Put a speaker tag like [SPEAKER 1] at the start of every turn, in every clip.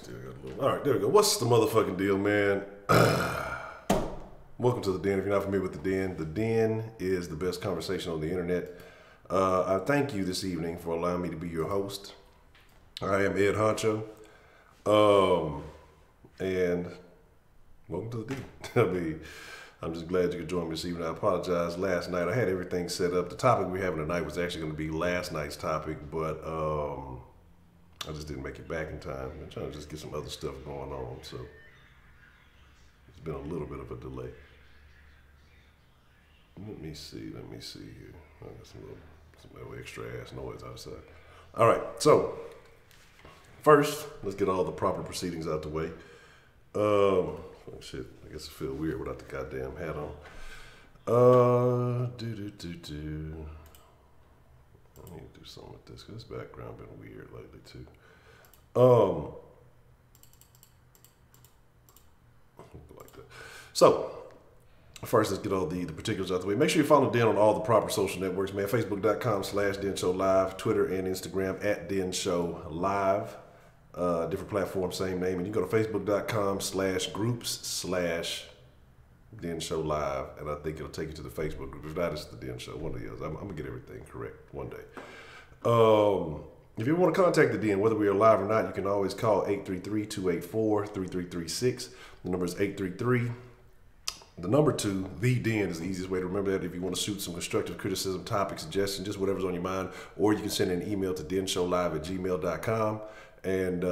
[SPEAKER 1] still got a little. All right, there we go. What's the motherfucking deal, man? Welcome to The Den. If you're not familiar with The Den is the best conversation on the internet. I thank you this evening for allowing me to be your host. I am Ed Honcho. And welcome to The Den. I'm just glad you could join me this evening. I apologize. Last night, I had everything set up. The topic we're having tonight was actually going to be last night's topic, but I just didn't make it back in time. I'm trying to just get some other stuff going on, so it's been a little bit of a delay. Let me see here. I got some little extra ass noise outside. All right, so first, let's get all the proper proceedings out the way. Oh shit, I guess it feels weird without the goddamn hat on. I need to do something with this because this background been weird lately too. Like that. So first, let's get all the particulars out the way. Make sure you follow Den on all the proper social networks, man. Facebook.com/DenShowLive, Twitter and Instagram @DenShowLive. Different platforms, same name. And you go to Facebook.com/groups/DenShowLive, and I think it'll take you to the Facebook group. If not, it's the Den Show. One of the others. I'm gonna get everything correct one day. If you want to contact the Den, whether we are live or not, you can always call 833-284-3336. The number is 833. The number 2, The Den, is the easiest way to remember that. If you want to shoot some constructive criticism, topic suggestions, just whatever's on your mind, or you can send an email to denshowlive@gmail.com, and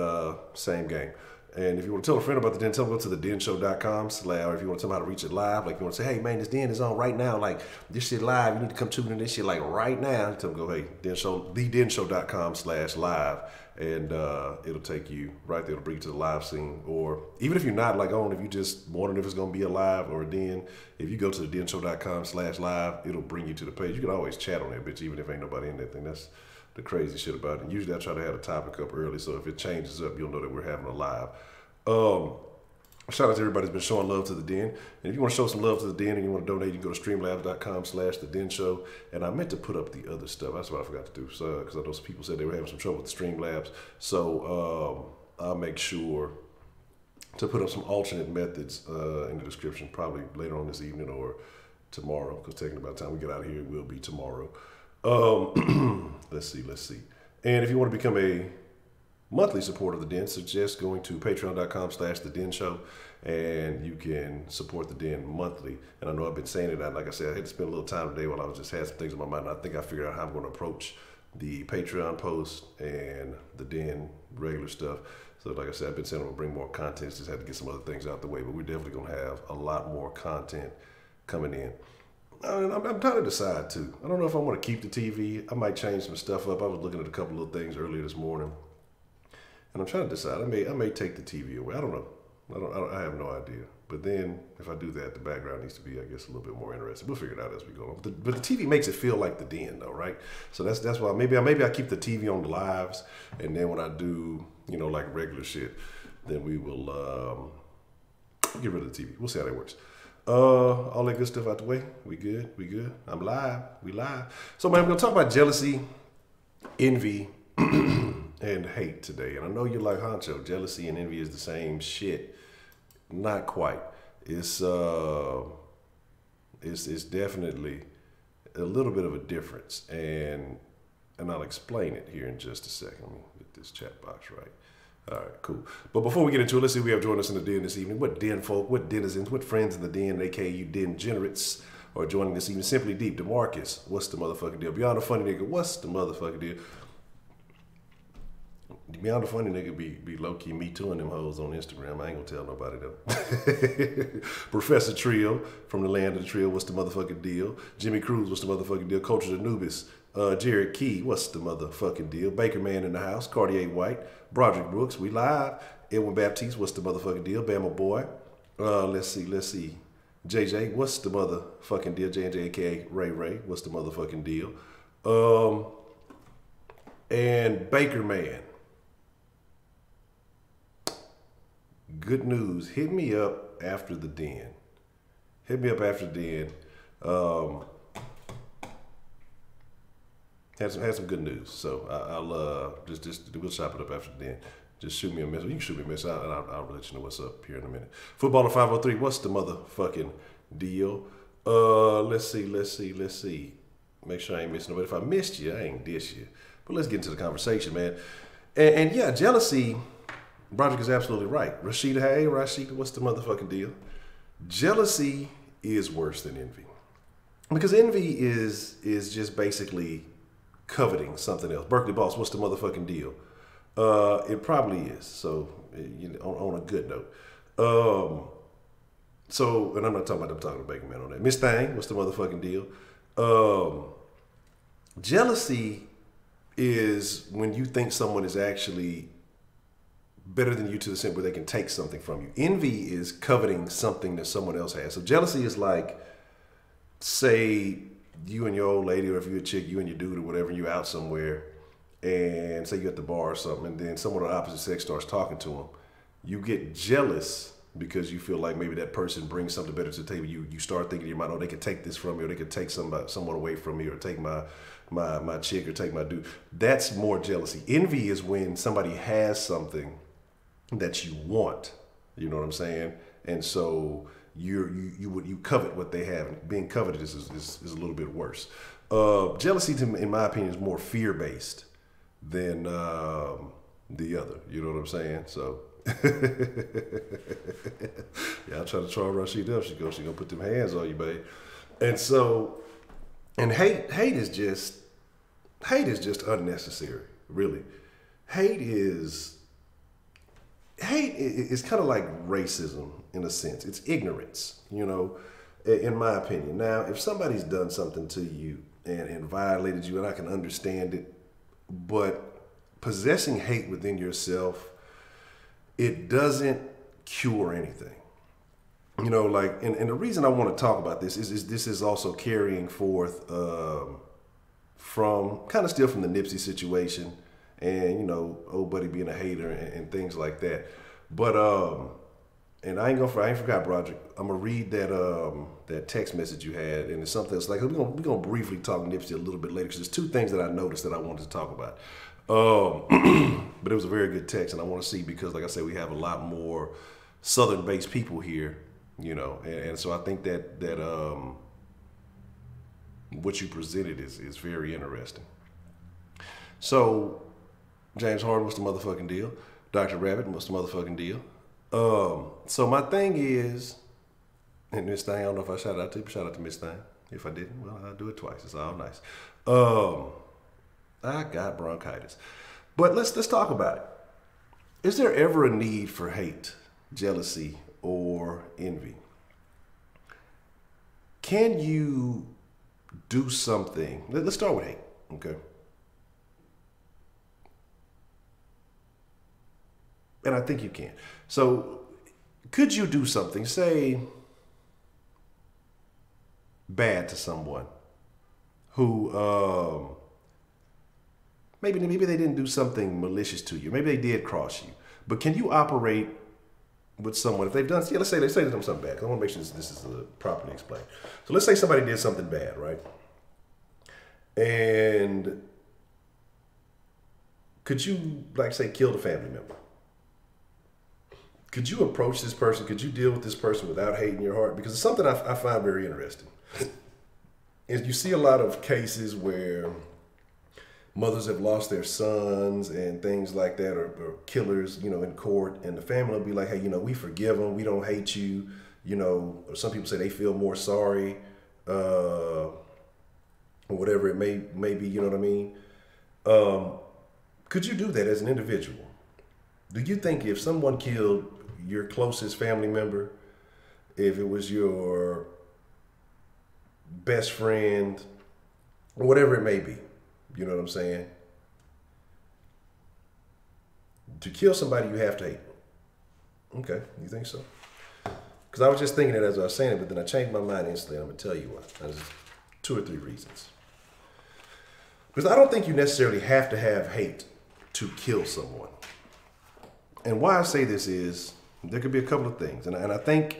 [SPEAKER 1] same game. And if you want to tell a friend about the Den, tell them to go to thedenshow.com, or if you want to tell them how to reach it live, like you want to say, hey man, this Den is on right now, like this shit live, you need to come tune in this shit like right now. Tell them, go, hey, thedenshow.com/live, and it'll take you right there to bring you to the live scene. Or even if you're not like on, if you just wondering if it's going to be a live or a Den, if you go to thedenshow.com/live, it'll bring you to the page. You can always chat on that bitch, even if ain't nobody in that thing. That's the crazy shit about it. Usually I try to have a topic up early, so if it changes up, you'll know that we're having a live. Shout out to everybody that's been showing love to the Den. And if you want to show some love to the Den and you want to donate, you can go to streamlabs.com/thedenshow. And I meant to put up the other stuff. That's what I forgot to do. So, because I know some people said they were having some trouble with the Streamlabs. So I'll make sure to put up some alternate methods in the description, probably later on this evening or tomorrow, because taking about the time we get out of here, it will be tomorrow. Let's see. And if you want to become a monthly supporter of the Den, suggest going to patreon.com/thedenshow, and you can support the Den monthly. And I know I've been saying it, like I said, I had to spend a little time today while I was just had some things on my mind. I think I figured out how I'm going to approach the Patreon post and the Den regular stuff. So like I said, I've been saying I'm going to bring more content, just had to get some other things out the way, but we're definitely going to have a lot more content coming in. I'm trying to decide too. I don't know if I want to keep the TV. I might change some stuff up. I was looking at a couple of things earlier this morning, and I'm trying to decide. I may take the TV away. I don't know. I have no idea. But then if I do that, the background needs to be, I guess, a little bit more interesting. We'll figure it out as we go on. But the TV makes it feel like the Den, though, right? So that's why maybe I keep the TV on the lives, and then when I do, like regular shit, then we will get rid of the TV. We'll see how that works. All that good stuff out the way. We good. I'm live. We live. So man, I'm gonna talk about jealousy, envy, and hate today. And I know you're like, Honcho, jealousy and envy is the same shit. Not quite. It's definitely a little bit of a difference, and I'll explain it here in just a second. Let me get this chat box right. All right, cool. But before we get into it, let's see who we have joining us in the Den this evening. What Den folk, what denizens, what friends in the Den, aka you Den generates, are joining this evening. Simply Deep, DeMarcus, what's the motherfucking deal? Beyond the Funny Nigga, what's the motherfucking deal? Beyond the Funny Nigga be low-key me tooing them hoes on Instagram. I ain't gonna tell nobody though. Professor Trio from the land of the Trio, what's the motherfucking deal? Jimmy Cruz, what's the motherfucking deal? Culture Anubis, Jared Key, what's the motherfucking deal? Baker Man in the house, Cartier White, Broderick Brooks, we live. Edwin Baptiste, what's the motherfucking deal? Bama Boy, let's see. JJ, what's the motherfucking deal? J&J, aka Ray, what's the motherfucking deal? And Baker Man. Good news. Hit me up after the Den. Had some good news. So I'll just we'll chop it up after the Den. just shoot me a message. You can shoot me a message, and I'll let you know what's up here in a minute. Footballer 503, what's the motherfucking deal? Let's see. Make sure I ain't missing nobody. If I missed you, I ain't dish you. But let's get into the conversation, man. And yeah, jealousy, Broderick is absolutely right. Rashida, hey, Rashida, what's the motherfucking deal? Jealousy is worse than envy. Because envy is just basically coveting something else. Berkeley Boss, what's the motherfucking deal? It probably is. So, you know, on a good note. So, and I'm not talking about them talking to Baker Man on that. Miss Thang, what's the motherfucking deal? Jealousy is when you think someone is actually better than you to the extent where they can take something from you. Envy is coveting something that someone else has. So jealousy is like, say you and your old lady, or if you're a chick, you and your dude or whatever, you're out somewhere, and say you're at the bar or something, and then someone of the opposite sex starts talking to them. You get jealous because you feel like maybe that person brings something better to the table. You start thinking in your mind, oh, they could take this from me, or they could take someone away from me, or take my chick, or take my dude. That's more jealousy. Envy is when somebody has something that you want. You know what I'm saying? And so you covet what they have. Being coveted is a little bit worse. Jealousy, in my opinion, is more fear-based than the other. You know what I'm saying? So. Yeah, I try to charm Rashida up. She gonna put them hands on you, babe. And so, and hate is just unnecessary, really. Hate is kind of like racism in a sense. It's ignorance, you know, in my opinion. Now, if somebody's done something to you and violated you, and I can understand it, but possessing hate within yourself, it doesn't cure anything. You know, like, and the reason I want to talk about this is this is also carrying forth from kind of still from the Nipsey situation, and, you know, old buddy being a hater and things like that. But and I ain't forgot, Broderick. I'm gonna read that text message you had, and it's something that's like we're gonna briefly talk Nipsey a little bit later, because there's two things that I noticed that I wanted to talk about. But it was a very good text, and I want to see, because like I said, we have a lot more Southern-based people here, you know, and so I think that what you presented is very interesting. So, James Harden, what's the motherfucking deal? Dr. Rabbit, what's the motherfucking deal? So my thing is, and Miss Thang, I don't know if I shout out to you, shout out to Miss Thang. If I didn't, well, I'll do it twice. It's all nice. I got bronchitis. But let's talk about it. Is there ever a need for hate, jealousy, or envy? Can you do something? Let's start with hate, okay? And I think you can. So, could you do something, say, bad to someone who, maybe they didn't do something malicious to you. Maybe they did cross you. But can you operate with someone, if they've done, let's say they've done something bad. I want to make sure this is properly explained. So let's say somebody did something bad, right? And could you, like, say, kill the family member? Could you approach this person? Could you deal with this person without hate in your heart? Because it's something I find very interesting. Is you see a lot of cases where mothers have lost their sons and things like that, or killers, you know, in court, and the family will be like, hey, you know, we forgive them, we don't hate you, you know, or some people say they feel more sorry, or whatever it may be, you know what I mean? Could you do that as an individual? Do you think if someone killed your closest family member, if it was your best friend, or whatever it may be, you know what I'm saying? To kill somebody, you have to hate them. Okay, you think so? Because I was just thinking it as I was saying it, but then I changed my mind instantly. I'm going to tell you why. There's 2 or 3 reasons. Because I don't think you necessarily have to have hate to kill someone. And why I say this is, there could be a couple of things. And I think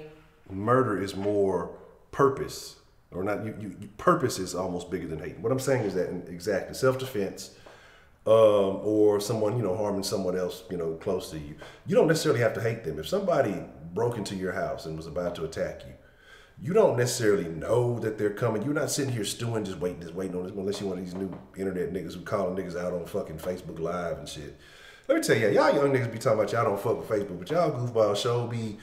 [SPEAKER 1] murder is more purpose, or not, purpose is almost bigger than hate. What I'm saying is that, exactly, self-defense, or someone, harming someone else, close to you. You don't necessarily have to hate them. If somebody broke into your house and was about to attack you, you don't necessarily know that they're coming. You're not sitting here stewing, just waiting on this, unless you're one of these new internet niggas who calling niggas out on fucking Facebook Live and shit. Let me tell you, y'all young niggas be talking about y'all don't fuck with Facebook, but y'all goofball show be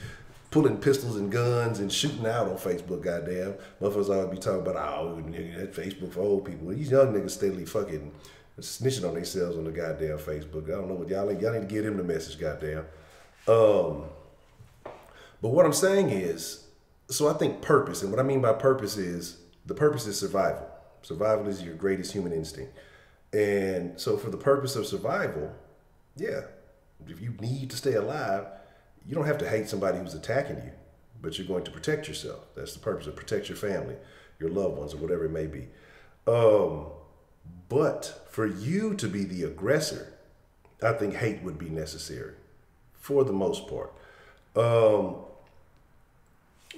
[SPEAKER 1] pulling pistols and guns and shooting out on Facebook, goddamn. Motherfuckers always be talking about, nigga, that Facebook for old people. These young niggas steadily fucking snitching on themselves on the goddamn Facebook. I don't know what y'all need to give them the message, goddamn. But what I'm saying is, so I think purpose, and what I mean by purpose is, the purpose is survival. Survival is your greatest human instinct. And so for the purpose of survival, yeah, if you need to stay alive, you don't have to hate somebody who's attacking you, but you're going to protect yourself. That's the purpose of protect your family, your loved ones, or whatever it may be. But for you to be the aggressor, I think hate would be necessary for the most part.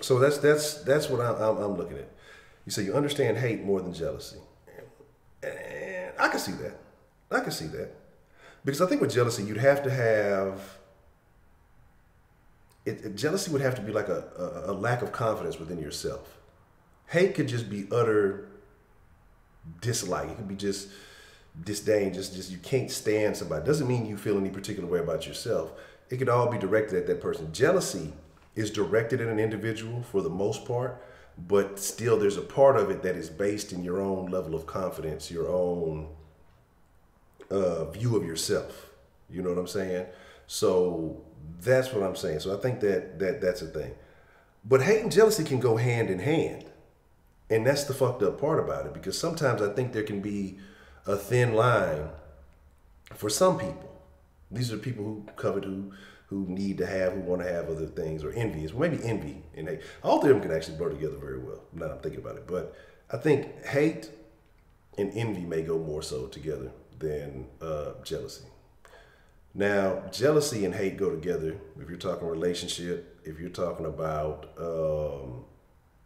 [SPEAKER 1] So that's what I'm looking at. You say you understand hate more than jealousy. And I can see that. I can see that. Because I think with jealousy, you'd have to have, jealousy would have to be like a lack of confidence within yourself. Hate could just be utter dislike. It could be just disdain, just you can't stand somebody. Doesn't mean you feel any particular way about yourself. It could all be directed at that person. Jealousy is directed at an individual for the most part, but still there's a part of it that is based in your own level of confidence, your own view of yourself. You know what I'm saying? So that's what I'm saying. So I think that's a thing. But hate and jealousy can go hand in hand. And that's the fucked up part about it, because sometimes I think there can be a thin line for some people. These are people who covet, who need to have, who want to have other things, or envious. Well, maybe envy and hate. All three of them can actually blur together very well, now I'm thinking about it. But I think hate and envy may go more so together than jealousy. Now, jealousy and hate go together if you're talking relationship, if you're talking about,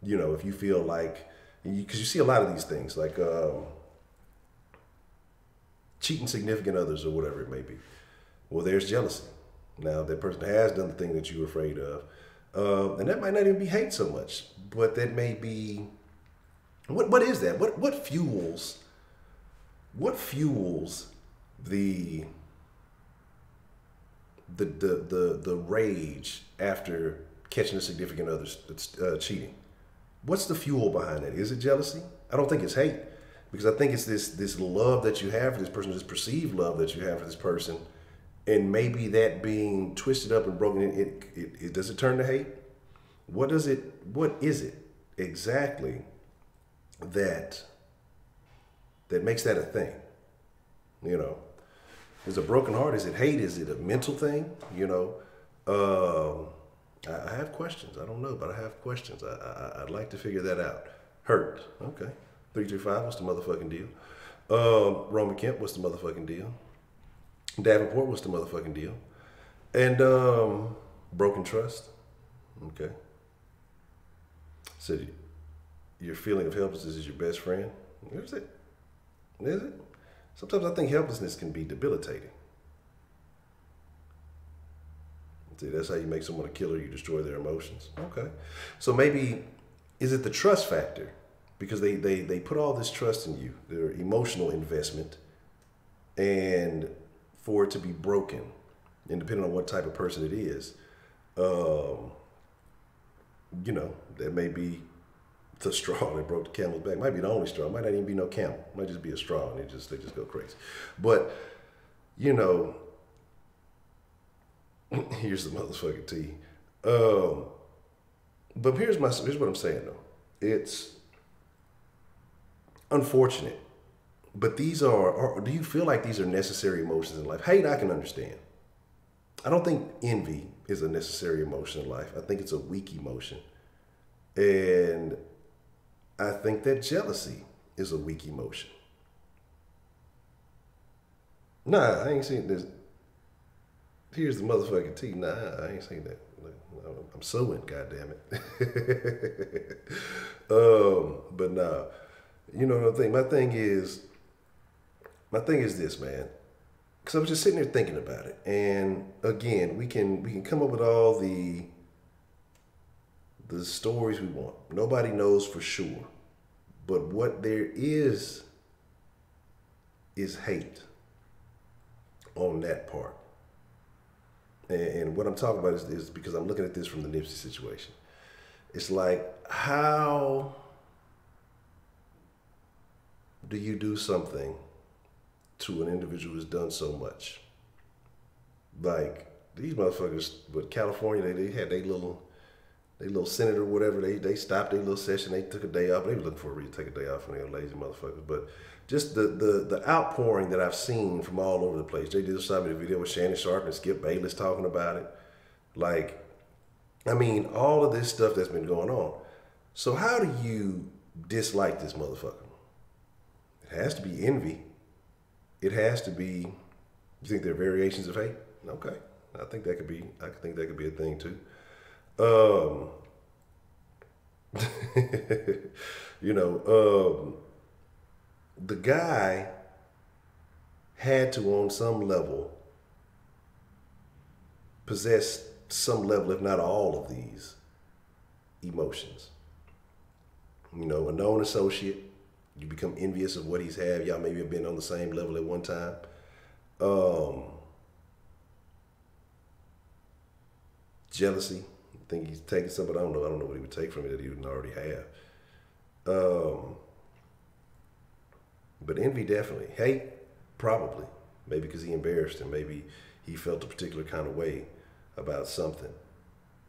[SPEAKER 1] if you feel like, because you see a lot of these things, like cheating significant others or whatever it may be. Well, there's jealousy. Now, that person has done the thing that you're afraid of. And that might not even be hate so much, but that may be, what is that? What fuels the rage after catching a significant other cheating? What's the fuel behind that? Is it jealousy? I don't think it's hate, because I think it's this love that you have for this person, this perceived love that you have for this person, and maybe that being twisted up and broken. It does it turn to hate? What is it exactly that makes that a thing? Is a broken heart? Is it hate? Is it a mental thing? I have questions. I don't know, but I have questions. I'd like to figure that out. Hurt. Okay. 335, what's the motherfucking deal? Roman Kemp, what's the motherfucking deal? Davenport, what's the motherfucking deal? And broken trust. Okay. Said your feeling of helplessness is your best friend. Is it? Is it? Sometimes I think helplessness can be debilitating. See, that's how you make someone a killer. You destroy their emotions. Okay. So maybe, is it the trust factor? Because they put all this trust in you, their emotional investment, and for it to be broken, and depending on what type of person it is, that may be the straw that broke the camel's back. Might be the only straw. Might not even be no camel. Might just be a straw, and they just go crazy. But here's the motherfucking tea. But here's what I'm saying though. It's unfortunate, but these are do you feel like these are necessary emotions in life? Hate, I can understand. I don't think envy is a necessary emotion in life. I think it's a weak emotion. And I think that jealousy is a weak emotion. Nah, I ain't seen this. Here's the motherfucking tea. Nah, I ain't seen that. I'm suing, goddammit. But nah, you know what I think? My thing is this, man. I was just sitting there thinking about it, and again, we can come up with all the stories we want. Nobody knows for sure, but what there is hate on that part. And what I'm talking about is because I'm looking at this from the Nipsey situation. It's like, how do you do something to an individual who's done so much? Like, these motherfuckers, but California, they had their little senator or whatever, they stopped their little session, they took a day off. They were looking for a reason to take a day off, and they were lazy motherfuckers. But just the outpouring that I've seen from all over the place. They did a video with Shannon Sharp and Skip Bayless talking about it. Like, I mean, all of this stuff that's been going on. So how do you dislike this motherfucker? It has to be envy. It has to be, you think there are variations of hate? Okay. I think that could be a thing too. The guy had to, on some level, possess some level, if not all of these emotions. A known associate, you become envious of what he's had. Y'all maybe have been on the same level at one time. Jealousy. I think he's taking something. I don't know what he would take from it that he didn't already have. But envy, definitely. Hate, probably. Maybe because he embarrassed him. Maybe he felt a particular kind of way about something.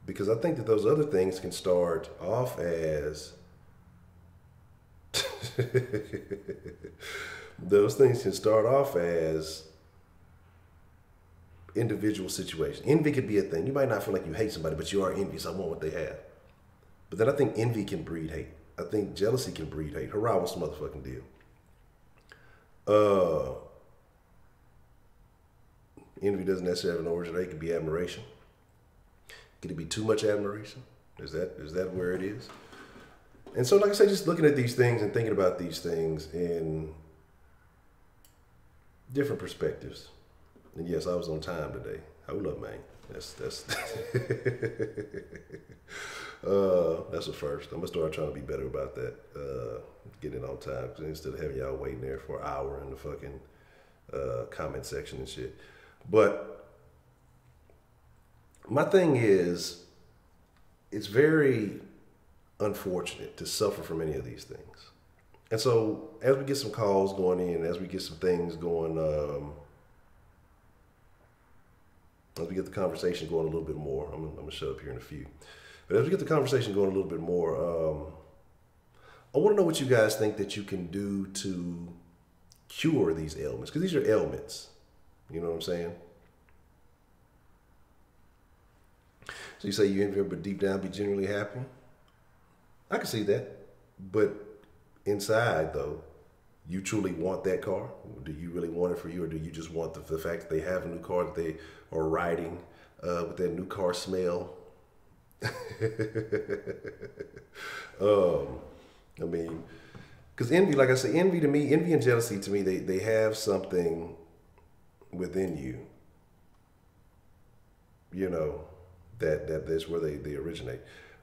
[SPEAKER 1] Because I think that those other things can start off as individual situations. Envy could be a thing. You might not feel like you hate somebody, but you are envious. I want what they have. But then I think envy can breed hate. I think jealousy can breed hate. Hurrah, what's the motherfucking deal? Envy doesn't necessarily have an origin. It could be admiration. Could it be too much admiration? Is that where it is? And so, like I said, just looking at these things and thinking about these things in different perspectives. And yes, I was on time today. Hold up, man. That's that's a first. I'm gonna start trying to be better about that. Getting on time, instead of having y'all waiting there for an hour in the fucking comment section and shit. But my thing is, it's very unfortunate to suffer from any of these things. And so as we get some calls going in, as we get some things going, as we get the conversation going a little bit more, I'm gonna shut up here in a few. But as we get the conversation going a little bit more, I want to know what you guys think that you can do to cure these ailments, because these are ailments. You know what I'm saying? So you say you envy, but deep down be genuinely happy. I can see that, but inside though, you truly want that car? Do you really want it for you, or do you just want the fact that they have a new car, that they are riding with that new car smell? I mean, because envy, like I say, envy and jealousy to me, they have something within you, that's where they originate.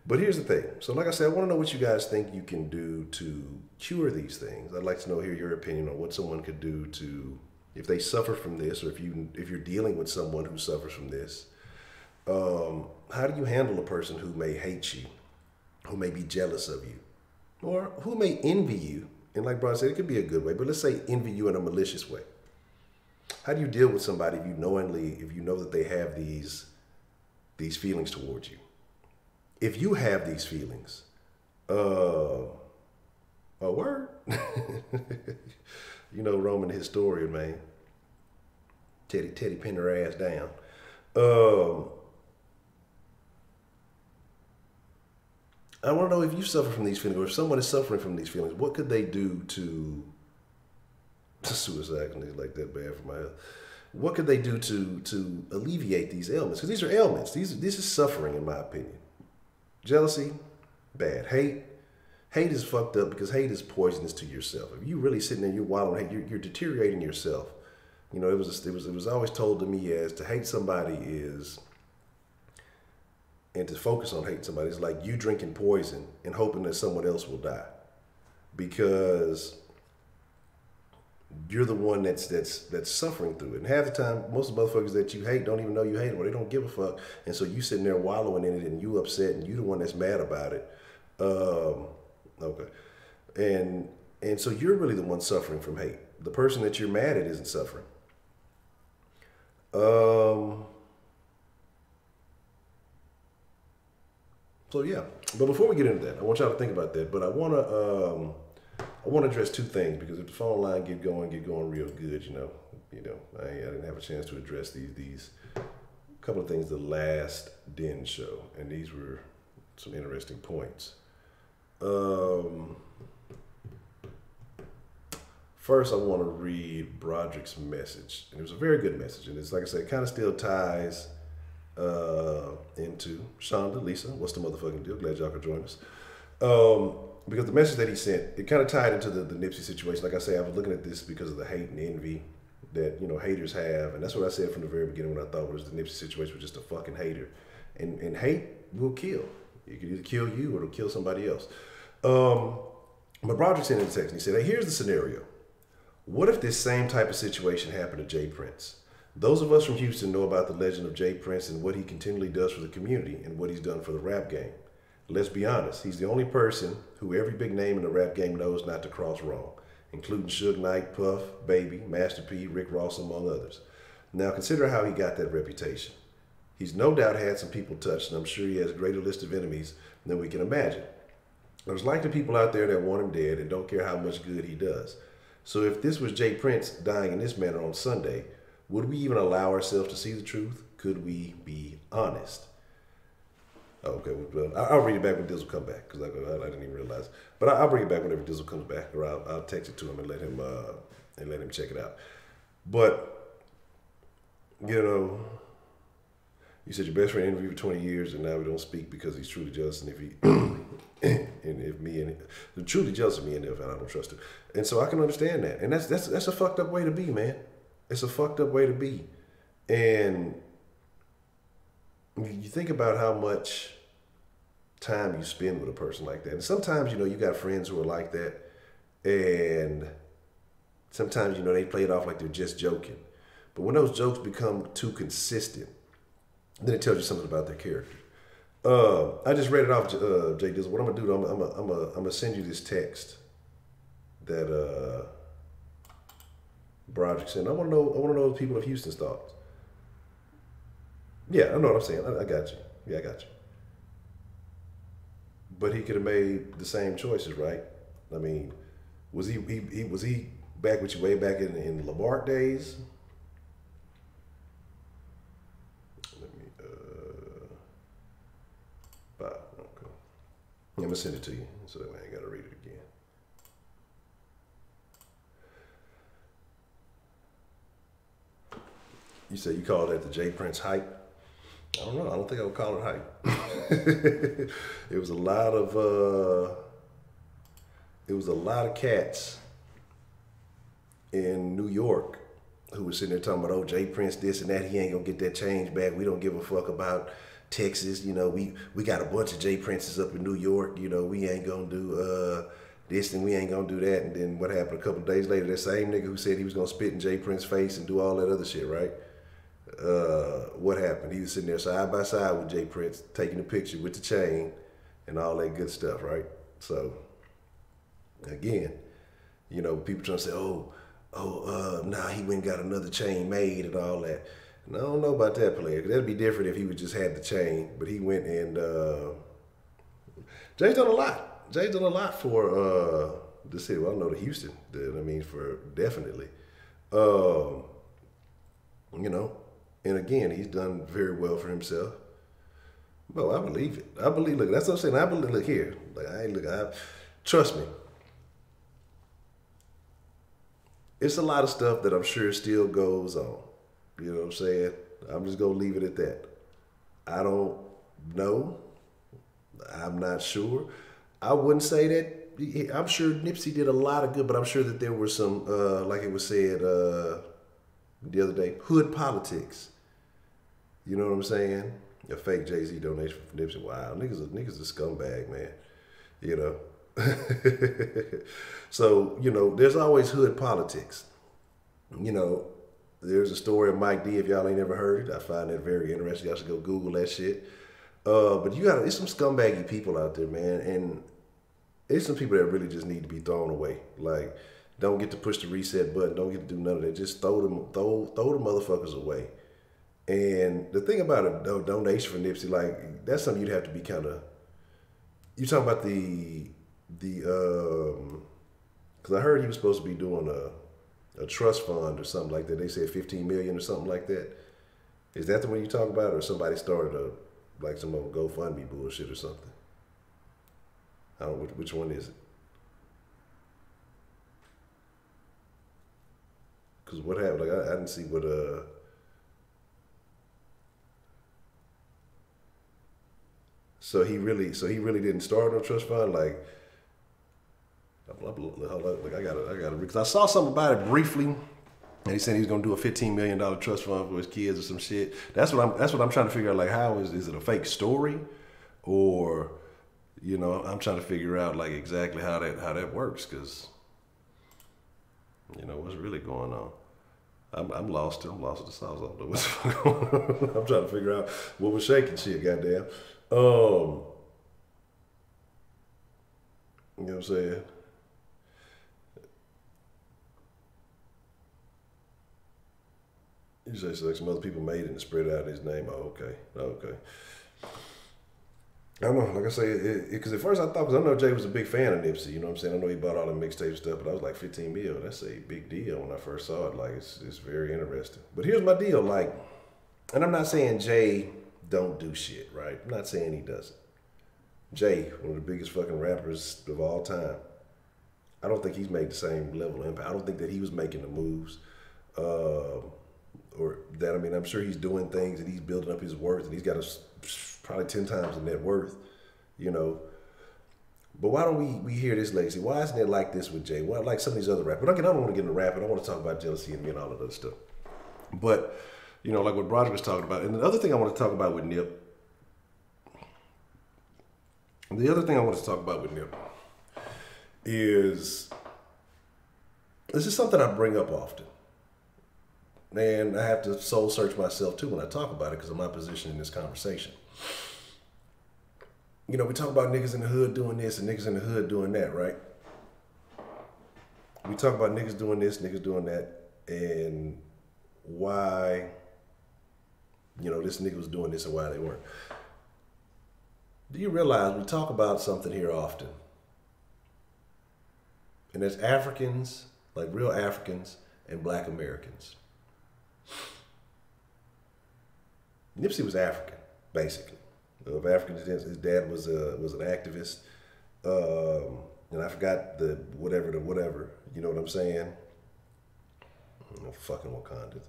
[SPEAKER 1] But here's the thing. So like I said, I want to know what you guys think you can do to cure these things. I'd like to hear your opinion on what someone could do to, if they suffer from this, or if you're dealing with someone who suffers from this, how do you handle a person who may hate you, who may be jealous of you, or who may envy you? And like Brian said, it could be a good way, but let's say envy you in a malicious way. How do you deal with somebody if you know that they have these feelings towards you? If you have these feelings, a word, Roman historian, man, Teddy pinned her ass down. I want to know if you suffer from these feelings, or if someone is suffering from these feelings, what could they do to suicide? It's like that bad for my health. What could they do to alleviate these ailments? Because these are ailments. This is suffering, in my opinion. Jealousy, bad. Hate is fucked up, because hate is poisonous to yourself. If you really sitting there, you're wilding hate, you're deteriorating yourself You know, it was always told to me as to hate somebody is, and to focus on hating somebody is like you drinking poison and hoping that someone else will die, because you're the one that's suffering through it. And half the time, most of the motherfuckers that you hate don't even know you hate them, or they don't give a fuck. And so you sitting there wallowing in it, and you upset, and you the one that's mad about it. Okay, and so you're really the one suffering from hate. The person that you're mad at isn't suffering. So yeah, but before we get into that, I want y'all to think about that. But I want to address two things, because if the phone line get going real good, you know, I didn't have a chance to address these couple of things the last Den show, and these were some interesting points. First, I want to read Broderick's message, and it was a very good message, and it's like I said, it kind of still ties into Shonda, Lisa, what's the motherfucking deal? Glad y'all could join us. Because the message that he sent, it kind of tied into the Nipsey situation. Like I say, I was looking at this because of the hate and envy that, you know, haters have. And that's what I said from the very beginning when I thought was the Nipsey situation was just a fucking hater. And hate will kill. It could either kill you or it'll kill somebody else. But Broderick sent in a text and he said, hey, here's the scenario. What if this same type of situation happened to Jay Prince? Those of us from Houston know about the legend of Jay Prince and what he continually does for the community and what he's done for the rap game. Let's be honest, he's the only person who every big name in the rap game knows not to cross wrong, including Suge Knight, Puff, Baby, Master P, Rick Ross, among others. Now consider how he got that reputation. He's no doubt had some people touched, and I'm sure he has a greater list of enemies than we can imagine. There's likely people out there that want him dead and don't care how much good he does. So if this was Jay Prince dying in this manner on Sunday, would we even allow ourselves to see the truth? Could we be honest? Okay, well, I'll read it back when Dizzle come back, because I didn't even realize. But I'll bring it back whenever Dizzle comes back, or I'll text it to him and let him check it out. But you know, you said your best friend interviewed for 20 years, and now we don't speak because he's truly jealous, and if he and if me and they're truly jealous of me and if I don't trust him, and so I can understand that, and that's a fucked up way to be, man. It's a fucked up way to be, and you think about how much time you spend with a person like that. And sometimes, you know, you got friends who are like that, and sometimes, you know, they play it off like they're just joking. But when those jokes become too consistent, then it tells you something about their character. I just read it off, Jay Dizzle. What I'm gonna do, I'm gonna send you this text that Broderick sent. I wanna know the people of Houston's thoughts. Yeah, I know what I'm saying. I got you. Yeah, I got you. But he could have made the same choices, right? I mean, was he back with you way back in Lamarck days? Let me okay. I'm gonna send it to you so that way I ain't gotta read it again. You said you called that the Jay Prince hype? I don't know. I don't think I would call it hype. It was a lot of cats in New York who was sitting there talking about, oh, Jay Prince this and that. He ain't gonna get that change back. We don't give a fuck about Texas. You know, we got a bunch of Jay Princes up in New York. You know, we ain't gonna do this and we ain't gonna do that. And then what happened a couple of days later? That same nigga who said he was gonna spit in Jay Prince's face and do all that other shit, right? What happened? He was sitting there side by side with Jay Prince, taking a picture with the chain and all that good stuff, right? So, again, you know, people trying to say, nah, he went and got another chain made and all that. And I don't know about that player. That'd be different if he would just had the chain, but he went and Jay's done a lot. Jay's done a lot for the city. Well, I know the Houston did. I mean, for definitely. You know. And again, he's done very well for himself. Well, I believe it. I believe, look, that's what I'm saying. I believe, look here. Like, trust me. It's a lot of stuff that I'm sure still goes on. You know what I'm saying? I'm just going to leave it at that. I don't know. I'm not sure. I wouldn't say that. I'm sure Nipsey did a lot of good, but I'm sure that there were some, like it was said, the other day. Hood politics. You know what I'm saying? A fake Jay-Z donation from Nipsey. Wow, niggas a scumbag, man. You know. So, you know, there's always hood politics. You know, there's a story of Mike D. If y'all ain't never heard it, I find that very interesting. Y'all should go Google that shit. But it's some scumbaggy people out there, man, and it's some people that really just need to be thrown away. Like, don't get to push the reset button, don't get to do none of that. Just throw the motherfuckers away. And the thing about a donation for Nipsey, like, that's something you'd have to be kind of. You talking about because I heard he was supposed to be doing a trust fund or something like that. They said 15 million or something like that. Is that the one you talking about, or somebody started like some old GoFundMe bullshit or something? I don't know which one is it. Because what happened? Like I didn't see what So he really didn't start no trust fund. Like, I gotta because I saw something about it briefly, and he said he was gonna do a $15 million trust fund for his kids or some shit. That's what I'm trying to figure out. Like, how is it a fake story, or, you know, I'm trying to figure out like exactly how that works, because, you know, what's really going on. I'm lost. I'm lost at the sauce. I don't know what's going on. I'm trying to figure out what was shaking shit. Goddamn. You know what I'm saying? You say so like some other people made it and spread out his name. Oh, okay. I don't know. Like I say, because at first I thought, because I know Jay was a big fan of Nipsey. You know what I'm saying? I know he bought all the mixtape stuff, but I was like 15 mil. That's a big deal when I first saw it. Like, it's very interesting. But here's my deal. Like, and I'm not saying Jay don't do shit, right? I'm not saying he doesn't. Jay, one of the biggest fucking rappers of all time. I don't think he's made the same level of impact. I don't think that he was making the moves. Or that, I mean, I'm sure he's doing things and he's building up his worth, and he's got probably 10 times the net worth, you know. But why don't we hear this legacy? Why isn't it like this with Jay? Why, like some of these other rappers? But again, I don't want to get into rap. I don't want to talk about jealousy and me and all of that stuff. But, you know, like what Broderick was talking about. And the other thing I want to talk about with Nip, is this is something I bring up often. And I have to soul search myself too when I talk about it, because of my position in this conversation. You know, we talk about niggas in the hood doing this and niggas in the hood doing that, right? We talk about niggas doing this, niggas doing that, and why, you know, this nigga was doing this and why they weren't. Do you realize we talk about something here often? And there's Africans, like real Africans, and Black Americans. Nipsey was African, basically. Of African descent. His dad was an activist, and I forgot the whatever. You know what I'm saying? I'm fucking Wakandans.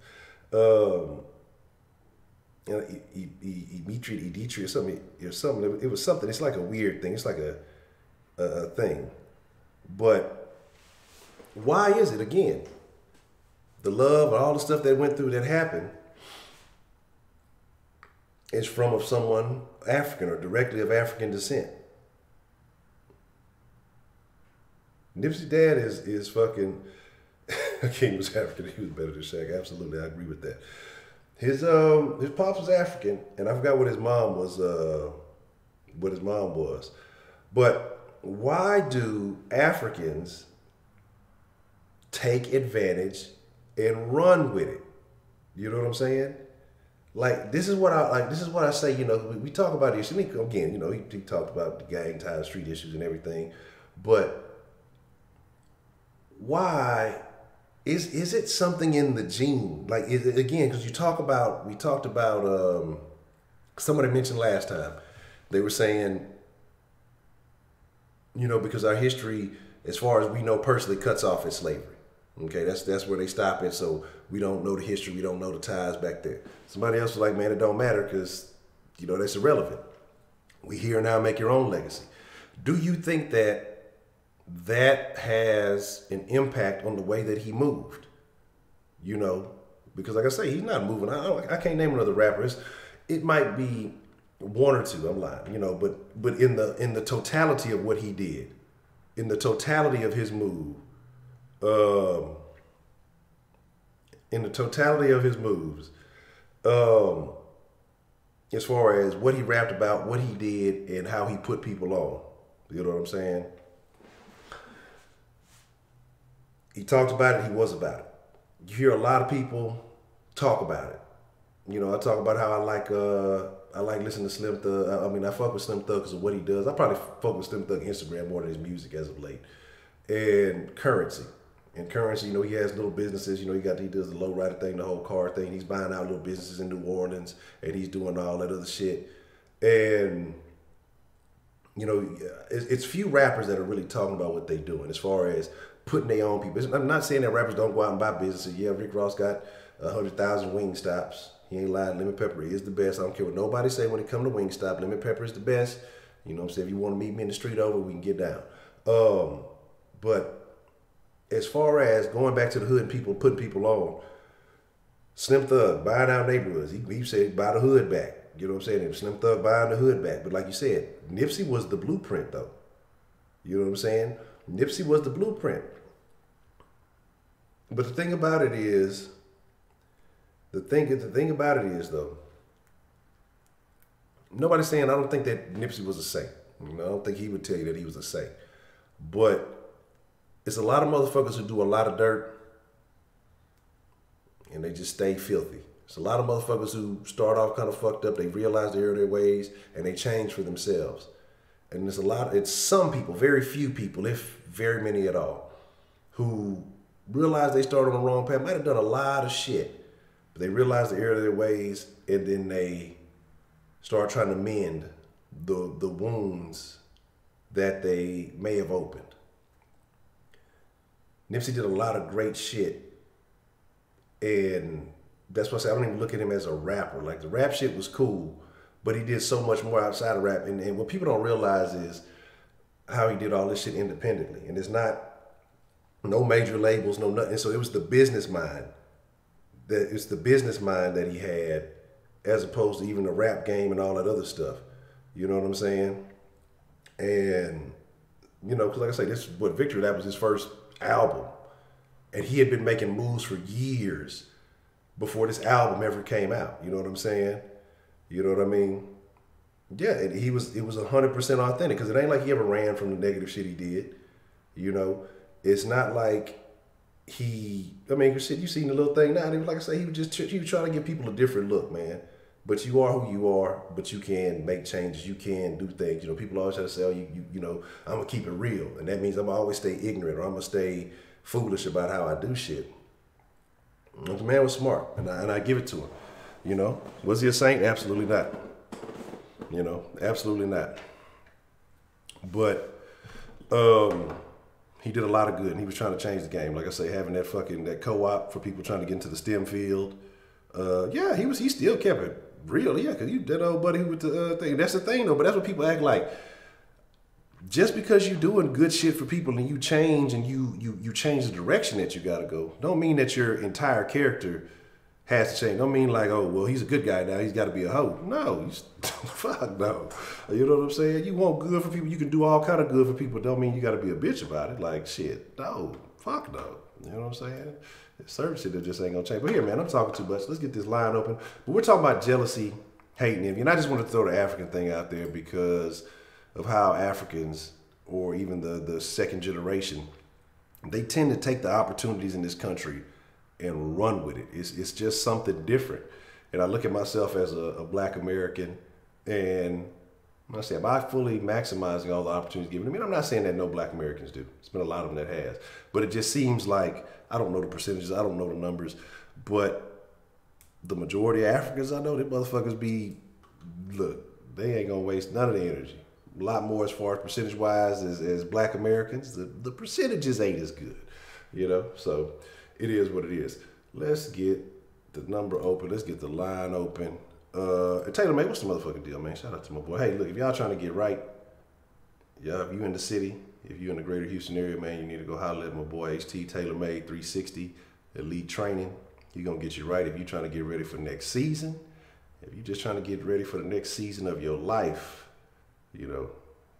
[SPEAKER 1] And Editri or something. It was something. It's like a weird thing. It's like a thing. But why is it, again, the love and all the stuff that went through that happened is from someone African or directly of African descent? Nipsey's dad is fucking, King was African, he was better than Shaq. Absolutely, I agree with that. His pops was African, and I forgot what his mom was. But why do Africans take advantage and run with it? You know what I'm saying? Like, this is what I say. You know, we talk about this, and again, you know, he talked about the gang ties, street issues, and everything. But why is it something in the gene? Like, again, because we talked about somebody mentioned last time. They were saying, you know, because our history, as far as we know personally, cuts off at slavery. Okay, that's where they stop it. So we don't know the history. We don't know the ties back there. Somebody else was like, man, it don't matter because, you know, that's irrelevant. We here now, make your own legacy. Do you think that has an impact on the way that he moved? You know, Because like I say, he's not moving. I can't name another rapper. It might be one or two. I'm lying, you know. But in the totality of what he did, in the totality of his move, in the totality of his moves, as far as what he rapped about, what he did, and how he put people on. You know what I'm saying? He talked about it. He was about it. You hear a lot of people talk about it. You know, I talk about how I like listening to Slim Thug. I mean, I fuck with Slim Thug because of what he does. I probably fuck with Slim Thug Instagram more than his music as of late. And Currency. And Currency, you know, he has little businesses. You know, he does the lowrider thing, the whole car thing. He's buying out little businesses in New Orleans, and he's doing all that other shit. And you know, it's few rappers that are really talking about what they're doing as far as putting their own people. I'm not saying that rappers don't go out and buy businesses. Yeah, Rick Ross got 100,000 Wingstops. He ain't lying. Lemon Pepper is the best. I don't care what nobody say when it come to Wingstop. Lemon Pepper is the best. You know what I'm saying? If you want to meet me in the street over, we can get down. But as far as going back to the hood and people putting people on, Slim Thug buying out neighborhoods. He said buy the hood back. You know what I'm saying? Slim Thug buying the hood back. But like you said, Nipsey was the blueprint though. You know what I'm saying? Nipsey was the blueprint. But the thing about it is, though, nobody's saying I don't think that Nipsey was a saint. You know, I don't think he would tell you that he was a saint. But it's a lot of motherfuckers who do a lot of dirt and they just stay filthy. It's a lot of motherfuckers who start off kind of fucked up. They realize the error of their ways and they change for themselves. And it's some people, very few people, if very many at all, who realize they started on the wrong path, might have done a lot of shit, but they realize the error of their ways and then they start trying to mend the wounds that they may have opened. Nipsey did a lot of great shit, and that's why I say I don't even look at him as a rapper. Like, the rap shit was cool, but he did so much more outside of rap. And what people don't realize is how he did all this shit independently. And it's not no major labels, no nothing. So it was the business mind. It's the business mind that he had, as opposed to even the rap game and all that other stuff. You know what I'm saying? And, you know, because like I say, this is what Victory, that was his first album. And he had been making moves for years before this album ever came out. You know what I'm saying? You know what I mean? Yeah, and it was 100% authentic, because it ain't like he ever ran from the negative shit he did. You know, it's not like shit, you seen the little thing now. And like I say, he was trying to give people a different look, man. But you are who you are, but you can make changes. You can do things. You know, people always try to say, oh, you know, I'm going to keep it real. And that means I'm going to always stay ignorant, or I'm going to stay foolish about how I do shit. And the man was smart, and I give it to him. You know, was he a saint? Absolutely not. You know, absolutely not. But he did a lot of good, and he was trying to change the game. Like I say, having that co-op for people trying to get into the STEM field. Yeah, he still kept it real. Yeah, because you that old buddy with the thing. That's the thing though. But that's what people act like. Just because you're doing good shit for people and you change and you change the direction that you gotta go, don't mean that your entire character has to change. Don't mean like, oh, well, he's a good guy now, he's got to be a hoe. No, fuck no. You know what I'm saying? You want good for people, you can do all kind of good for people. Don't mean you got to be a bitch about it. Like, shit, no, fuck no. You know what I'm saying? It's certain shit that just ain't gonna change. But here, man, I'm talking too much. Let's get this line open. But we're talking about jealousy, hating envy. And I just want to throw the African thing out there because of how Africans, or even the second generation, they tend to take the opportunities in this country and run with it. It's just something different. And I look at myself as a Black American, and I say, am I fully maximizing all the opportunities given to me? I'm not saying that no Black Americans do. It's been a lot of them that has. But it just seems like, I don't know the percentages, I don't know the numbers, but the majority of Africans I know, they motherfuckers look, they ain't gonna waste none of their energy. A lot more as far as percentage-wise as Black Americans. The percentages ain't as good, you know? So it is what it is. Let's get the number open. Let's get the line open. And Taylor, man, what's the motherfucking deal, man? Shout out to my boy. Hey, look, if y'all trying to get right, yeah, if you in the city, if you in the greater Houston area, man, you need to go holler at my boy HT Taylor Made 360 Elite Training. He's going to get you right if you're trying to get ready for next season. If you're just trying to get ready for the next season of your life, you know,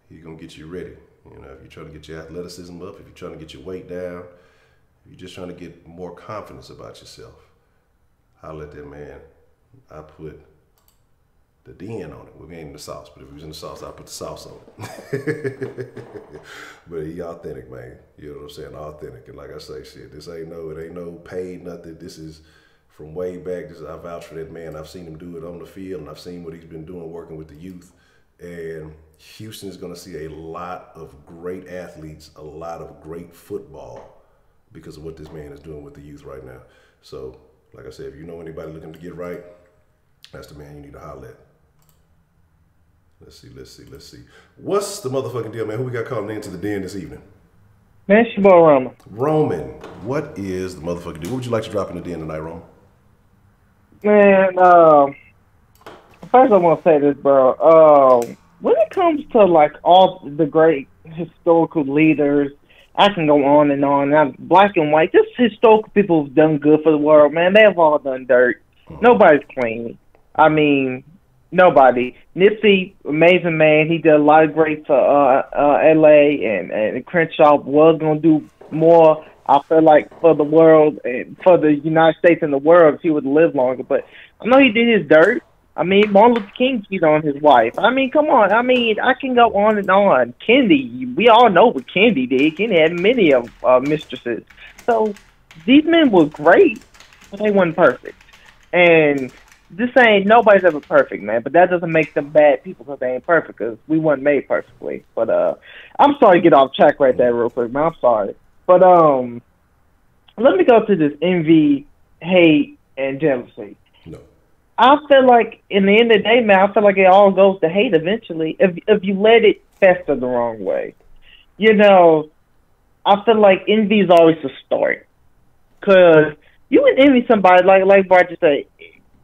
[SPEAKER 1] he's going to get you ready. You know, if you're trying to get your athleticism up, if you're trying to get your weight down, if you're just trying to get more confidence about yourself, holler at that man. I put the DN on it. We ain't in the sauce, but if it was in the sauce, I'll put the sauce on it. But he authentic, man. You know what I'm saying? Authentic. And like I say, shit, it ain't no paid nothing. This is from way back. I vouch for that man. I've seen him do it on the field, and I've seen what he's been doing working with the youth. And Houston is going to see a lot of great athletes, a lot of great football because of what this man is doing with the youth right now. So, like I said, if you know anybody looking to get right, that's the man you need to holler at. Let's see. What's the motherfucking deal, man? Who we got calling into the den this evening?
[SPEAKER 2] Man, it's your boy Roman.
[SPEAKER 1] Roman, what is the motherfucking deal? What would you like to drop in the den tonight, Roman?
[SPEAKER 2] Man, first I want to say this, bro. When it comes to, like, all the great historical leaders, I can go on and on. Now, black and white, just historical people who've done good for the world, man. They have all done dirt. Nobody's clean. I mean, nobody. Nipsey, amazing man. He did a lot of great for L.A. and Crenshaw was going to do more, I feel like, for the world and for the United States and the world if he would live longer. But I know he did his dirt. I mean, Martin Luther King cheated on his wife. I mean, come on. I mean, I can go on and on. Kendi, we all know what Kendi did. Kendi had many of mistresses. So these men were great, but they weren't perfect. And this ain't, nobody's ever perfect, man. But that doesn't make them bad people because they ain't perfect, because we weren't made perfectly. But I'm sorry to get off track right there real quick, man. I'm sorry. But let me go to this envy, hate, and jealousy.
[SPEAKER 1] No.
[SPEAKER 2] I feel like, in the end of the day, man, I feel like it all goes to hate eventually if you let it fester the wrong way. You know, I feel like envy is always a start. Because you can envy somebody, like Bart just said,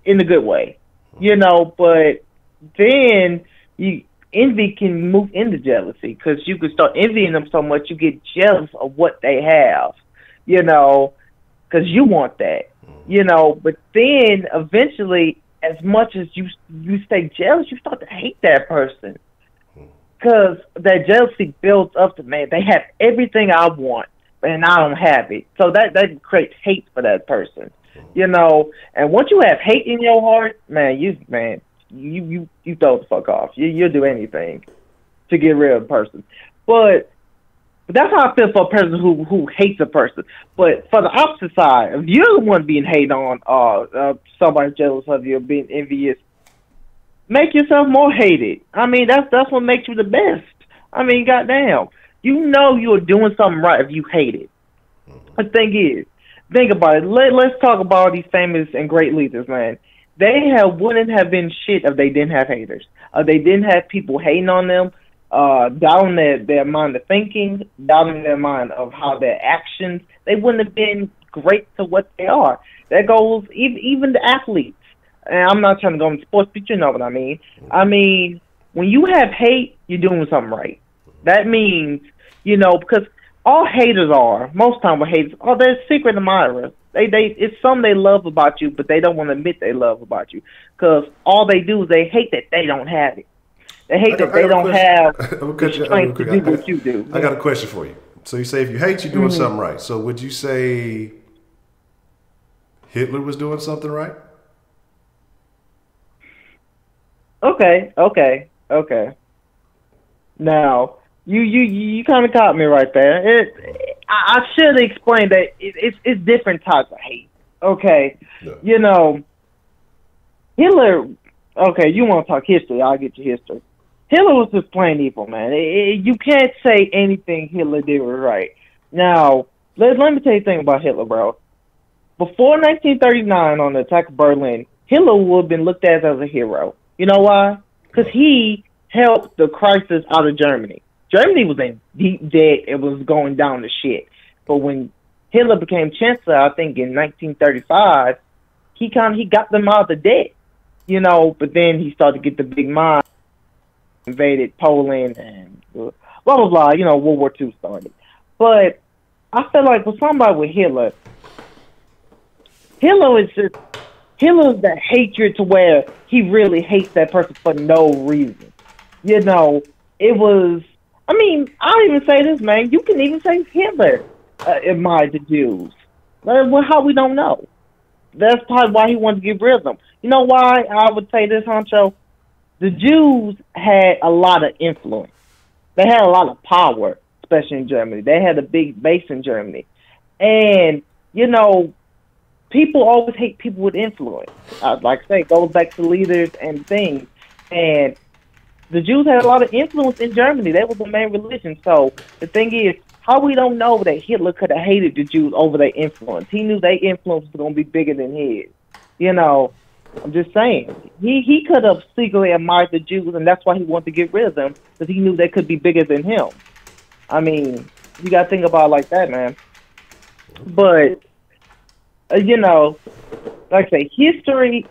[SPEAKER 2] in a good way. You know, but then envy can move into jealousy, because you can start envying them so much you get jealous of what they have, you know, because you want that. You know, but then eventually, as much as you stay jealous, you start to hate that person, because that jealousy builds up to, man, they have everything I want, and I don't have it. So that creates hate for that person, you know. And once you have hate in your heart, man, you throw the fuck off. You'll do anything to get rid of the person. But that's how I feel for a person who hates a person. But for the opposite side, if you're the one being hated on, somebody's jealous of you or being envious, make yourself more hated. I mean, that's what makes you the best. I mean, goddamn. You know you're doing something right if you hate it. The thing is, think about it. Let's talk about these famous and great leaders, man. They wouldn't have been shit if they didn't have haters. They didn't have people hating on them, doubting their mind of thinking, doubting their mind of how their actions. They wouldn't have been great to what they are. That goes even the athletes. And I'm not trying to go into sports, but you know what I mean. I mean, when you have hate, you're doing something right. That means, you know, because all haters are, most time with haters, they're secret admirers. It's something they love about you, but they don't want to admit they love about you, because all they do is they hate that they don't have it. They hate that they don't have the strength to do what you do.
[SPEAKER 1] I got a question for you. So you say if you hate, you're doing something right. So would you say Hitler was doing something right?
[SPEAKER 2] Okay. Now, you kind of caught me right there. I should explain that it's different types of hate. Okay, yeah. You know, Hitler. Okay, you want to talk history? I'll get you history. Hitler was just plain evil, man. You can't say anything Hitler did was right. Now, let me tell you a thing about Hitler, bro. Before 1939, on the attack of Berlin, Hitler would have been looked at as a hero. You know why? Because he helped the crisis out of Germany. Germany was in deep debt. It was going down to shit. But when Hitler became chancellor, I think in 1935, he got them out of the debt, you know. But then he started to get the big mind, invaded Poland, and blah blah blah. You know, World War II started. But I feel like for somebody with Hitler Hitler's the hatred to where he really hates that person for no reason. You know, it was. I mean, I'll even say this, man. You can even say Hitler admired the Jews. Well, how we don't know? That's probably why he wanted to get rid of them. You know why I would say this, Honcho? The Jews had a lot of influence. They had a lot of power, especially in Germany. They had a big base in Germany. And, you know, people always hate people with influence. Like I say, it goes back to leaders and things. And the Jews had a lot of influence in Germany. They were the main religion. So the thing is, how we don't know that Hitler could have hated the Jews over their influence? He knew their influence was going to be bigger than his. You know, I'm just saying. He could have secretly admired the Jews, and that's why he wanted to get rid of them, because he knew they could be bigger than him. I mean, you got to think about it like that, man. But, you know, like I say,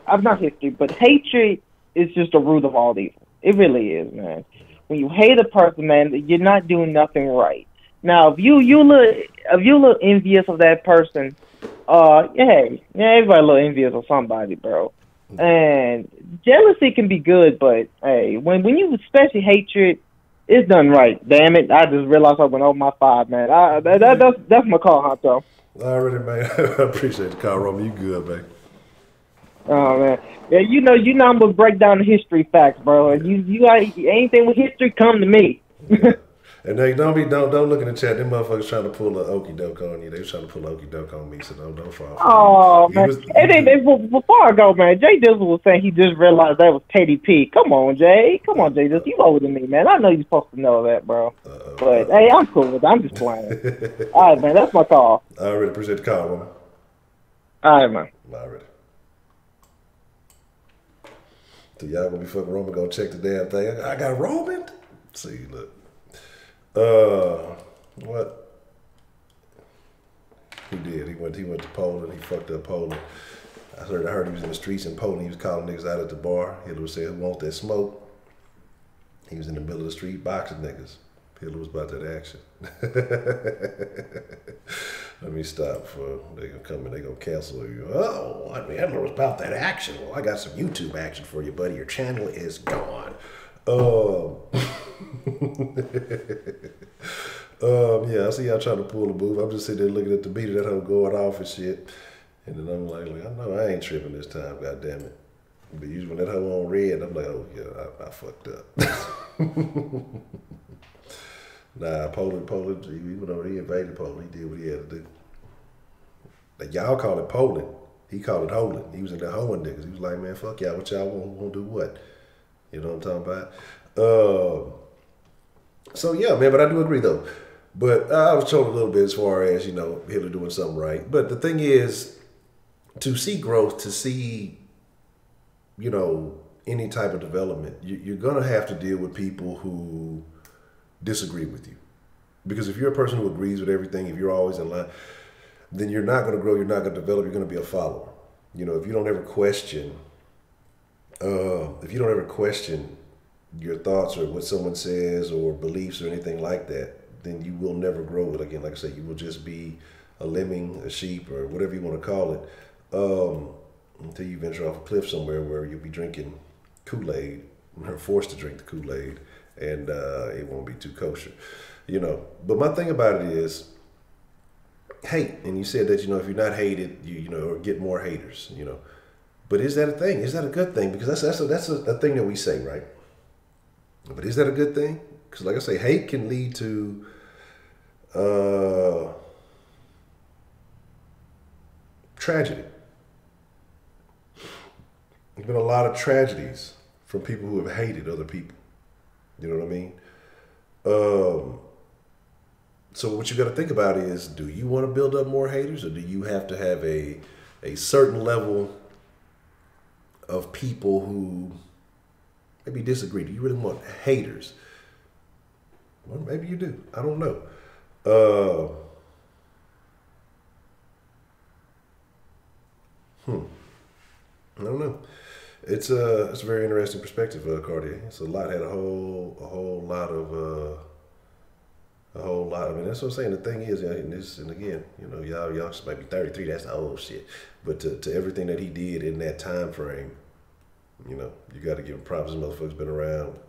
[SPEAKER 2] not history, but hatred is just the root of all evil. It really is, man. When you hate a person, man, you're not doing nothing right. Now, if you look envious of that person, everybody a little envious of somebody, bro. And jealousy can be good, but hey, when you especially hatred, it's done right. Damn it! I just realized I went over my 5, man. That's my call, Honcho.
[SPEAKER 1] Already, man. I appreciate the call, Roman. You good, man?
[SPEAKER 2] Oh man, yeah. You know I'm gonna break down the history facts, bro. And you got anything with history, come to me.
[SPEAKER 1] And they don't look in the chat. Them motherfuckers trying to pull an okie doke on you. They was trying to pull an okie doke on me, so don't fall.
[SPEAKER 2] Oh man! Before I go, man, Jay Dizzle was saying he just realized that was Teddy P. Come on, Jay. Come on, Jay Dizzle. You older than me, man. I know you're supposed to know that, bro. But hey, I'm cool with it. I'm just playing. All right, man. That's my call.
[SPEAKER 1] I really appreciate the call, man.
[SPEAKER 2] All right, man.
[SPEAKER 1] Already. So y'all gonna be fucking Roman? Gonna check the damn thing. I got Roman. See, look. What? He did. He went to Poland. He fucked up Poland. I heard he was in the streets in Poland. He was calling niggas out at the bar. Hitler was saying, "Who want that smoke?" He was in the middle of the street boxing niggas. Hitler was about that action. Let me stop. They gonna come and they gonna cancel you. Oh, I mean, Hitler was about that action. Well, I got some YouTube action for you, buddy. Your channel is gone. Yeah, I see y'all trying to pull a move. I'm just sitting there looking at the beat of that hoe going off and shit. And then I'm like, I know I ain't tripping this time, goddamn it. But usually when that hoe on red, I'm like, oh yeah, I fucked up. Nah, Poland, he went over, he invaded Poland. He did what he had to do. Like, y'all call it Poland. He called it hoeing. He was in there hoeing niggas. He was like, man, fuck y'all. What y'all want to do what? You know what I'm talking about? So yeah, man, but I do agree though. But I was told a little bit as far as, you know, Hitler doing something right. But the thing is, to see growth, to see, you know, any type of development, you're going to have to deal with people who disagree with you. Because if you're a person who agrees with everything, if you're always in line, then you're not going to grow, you're not going to develop, you're going to be a follower. You know, if you don't ever question, your thoughts or what someone says or beliefs or anything like that, then you will never grow it. Again, like I said, you will just be a lemming, a sheep, or whatever you want to call it, until you venture off a cliff somewhere where you'll be drinking Kool-Aid, or forced to drink the Kool-Aid, and it won't be too kosher, you know. But my thing about it is hate. And you said that, you know, if you're not hated, you know, or get more haters, you know. But is that a thing? Is that a good thing? Because that's a thing that we say, right? But is that a good thing? Because like I say, hate can lead to tragedy. There's been a lot of tragedies from people who have hated other people. You know what I mean? So what you got to think about is, do you want to build up more haters, or do you have to have a certain level of people who maybe disagree? Do you really want haters? Well, maybe you do. I don't know. I don't know. It's a very interesting perspective, Cartier. It's a lot. Had a whole lot of A whole lot. I mean, that's what I'm saying. The thing is, and again, y'all just might be 33. That's the old shit. But to everything that he did in that time frame, you got to give him props. This motherfucker's been around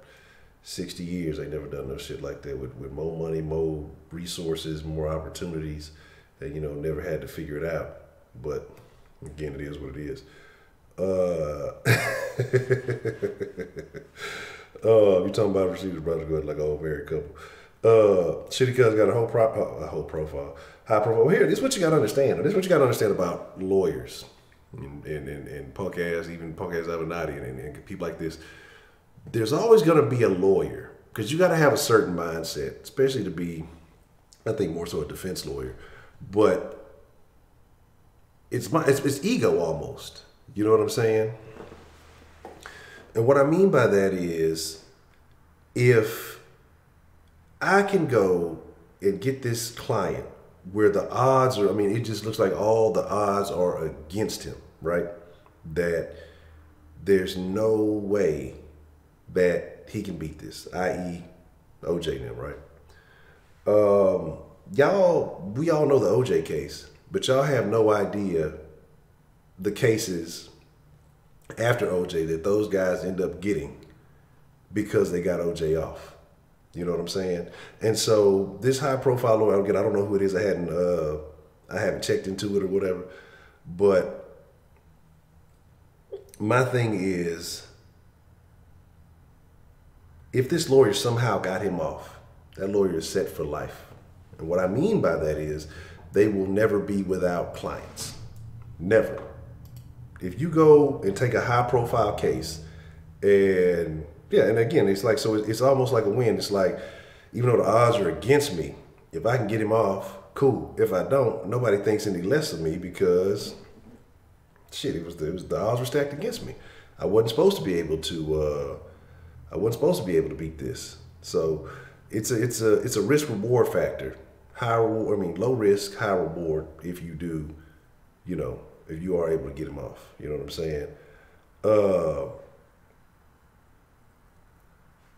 [SPEAKER 1] 60 years. They never done no shit like that with more money, more resources, more opportunities. And never had to figure it out. But again, it is what it is. You talking about receivers, brothers, good like old married couple. Shitty Cuz got a whole profile, high profile. Well, here, this is what you got to understand. This is what you got to understand about lawyers and punk ass, even punk ass Avenatti and people like this. There's always going to be a lawyer because you got to have a certain mindset, especially to be, I think, more so a defense lawyer. But it's ego almost. You know what I'm saying? And what I mean by that is, if I can go and get this client where the odds are, I mean, it just looks like all the odds are against him, right? That there's no way that he can beat this, i.e. OJ now, right? We all know the OJ case, but y'all have no idea the cases after OJ that those guys end up getting because they got OJ off. You know what I'm saying? And so this high profile lawyer, again, I don't know who it is. I haven't checked into it or whatever. But my thing is, if this lawyer somehow got him off, that lawyer is set for life. And what I mean by that is they will never be without clients. Never. If you go and take a high profile case and again, it's like, so it's almost like a win. It's like, even though the odds are against me, if I can get him off, cool. If I don't, nobody thinks any less of me because shit, the odds were stacked against me. I wasn't supposed to be able to beat this. So it's a risk reward factor. Low risk, high reward if you do, if you are able to get him off. You know what I'm saying?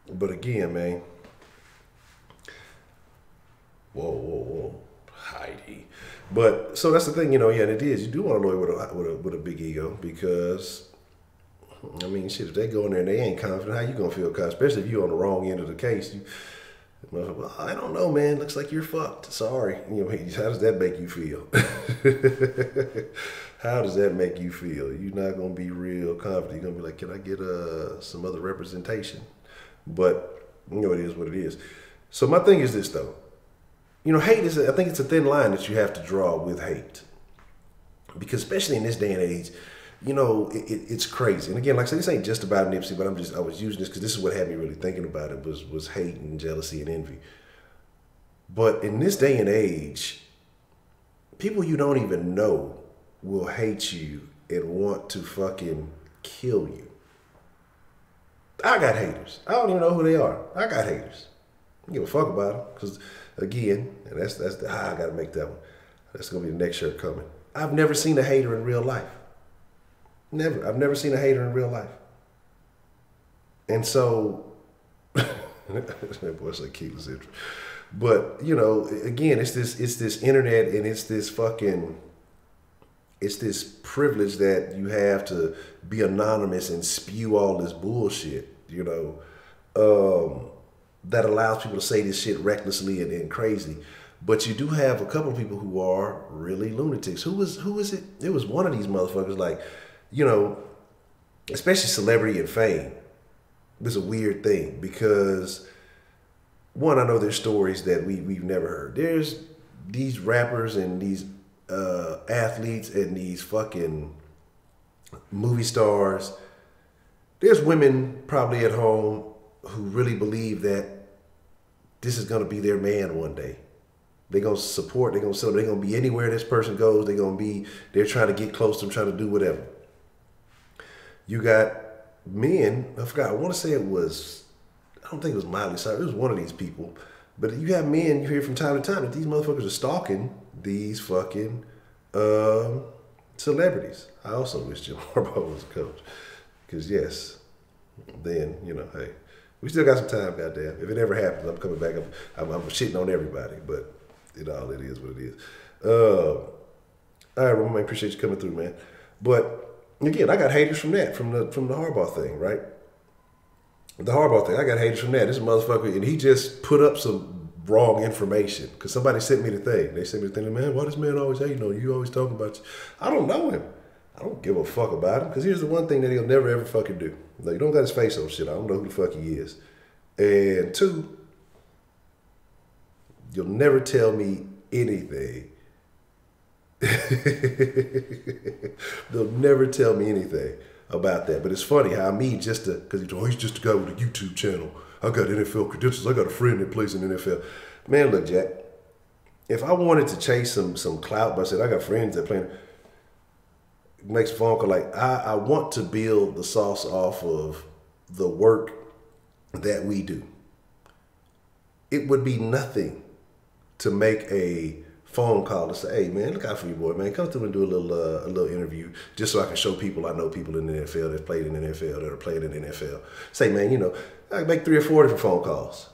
[SPEAKER 1] But again, man. Whoa, Heidi. But so that's the thing, and it is. You do want a lawyer with a big ego because, I mean, shit. If they go in there and they ain't confident, how you gonna feel confident? Especially if you're on the wrong end of the case. Well, I don't know, man. Looks like you're fucked. Sorry. How does that make you feel? How does that make you feel? You're not gonna be real confident. You're gonna be like, can I get some other representation? But it is what it is. So my thing is this though. Hate is, I think it's a thin line that you have to draw with hate. Because especially in this day and age, it's crazy. And again, like I said, this ain't just about Nipsey, but I was using this because this is what had me really thinking about it was hate and jealousy and envy. But in this day and age, people you don't even know will hate you and want to fucking kill you. I got haters. I don't even know who they are. I got haters. I don't give a fuck about them. Because, again, and that's I got to make that one. That's going to be the next shirt coming. I've never seen a hater in real life. Never. I've never seen a hater in real life. And so, that boy's like keyless interest. But, again, it's this internet and it's this privilege that you have to be anonymous and spew all this bullshit, that allows people to say this shit recklessly and crazy. But you do have a couple of people who are really lunatics. Who was it? It was one of these motherfuckers, like, especially celebrity and fame. It's a weird thing because, one, I know there's stories that we've never heard. There's these rappers and these athletes and these fucking movie stars. There's women probably at home who really believe that this is going to be their man one day. They're going to support, they're going to celebrate, they're going to be anywhere this person goes. They're trying to get close to them, trying to do whatever. You got men, I forgot, I want to say I don't think it was Miley Cyrus, it was one of these people. But you have men, you hear from time to time that these motherfuckers are stalking these fucking celebrities. I also wish Jim Harbaugh was a coach. Because yes, then, hey, We still got some time, goddamn. If it ever happens, I'm coming back. I'm shitting on everybody, but it is what it is. All right, Roman, I appreciate you coming through, man. But again, I got haters from that, from the Harbaugh thing, right? The Harbaugh thing, I got haters from that. This motherfucker, and he just put up some wrong information because somebody sent me the thing. They sent me the thing, man, why this man always hating on you? You always talking about you. I don't know him. I don't give a fuck about him because here's the one thing that he'll never ever fucking do. Like, you don't got his face on shit. I don't know who the fuck he is. And two, you'll never tell me anything. They'll never tell me anything about that. But it's funny how me because he's just a guy with a YouTube channel. I got NFL credentials. I got a friend that plays in the NFL. Man, look, Jack, if I wanted to chase some clout, but I said I got friends that play, makes a phone call like, I want to build the sauce off of the work that we do. It would be nothing to make a phone call to say, hey man, look out for your boy, man. Come through and do a little interview just so I can show people I know people in the NFL that played in the NFL, that are playing in the NFL. Say, man, I can make 3 or 4 different phone calls.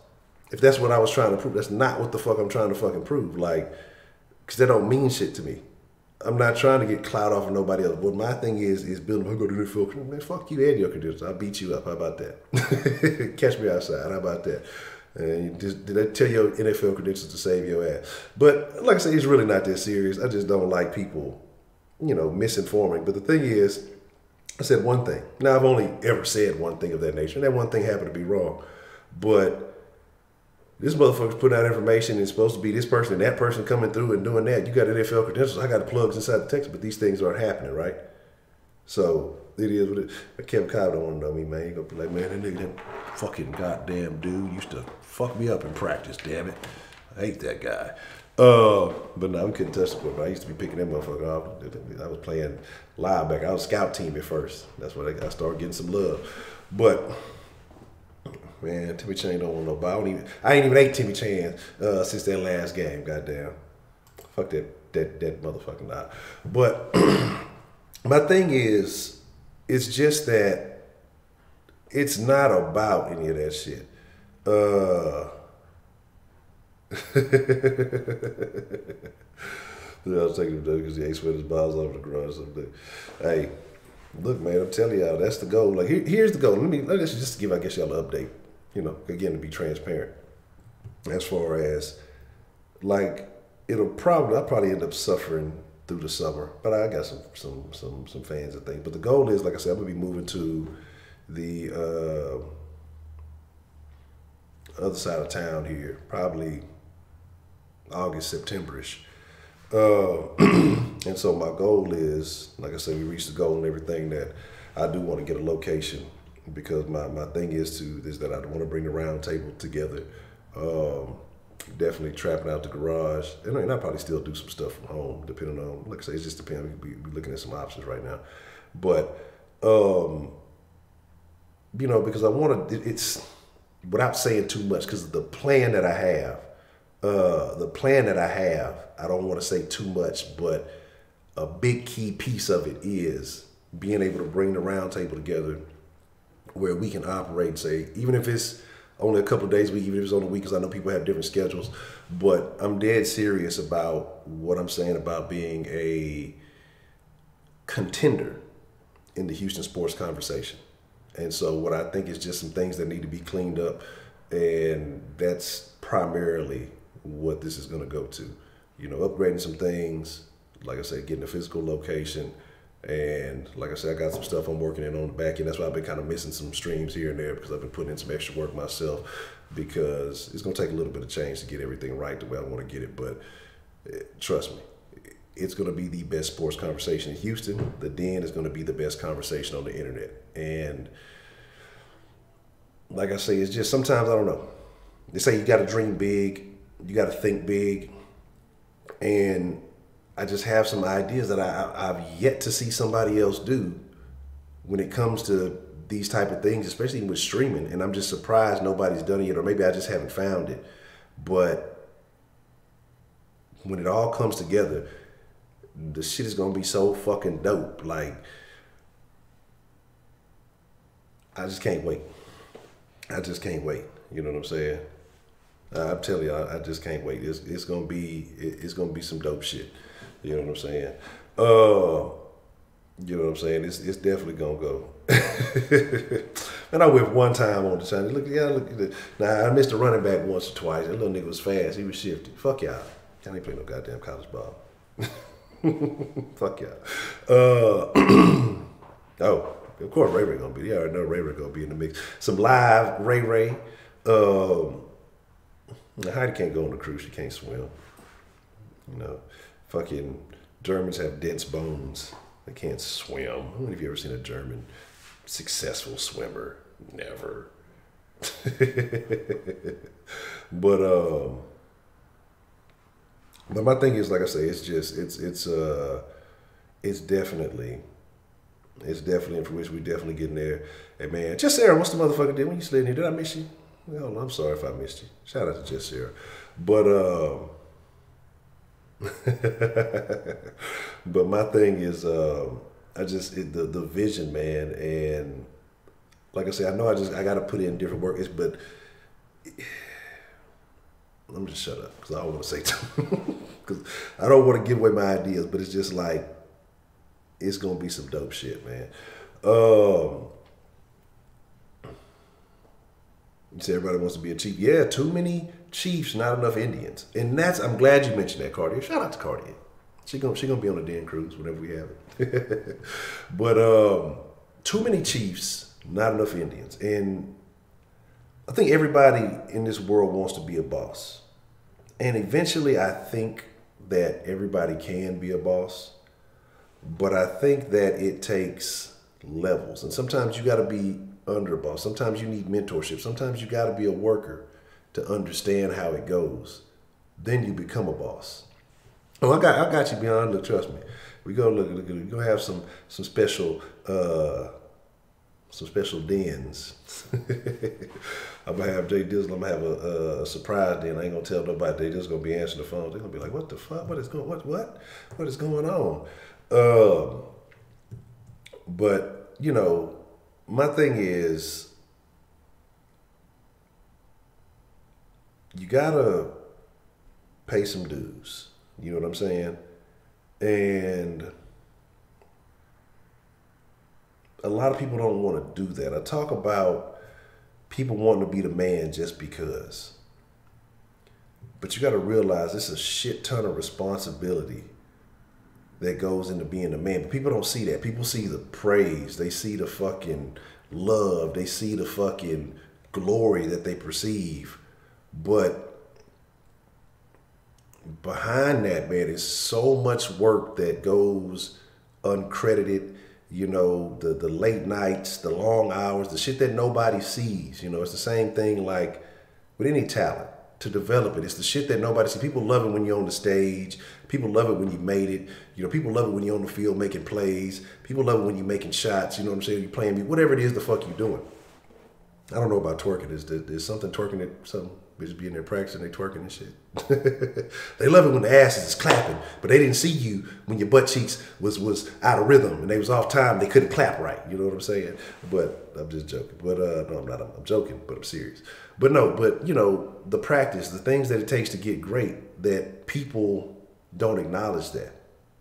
[SPEAKER 1] If that's what I was trying to prove, that's not what the fuck I'm trying to fucking prove. Like, because that don't mean shit to me. I'm not trying to get clout off of nobody else. What my thing is building. I go to the NFL. Man, fuck you and your credentials. I'll beat you up. How about that? Catch me outside. How about that? And did I tell your NFL credentials to save your ass? But like I said, it's really not that serious. I just don't like people, misinforming. But the thing is, I said one thing. Now, I've only ever said one thing of that nature. And that one thing happened to be wrong. But this motherfucker's putting out information and it's supposed to be this person and that person coming through and doing that. You got NFL credentials. I got the plugs inside the text, but these things aren't happening, right? So it is what it is. But Kevin Cobb don't want to know me, man. He gonna be like, man, that nigga, that fucking goddamn dude used to fuck me up in practice, damn it. I hate that guy. But no, we couldn't touch the football. I used to be picking that motherfucker off. I was playing linebacker. I was scout team at first. That's when I started getting some love. But man, Timmy Chain don't want nobody. I ain't even ate Timmy Chain since that last game. Goddamn, fuck that motherfucking guy. But my thing is, it's just that it's not about any of that shit. I was taking him because he ain't sweat his balls off the garage something. Hey, look, man, I'm telling y'all, that's the goal. Like, here's the goal. Let's just give, I guess, y'all an update. Again, to be transparent. As far as, like, I'll probably end up suffering through the summer, but I got some fans and things. But the goal is, like I said, I'm gonna be moving to the other side of town here, probably August, September-ish. And so my goal is, like I said, we reached the goal and everything, that I do want to get a location, because my thing is that I want to bring the round table together. Definitely trapping out the garage, and I probably still do some stuff from home, depending on, like I say, it just depends. We're looking at some options right now, but because I want to. It's without saying too much, because the plan that I have, I don't want to say too much, but a big key piece of it is being able to bring the round table together, where we can operate, say, even if it's only a couple of days a week, even if it's on the week, because I know people have different schedules, but I'm dead serious about what I'm saying about being a contender in the Houston sports conversation. And so what I think is just some things that need to be cleaned up, and that's primarily what this is going to go to. Upgrading some things, like I said, getting a physical location. And like I said, I got some stuff I'm working on the back end. That's why I've been kind of missing some streams here and there, because I've been putting in some extra work myself, because it's going to take a little bit of change to get everything right the way I want to get it. But trust me, it's going to be the best sports conversation in Houston. The Den is going to be the best conversation on the internet. And like I say, it's just sometimes, I don't know. They say you got to dream big, you got to think big. And I just have some ideas that I've yet to see somebody else do when it comes to these type of things, especially with streaming. And I'm just surprised nobody's done it yet, or maybe I just haven't found it. But when it all comes together, the shit is gonna be so fucking dope. Like, I just can't wait. I just can't wait. You know what I'm saying? I'm telling you, I just can't wait. It's gonna be some dope shit. You know what I'm saying? You know what I'm saying? It's definitely gonna go. And I whipped one time on the channel. Look at it. Now I missed a running back once or twice. That little nigga was fast. He was shifty. Fuck y'all. Y'all ain't play no goddamn college ball. Fuck y'all. Oh, of course Ray Ray gonna be. You already know Ray Ray gonna be in the mix. Some live Ray Ray. Heidi can't go on the cruise. She can't swim. You know, fucking Germans have dense bones. They can't swim. When have you ever seen a German successful swimmer? Never. But my thing is, like I say, it's definitely in which we definitely getting there. And man, Just Sarah, what's the motherfucker did when you slid in here? Did I miss you? Well, I'm sorry if I missed you. Shout out to Just Sarah. But but my thing is, the vision, man, and like I said, I know I got to put in different work. But let me just shut up because I don't want to say too. Because I don't want to give away my ideas. But it's just like it's gonna be some dope shit, man. You say everybody wants to be a chief. Yeah, too many chiefs, not enough Indians. And I'm glad you mentioned that, Cartier. Shout out to Cartier. She gonna be on the Den cruise whenever we have it. But too many chiefs, not enough Indians. And I think everybody in this world wants to be a boss. And eventually I think that everybody can be a boss. But I think that it takes levels. And sometimes you gotta be under a boss. Sometimes you need mentorship. Sometimes you got to be a worker to understand how it goes. Then you become a boss. Oh, I got you, Beyond. Look, trust me. We go look. We're gonna have some special dens. I'm gonna have Jay Dizzle. I'm gonna have a surprise den. I ain't gonna tell nobody. They just gonna be answering the phone. They're gonna be like, "What the fuck? What is going on?" But you know. My thing is, you gotta pay some dues. You know what I'm saying? And a lot of people don't want to do that. I talk about people wanting to be the man just because. But you gotta realize it's a shit ton of responsibility that goes into being a man. But people don't see that. People see the praise. They see the fucking love. They see the fucking glory that they perceive. But behind that, man, is so much work that goes uncredited. You know, the late nights, the long hours, the shit that nobody sees. You know, it's the same thing like with any talent. To develop it. It's the shit that nobody sees. People love it when you're on the stage. People love it when you made it. You know, people love it when you're on the field making plays. People love it when you're making shots. You know what I'm saying? You're playing, whatever it is the fuck you doing. I don't know about twerking. There's something twerking that some bitches be in there practicing, they twerking and shit. They love it when the asses is clapping, but they didn't see you when your butt cheeks was out of rhythm and they was off time. They couldn't clap right. You know what I'm saying? But I'm just joking. But no, I'm not. I'm joking, but I'm serious. But no, but you know, the practice, the things that it takes to get great, that people don't acknowledge that.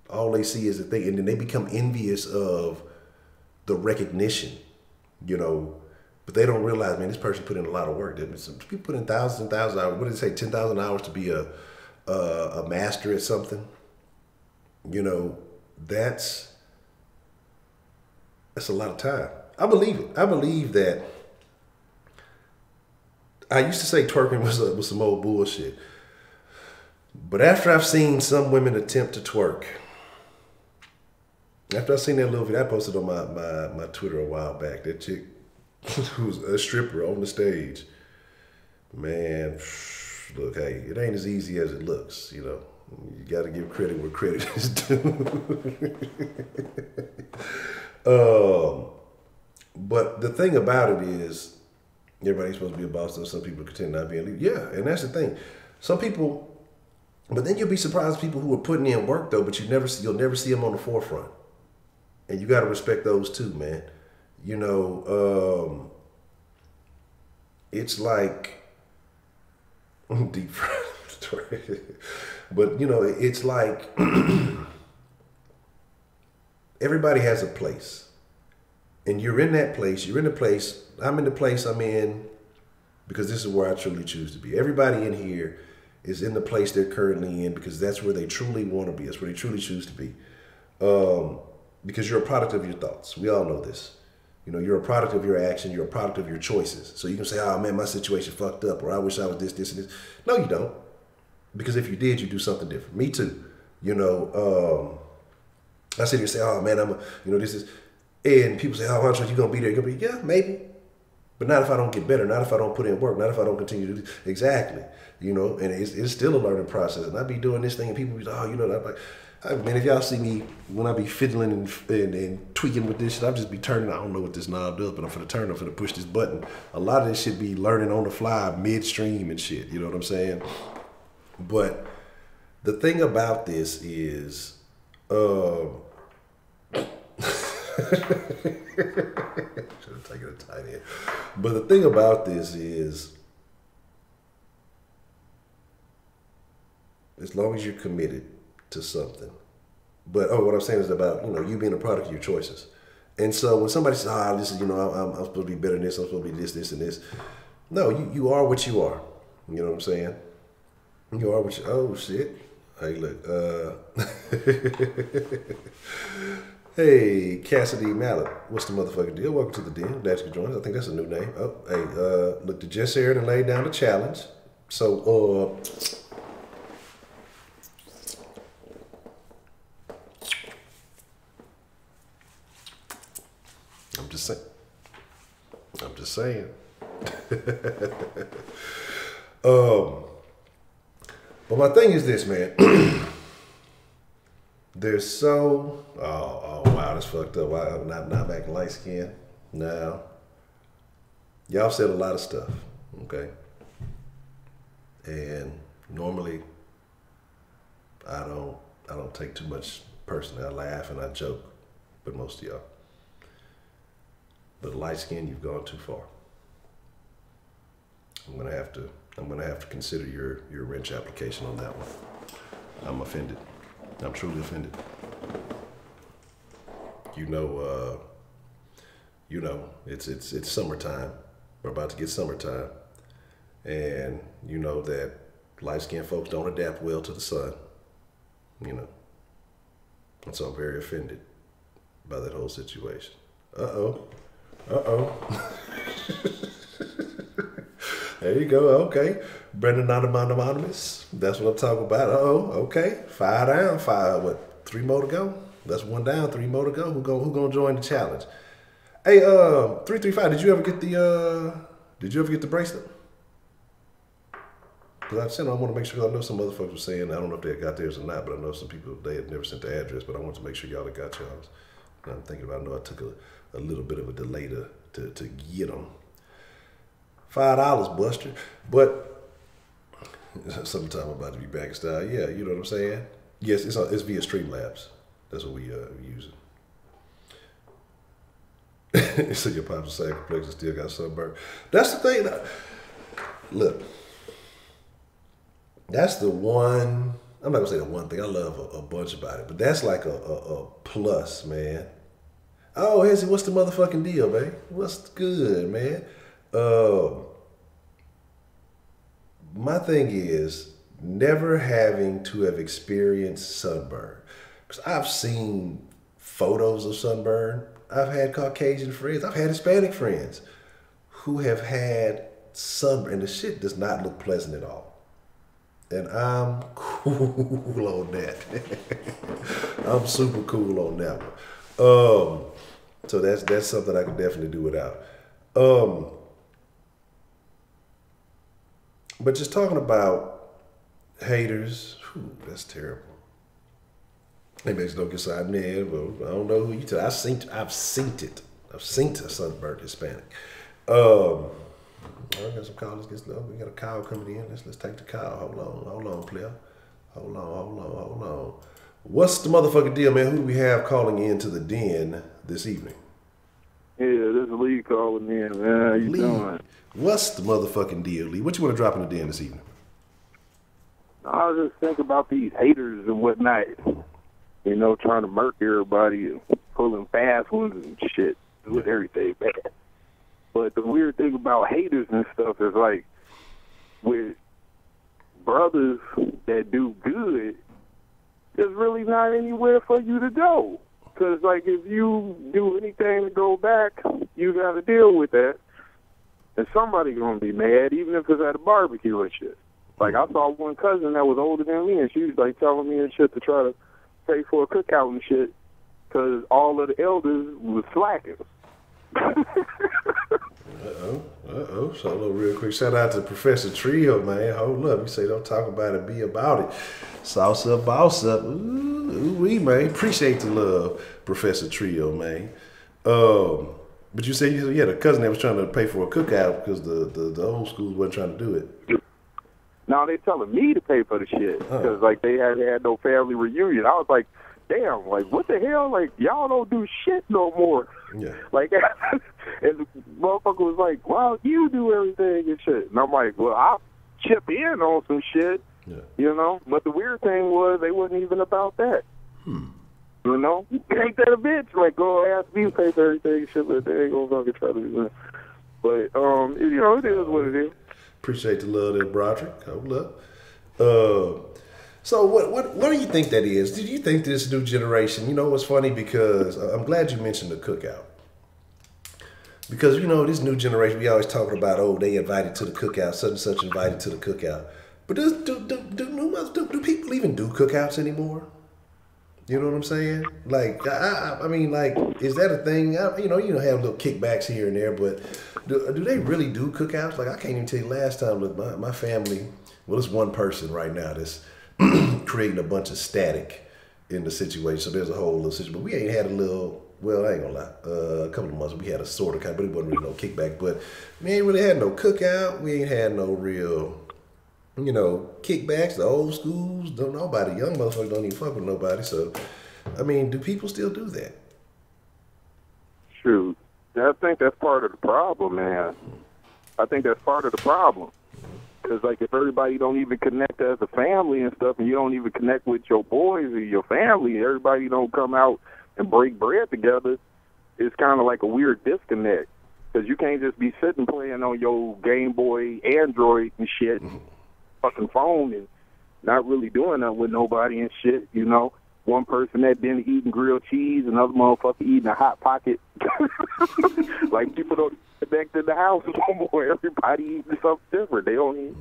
[SPEAKER 1] All they see is the thing, and then they become envious of the recognition, you know. But they don't realize, man, this person put in a lot of work. Some people put in thousands and thousands of hours. What did it say? 10,000 hours to be a master at something. You know, that's a lot of time. I believe it. I believe that. I used to say twerking was some old bullshit. But after I've seen some women attempt to twerk, after I've seen that little video I posted on my Twitter a while back, that chick who's a stripper on the stage, man, look, hey, it ain't as easy as it looks, you know. You got to give credit where credit is due. But the thing about it is, everybody's supposed to be a boss, though some people pretend not being. Yeah, and that's the thing. Some people, but then you'll be surprised people who are putting in work though, but you'll never see them on the forefront, and you got to respect those too, man. You know, it's like deep fried. But you know, it's like everybody has a place. And you're in that place, you're in the place, I'm in the place I'm in because this is where I truly choose to be. Everybody in here is in the place they're currently in because that's where they truly want to be. That's where they truly choose to be. Because you're a product of your thoughts. We all know this. You know, you're a product of your action. You're a product of your choices. So you can say, oh man, my situation fucked up, or I wish I was this, this, and this. No, you don't. Because if you did, you do something different. Me too. You know, I sit here and say, oh man, this is, and people say, oh, Honcho, you gonna be there? You gonna be, yeah, maybe. But not if I don't get better, not if I don't put in work, not if I don't continue to do this. Exactly. You know, and it's still a learning process. And I be doing this thing and people be like, oh, you know, I'm like, man, if y'all see me when I be fiddling and tweaking with this shit, I just be turning. I don't know what this knob does, but I'm finna turn. I'm finna push this button. A lot of this shit be learning on the fly, midstream and shit. You know what I'm saying? But the thing about this is, should have taken a tight end. But the thing about this is, as long as you're committed to something. But what I'm saying is about, you know, you being a product of your choices. And so when somebody says, ah, this is, you know, I'm supposed to be better than this, I'm supposed to be this, this, and this. No, you are what you are. You know what I'm saying? You are what you, oh shit. Hey, look, hey, Cassidy Mallet, what's the motherfucking deal? Welcome to the den. Glad you could join us. I think that's a new name. Oh, hey, look, the just aired and laid down the challenge. So, I'm just saying. But my thing is this, man. There's so, oh wow, that's fucked up. I'm not back in light skin. Now, y'all said a lot of stuff, okay? And normally, I don't take too much personally. I laugh and I joke, but most of y'all. But light skin, you've gone too far. I'm gonna have to consider your wrench application on that one. I'm offended. I'm truly offended. You know, it's summertime. We're about to get summertime, and you know that light-skinned folks don't adapt well to the sun. You know, and so I'm very offended by that whole situation. Uh-oh. There you go. Okay. Brendan Anonymous. That's what I'm talking about. Okay. 5 down. 5, 3 more to go? That's 1 down, 3 more to go. Who gonna join the challenge? Hey, 335, did you ever get the bracelet? Because I want to make sure, I know some other folks were saying, I don't know if they got theirs or not, but I know some people, they had never sent the address, but I want to make sure y'all had got yours. And I'm thinking about, I know I took a little bit of a delay to get them. $5, Buster. But sometime I'm about to be back in style. Yeah, you know what I'm saying? Yes, it's via Streamlabs. That's what we using. So your pop's a complex and still got sunburn. That's the thing. Look, that's the one. I'm not gonna say the one thing. I love a bunch about it, but that's like a plus, man. Oh, Hezzy, what's the motherfucking deal, man? What's good, man? My thing is never having to have experienced sunburn. Because I've seen photos of sunburn. I've had Caucasian friends. I've had Hispanic friends who have had sunburn. And the shit does not look pleasant at all. And I'm cool on that. I'm super cool on that one. So that's something I can definitely do without. But just talking about haters, that's terrible. They basically don't get side in the head. Well, I don't know who you tell. I've seen it. I've seen a sunburnt Hispanic. I got some callers. We got a call coming in. Let's take the call. Hold on, player. Hold on. What's the motherfucking deal, man? Who do we have calling in to the den this evening?
[SPEAKER 3] Yeah, this is Lee calling in, man. How you
[SPEAKER 1] Lee,
[SPEAKER 3] doing?
[SPEAKER 1] what's the motherfucking deal, Lee? What you want to drop in the den this evening?
[SPEAKER 3] I was just thinking about these haters and whatnot. You know, trying to murk everybody and pulling fast ones and shit, doing everything bad. But the weird thing about haters and stuff is like, with brothers that do good, there's really not anywhere for you to go. Because, like, if you do anything to go back, you got to deal with that. And somebody going to be mad, even if it's at a barbecue and shit. Like, I saw one cousin that was older than me, and she was, like, telling me and shit to try to pay for a cookout and shit because all of the elders was slacking.
[SPEAKER 1] So, real quick, shout out to Professor Trio, man. Hold up. You say don't talk about it, be about it. Sauce up, boss up. Ooh, man. Appreciate the love, Professor Trio, man. But you said you had a cousin that was trying to pay for a cookout because the old schools wasn't trying to do it.
[SPEAKER 3] Now they telling me to pay for the shit because like they had no family reunion. I was like, damn, like what the hell? Like y'all don't do shit no more.
[SPEAKER 1] Yeah.
[SPEAKER 3] Like, and the motherfucker was like, well, you do everything and shit. And I'm like, well, I'll chip in on some shit, you know? But the weird thing was they wasn't even about that. You know? Ain't that a bitch? Like, go ask me to pay for everything and shit, but they ain't gonna fucking try to do that. But, you know, it is what it is.
[SPEAKER 1] Appreciate the love there, Broderick. Hold up. So what do you think that is? Do you think this new generation, you know what's funny, because I'm glad you mentioned the cookout. Because, you know, this new generation, we always talking about, oh, they invited to the cookout, such and such invited to the cookout. But do people even do cookouts anymore? You know what I'm saying? Like, I mean, like, is that a thing? You know, have little kickbacks here and there, but do they really do cookouts? Like, I can't even tell you last time, look, my family, well, it's one person right now that's creating a bunch of static in the situation. So there's a whole little situation. But we ain't had a little, well, I ain't gonna lie, a couple of months we had a sort of kind, but it wasn't really no kickback. But we ain't really had no cookout. We ain't had no real, you know, kickbacks. The old schools, don't nobody, young motherfuckers don't even fuck with nobody. So, I mean, do people still do that?
[SPEAKER 3] Shoot, I think that's part of the problem, man. I think that's part of the problem. Because, like, if everybody don't even connect as a family and stuff, and you don't even connect with your boys or your family, everybody don't come out and break bread together, it's kind of like a weird disconnect. Because you can't just be sitting playing on your Game Boy, Android and shit, fucking phone, and not really doing that with nobody and shit, you know? One person at dinner eating grilled cheese, another motherfucker eating a Hot Pocket. Like, people don't connect in the house no more. Everybody eating something different. They don't eat.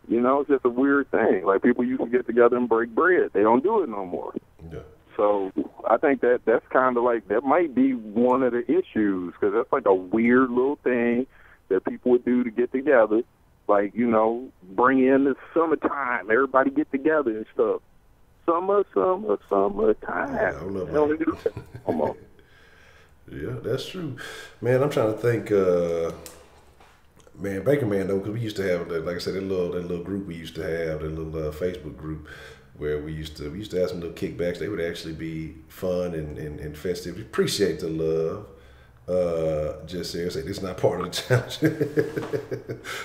[SPEAKER 3] You know, it's just a weird thing. Like, people used to get together and break bread. They don't do it no more.
[SPEAKER 1] Yeah.
[SPEAKER 3] So I think that's kind of like, that might be one of the issues, because that's like a weird little thing that people would do to get together. Like, you know, bring in the summertime. Everybody get together and stuff. Summertime.
[SPEAKER 1] Yeah, that's true. Man, I'm trying to think, man, Baker Man, though, because we used to have, like I said, that little group we used to have, that little Facebook group where we used to have some little kickbacks. They would actually be fun and festive. Appreciate the love. Just Sarah said, it's not part of the challenge.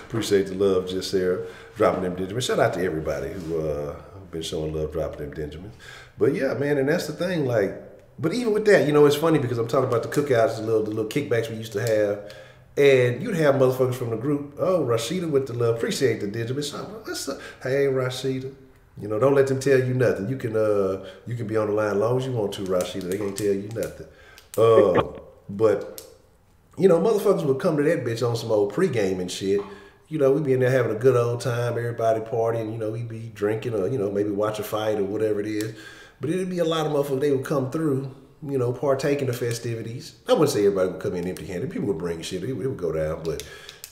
[SPEAKER 1] Appreciate the love, Just Sarah, dropping them Benjamins. Shout out to everybody who been showing love, dropping them Benjamins. But yeah, man, and that's the thing, like, but even with that, you know, it's funny because I'm talking about the cookouts, the little kickbacks we used to have, and you'd have motherfuckers from the group, oh, Rashida with the love, appreciate the Benjamin. Hey, Rashida. You know, don't let them tell you nothing. You can be on the line as long as you want to, Rashida. They can't tell you nothing. But, you know, motherfuckers would come to that bitch on some old pregame and shit. You know, we'd be in there having a good old time, everybody partying, you know, we'd be drinking or, you know, maybe watch a fight or whatever it is. But it'd be a lot of motherfuckers, they would come through, you know, partake in the festivities. I wouldn't say everybody would come in empty-handed. People would bring shit, it would go down. But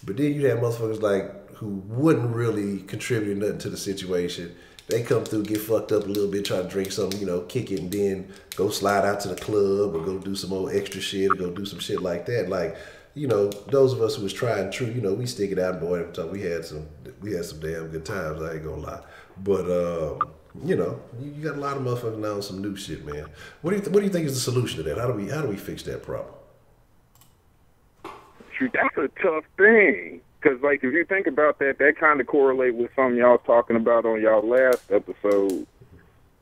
[SPEAKER 1] then you'd have motherfuckers like who wouldn't really contribute nothing to the situation. They come through, get fucked up a little bit, try to drink something, you know, kick it, and then go slide out to the club or go do some old extra shit or go do some shit like that. Like, you know, those of us who was trying true, you know, we stick it out, and boy, we had some damn good times. I ain't gonna lie, but you know, you got a lot of motherfuckers now on some new shit, man. What do you think is the solution to that? How do we fix that problem?
[SPEAKER 3] Shoot, that's a tough thing. Because, like, if you think about that, that kind of correlate with something y'all was talking about on y'all last episode.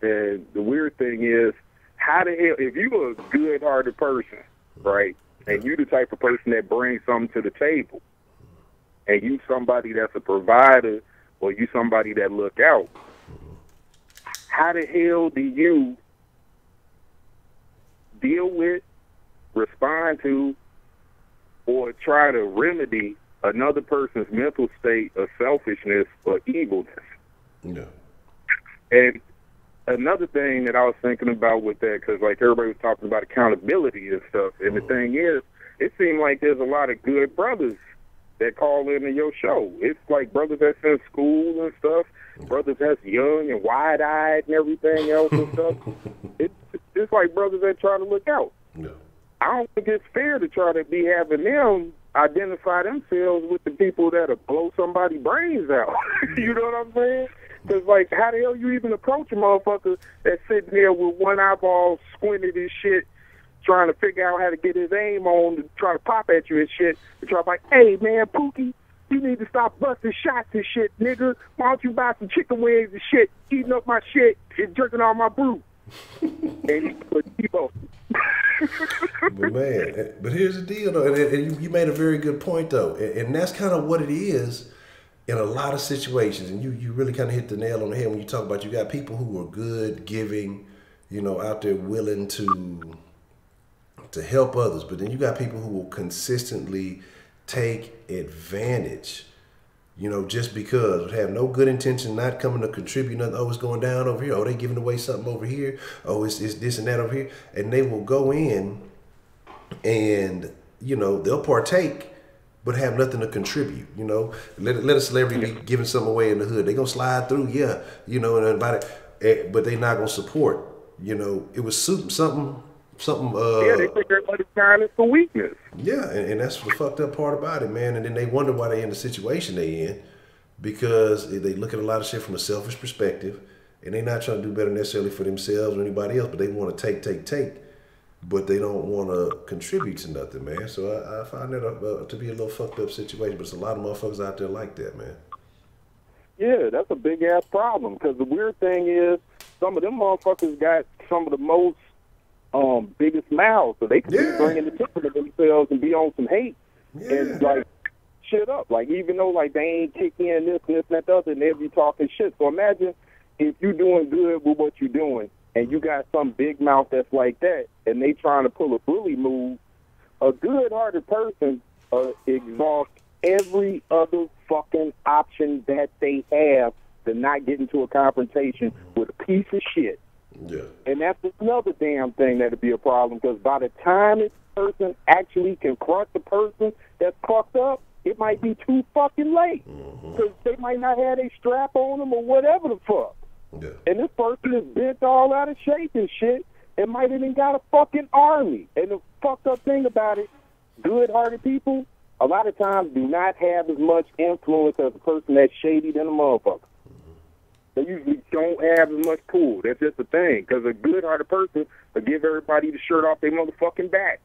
[SPEAKER 3] And the weird thing is, how the hell, if you a good-hearted person, right, and you the type of person that brings something to the table, and you somebody that's a provider, or you somebody that look out, how the hell do you deal with, respond to, or try to remedy another person's mental state of selfishness or evilness?
[SPEAKER 1] Yeah.
[SPEAKER 3] And another thing that I was thinking about with that, because like everybody was talking about accountability and stuff, and the thing is, it seemed like there's a lot of good brothers that call into your show. It's like brothers that's in school and stuff, brothers that's young and wide-eyed and everything else and stuff. It's like brothers that try to look out.
[SPEAKER 1] Yeah.
[SPEAKER 3] I don't think it's fair to try to be having them identify themselves with the people that'll blow somebody's brains out. You know what I'm saying? Because, like, how the hell you even approach a motherfucker that's sitting there with one eyeball squinted and shit, trying to figure out how to get his aim on, to try to pop at you and shit, and try to like, hey, man, Pookie, you need to stop busting shots and shit, nigga. Why don't you buy some chicken wings and shit, eating up my shit and drinking all my brew? And he put T-Bone.
[SPEAKER 1] But man, but here's the deal though, and you made a very good point though, and that's kind of what it is in a lot of situations, and you really kind of hit the nail on the head when you talk about you got people who are good, giving, you know, out there willing to help others, but then you got people who will consistently take advantage, you know, just because, have no good intention, not coming to contribute nothing. Oh, it's going down over here. Oh, they giving away something over here. Oh, it's this and that over here. And they will go in and, you know, they'll partake, but have nothing to contribute, you know. Let a celebrity be giving something away in the hood. They going to slide through, yeah, you know, and invite it, but they not going to support, you know. It was something.
[SPEAKER 3] Yeah, they think everybody's kindness for weakness.
[SPEAKER 1] Yeah, and that's the fucked up part about it, man. And then they wonder why they in the situation they in, because they look at a lot of shit from a selfish perspective, and they not trying to do better necessarily for themselves or anybody else, but they want to take, but they don't want to contribute to nothing, man. So I find that to be a little fucked up situation, but there's a lot of motherfuckers out there like that, man.
[SPEAKER 3] Yeah, that's a big ass problem, because the weird thing is, some of them motherfuckers got some of the most biggest mouths, so they could be bringing the attention to themselves and be on some hate and like shit up. Like, even though like they ain't kick in this and that, the other, and they'll be talking shit. So imagine if you doing good with what you're doing, and you got some big mouth that's like that, and they trying to pull a bully move. A good-hearted person exhausts every other fucking option that they have to not get into a confrontation with a piece of shit.
[SPEAKER 1] Yeah.
[SPEAKER 3] And that's another damn thing that'd be a problem, because by the time this person actually confront the person that's fucked up, it might be too fucking late, because they might not have a strap on them or whatever the fuck.
[SPEAKER 1] Yeah.
[SPEAKER 3] And this person is bent all out of shape and shit, and might have even got a fucking army. And the fucked up thing about it, good-hearted people a lot of times do not have as much influence as a person that's shady than a motherfucker. They usually don't have as much pull. That's just the thing. Because a good-hearted person will give everybody the shirt off their motherfucking back.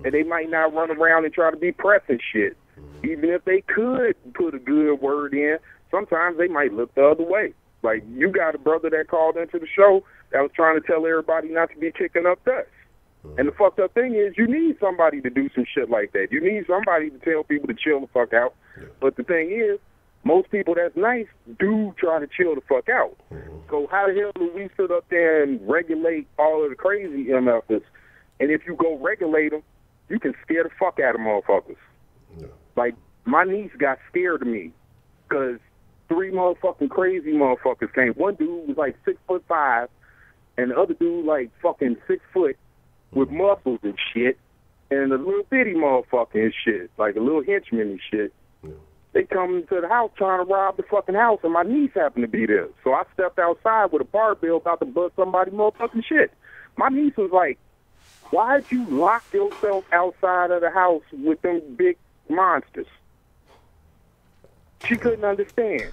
[SPEAKER 3] And they might not run around and try to be pressing shit. Even if they could put a good word in, sometimes they might look the other way. Like, you got a brother that called into the show that was trying to tell everybody not to be kicking up dust. And the fucked up thing is, you need somebody to do some shit like that. You need somebody to tell people to chill the fuck out. But the thing is, most people that's nice do try to chill the fuck out. So how the hell do we sit up there and regulate all of the crazy MFs? And if you go regulate them, you can scare the fuck out of motherfuckers.
[SPEAKER 1] Yeah.
[SPEAKER 3] Like, my niece got scared of me because 3 motherfucking crazy motherfuckers came. One dude was like 6'5", and the other dude like fucking 6 foot with muscles and shit, and a little bitty motherfucker and shit, like a little henchman and shit. They come to the house trying to rob the fucking house, and my niece happened to be there. So I stepped outside with a barbell about to bust somebody motherfucking shit. My niece was like, why'd you lock yourself outside of the house with them big monsters? She couldn't understand.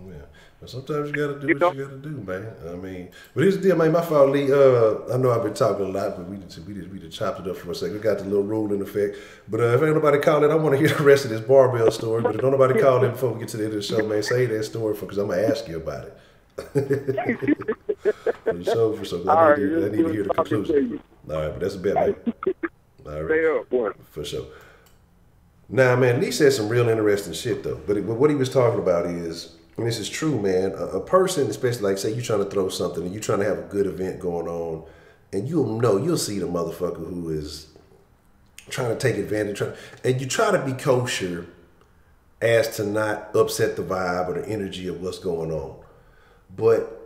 [SPEAKER 1] Yeah. Sometimes you gotta do what you gotta do, man. I mean, but here's the deal, man. My fault, Lee. I know I've been talking a lot, but we just chopped it up for a second. We got the little rule in effect. But if ain't nobody calling, I want to hear the rest of this barbell story. But if don't nobody call in before we get to the end of the show, man, say that story because I'm gonna ask you about it. For sure. I need to hear the conclusion. All right, but that's a bet, man. All right.
[SPEAKER 3] Stay up, boy.
[SPEAKER 1] For sure. Now, man, Lee said some real interesting shit though. But what he was talking about is. And this is true, man. A person, especially like say you're trying to throw something and you're trying to have a good event going on, and you'll see the motherfucker who is trying to take advantage, and you try to be kosher as to not upset the vibe or the energy of what's going on. But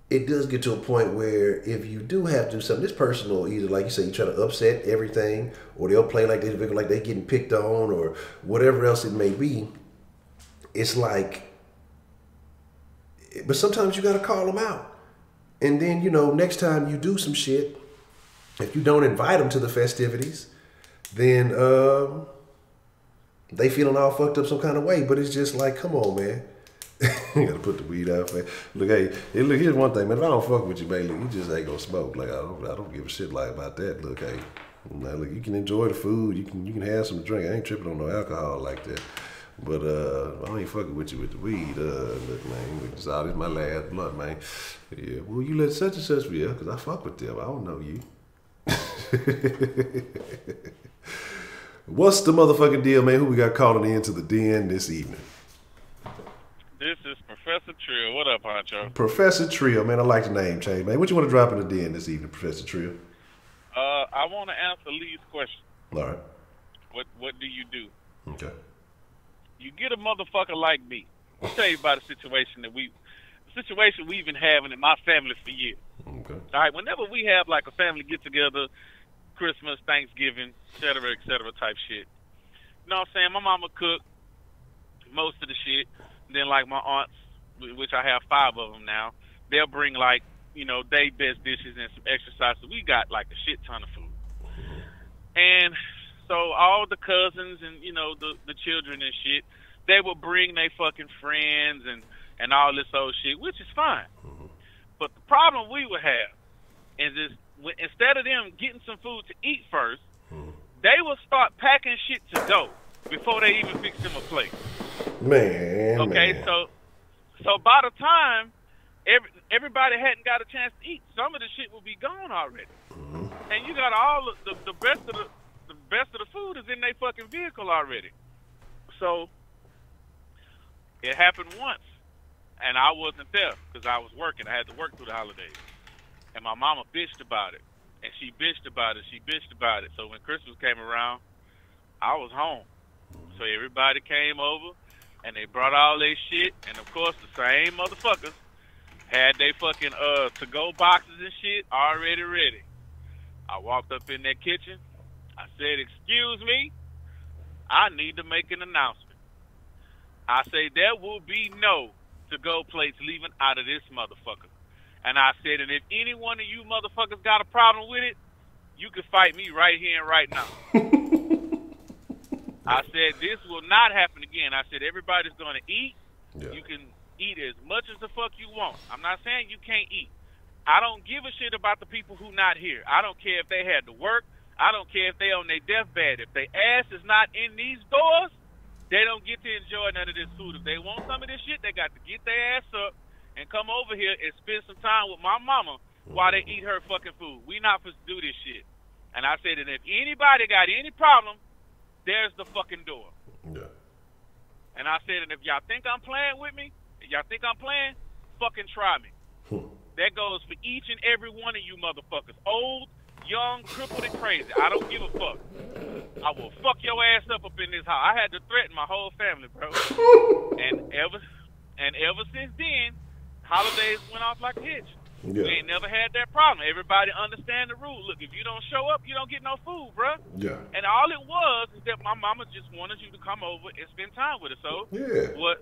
[SPEAKER 1] it does get to a point where if you do have to do something, this person will either, like you say, you try to upset everything, or they'll play like they're getting picked on or whatever else it may be. It's like, but sometimes you got to call them out. And then, next time you do some shit, if you don't invite them to the festivities, then they feeling all fucked up some kind of way. But it's just like, come on, man. You got to put the weed out, man. Look, here's one thing, man. If I don't fuck with you, man, look, you just ain't going to smoke. Like, I don't give a shit like about that. Look, hey, now, look, you can enjoy the food. You can have some drink. I ain't tripping on no alcohol like that. But I ain't fucking with you with the weed. Look, man, this is my last blunt, man. Yeah, well, you let such and such be, yeah, because I fuck with them. I don't know you. What's the motherfucking deal, man? Who we got calling into the den this evening?
[SPEAKER 4] This is Professor Trill. What up, Honcho?
[SPEAKER 1] Professor Trill, man. I like the name change, man. What you want to drop in the den this evening, Professor Trill?
[SPEAKER 4] I want to answer Lee's question.
[SPEAKER 1] All right.
[SPEAKER 4] What do you do?
[SPEAKER 1] Okay.
[SPEAKER 4] You get a motherfucker like me. I'll tell you about a situation we've been having in my family for years.
[SPEAKER 1] Okay.
[SPEAKER 4] All right, whenever we have like a family get together, Christmas, Thanksgiving, et cetera type shit. You know what I'm saying? My mama cook most of the shit. And then like my aunts, which I have 5 of them now, they'll bring like, they best dishes and some exercise. So we got like a shit ton of food. And so all the cousins and, the children and shit, they would bring their fucking friends and all this old shit, which is fine. But the problem we would have is instead of them getting some food to eat first, they would start packing shit to go before they even fix them a plate.
[SPEAKER 1] Man.
[SPEAKER 4] Okay,
[SPEAKER 1] man.
[SPEAKER 4] so by the time everybody hadn't got a chance to eat, some of the shit will be gone already. And you got all the best of the food is in their fucking vehicle already. So it happened once, and I wasn't there because I was working. I had to work through the holidays, and my mama bitched about it, and she bitched about it. So when Christmas came around, I was home. So everybody came over, and they brought all their shit, and of course the same motherfuckers had they fucking to-go boxes and shit already ready. I walked up in that kitchen. I said, "Excuse me, I need to make an announcement." I say, there will be no to-go plates leaving out of this motherfucker. And I said, and if any one of you motherfuckers got a problem with it, you can fight me right here and right now. I said, this will not happen again. I said, everybody's going to eat. Yeah. You can eat as much as the fuck you want. I'm not saying you can't eat. I don't give a shit about the people who not here. I don't care if they had to work. I don't care if they on their deathbed. If their ass is not in these doors, they don't get to enjoy none of this food. If they want some of this shit, they got to get their ass up and come over here and spend some time with my mama while they eat her fucking food. We not supposed to do this shit. And I said, and if anybody got any problem, there's the fucking door.
[SPEAKER 1] Yeah.
[SPEAKER 4] And I said, and if y'all think I'm playing with me, fucking try me. That goes for each and every one of you motherfuckers. Old, young, crippled, and crazy. I don't give a fuck. I will fuck your ass up in this house. I had to threaten my whole family, bro. and ever since then, holidays went off like a hitch. Yeah. We ain't never had that problem. Everybody understand the rule. Look, if you don't show up, you don't get no food, bro.
[SPEAKER 1] Yeah.
[SPEAKER 4] And all it was is that my mama just wanted you to come over and spend time with her. So
[SPEAKER 1] yeah.
[SPEAKER 4] What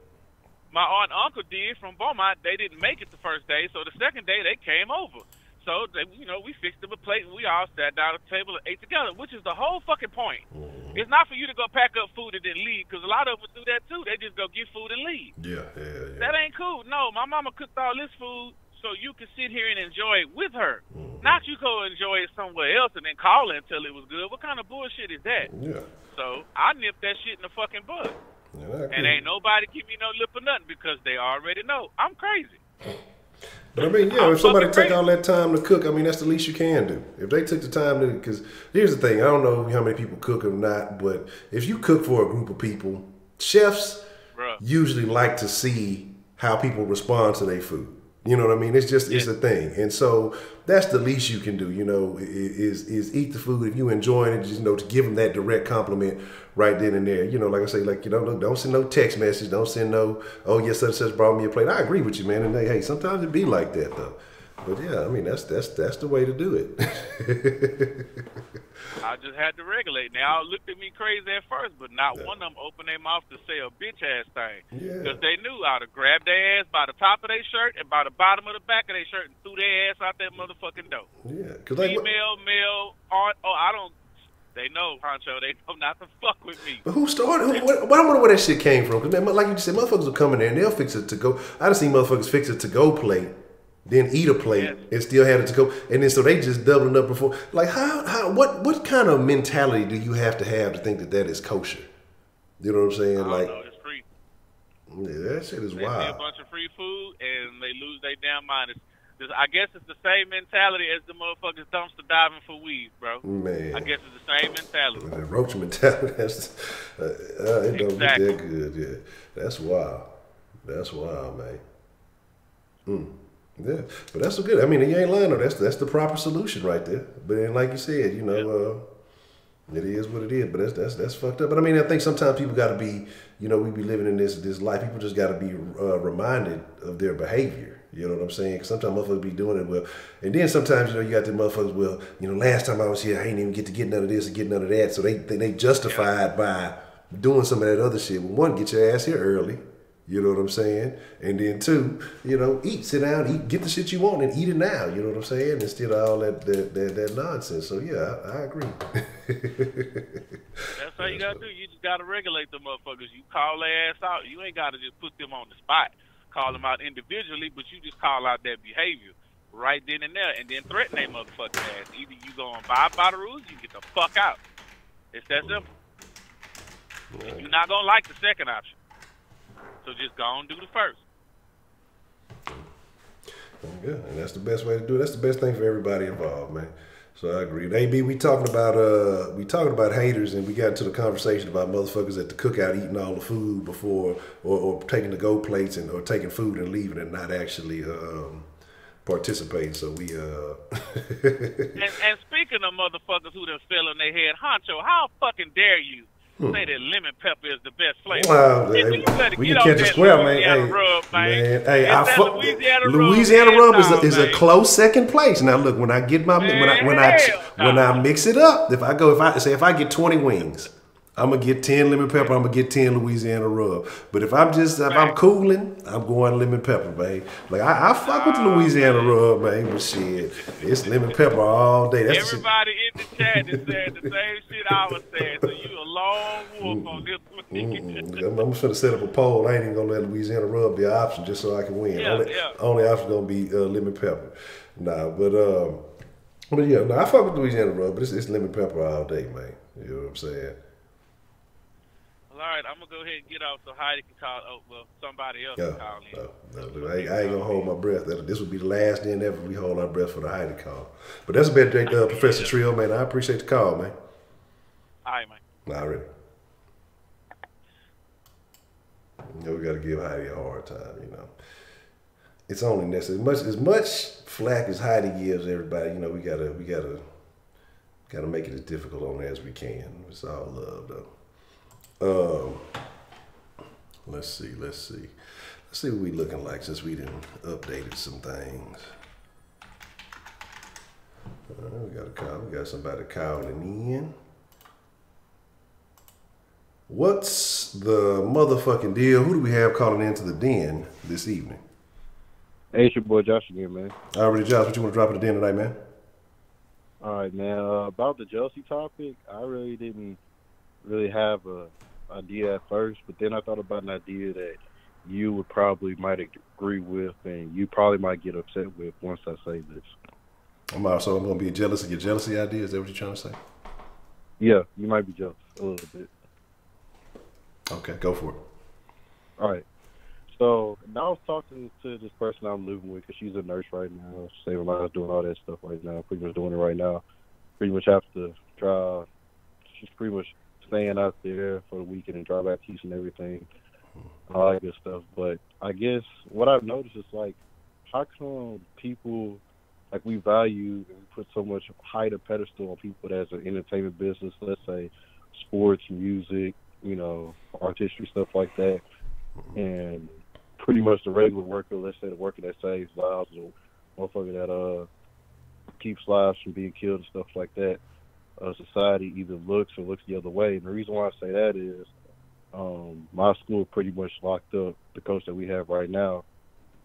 [SPEAKER 4] my aunt and uncle did from Beaumont, they didn't make it the first day. So the second day, they came over. So, we fixed them a plate, and we all sat down at the table and ate together, which is the whole fucking point. It's not for you to go pack up food and then leave, because a lot of them do that too. They just go get food and leave.
[SPEAKER 1] Yeah.
[SPEAKER 4] That ain't cool. No, my mama cooked all this food so you can sit here and enjoy it with her. Not you go enjoy it somewhere else and then call her until it was good. What kind of bullshit is that?
[SPEAKER 1] Yeah.
[SPEAKER 4] So I nipped that shit in the fucking bud.
[SPEAKER 1] Yeah,
[SPEAKER 4] and ain't nobody give me no lip or nothing because they already know I'm crazy.
[SPEAKER 1] But I mean, if somebody take all that time to cook, I mean, that's the least you can do. If they took the time to, because here's the thing, I don't know how many people cook or not, but if you cook for a group of people, chefs usually like to see how people respond to their food. You know what I mean? It's just, it's a thing. And so that's the least you can do, is eat the food. If you enjoying it, just, to give them that direct compliment right then and there. Like I say, don't send no text message. Don't send no, oh, yes, such and such brought me a plate. I agree with you, man. And hey, sometimes it be like that, though. But yeah, I mean, that's the way to do it.
[SPEAKER 4] I just had to regulate. They all looked at me crazy at first, but not one of them opened their mouth to say a bitch-ass thing. Because they knew I'd have grabbed their ass by the top of their shirt and by the bottom of the back of their shirt and threw their ass out that motherfucking door.
[SPEAKER 1] Yeah.
[SPEAKER 4] Female, male, I don't. They know, Honcho. They know not to fuck with me.
[SPEAKER 1] But who started? I wonder where that shit came from. Because, man, like you just said, motherfuckers will come in there and they'll fix it to go. I done seen motherfuckers fix it to go plate, then eat a plate and still have it to go. And then so they just doubling up before. Like, what kind of mentality do you have to think that is kosher? You know what I'm saying?
[SPEAKER 4] I don't know. It's free.
[SPEAKER 1] Yeah, that shit is wild.
[SPEAKER 4] They see a bunch of free food and they lose their damn mind. I guess it's the same mentality as the motherfuckers dumpster diving for weed, bro. Man. I guess it's the same mentality.
[SPEAKER 1] That roach mentality, it don't get that good, yeah. That's wild. That's wild, man. Yeah, but that's so good. I mean, you ain't lying, though. That's the proper solution right there. But then, like you said, it is what it is. But that's fucked up. But I mean, I think sometimes people got to be, we be living in this life. People just got to be reminded of their behavior. You know what I'm saying? Because sometimes motherfuckers be doing it well. And then sometimes, you got the motherfuckers, well, last time I was here, I ain't even get to get none of this or get none of that. So they justify it by doing some of that other shit. Well, one, get your ass here early. You know what I'm saying? And then two, eat, sit down, eat, get the shit you want and eat it now. You know what I'm saying? Instead of all that nonsense. So yeah, I agree.
[SPEAKER 4] That's how you gotta do. You just gotta regulate the motherfuckers. You call their ass out. You ain't gotta just put them on the spot. Call them out individually, but you just call out their behavior right then and there, and then threaten their motherfucking ass. Either you go and abide by the rules, you get the fuck out. It's that simple. And you're not gonna like the second option. So just go and do the first.
[SPEAKER 1] Yeah, and that's the best way to do it. That's the best thing for everybody involved, man. So I agree. AB, we talking about haters, and we got into the conversation about motherfuckers at the cookout eating all the food before, or taking the go plates or taking food and leaving and not actually participating. So we
[SPEAKER 4] and speaking of motherfuckers who done fell on their head, Honcho, how fucking dare you say that lemon pepper is the best flavor?
[SPEAKER 1] Wow, we can catch a square, man. Louisiana rub is a close second place. Now look, when I get my when I mix it up, if I get 20 wings, I'm gonna get 10 lemon pepper. I'm gonna get 10 Louisiana rub. But if I'm cooling, I'm going lemon pepper, babe. Like I fuck with the Louisiana rub, man. But shit, it's lemon pepper all day. That's
[SPEAKER 4] everybody in the chat is saying the same shit I was saying. So you a lone wolf on this one.
[SPEAKER 1] I'm just gonna set up a poll. I ain't even gonna let Louisiana rub be an option just so I can win. Only option gonna be lemon pepper. Nah, but yeah, I fuck with Louisiana rub, but it's lemon pepper all day, man. You know what I'm saying?
[SPEAKER 4] All right, I'm gonna go ahead and get off so Heidi can call. Oh well, somebody else can call in.
[SPEAKER 1] No, I ain't gonna hold my breath. This would be the last day ever we hold our breath for the Heidi call. But that's a bad day, Professor Trio, man. I appreciate the call, man.
[SPEAKER 4] All right, man.
[SPEAKER 1] All right. We gotta give Heidi a hard time, It's only necessary. As much flack as Heidi gives everybody, we gotta make it as difficult on her as we can. It's all love, though. Let's see what we looking like since we done updated some things. We got a call. We got somebody calling in. What's the motherfucking deal? Who do we have calling into the den this evening?
[SPEAKER 5] Hey, it's your boy Josh again, man.
[SPEAKER 1] Already, Josh, what you want to drop in the den tonight, man?
[SPEAKER 5] All right, man. About the jealousy topic, I really didn't really have a idea at first, but then I thought about an idea that you would probably might agree with, and you probably might get upset with once I say this.
[SPEAKER 1] So I'm gonna be jealous of your jealousy idea. Is that what you're trying to say?
[SPEAKER 5] Yeah, you might be jealous a little bit.
[SPEAKER 1] Okay, go for it.
[SPEAKER 5] All right. So now I was talking to this person I'm living with, because she's a nurse right now, saving lives, doing all that stuff right now. Pretty much doing it right now. Pretty much have to drive. She's pretty much staying out there for the weekend and drive back to Houston and everything, all that good stuff. But I guess what I've noticed is, like, how come people, like, we value and we put so much height or pedestal on people that's an entertainment business, let's say sports, music, artistry, stuff like that, and pretty much the regular worker, let's say the worker that saves lives, or motherfucker that keeps lives from being killed and stuff like that, society either looks the other way. And the reason why I say that is my school pretty much locked up the coach that we have right now.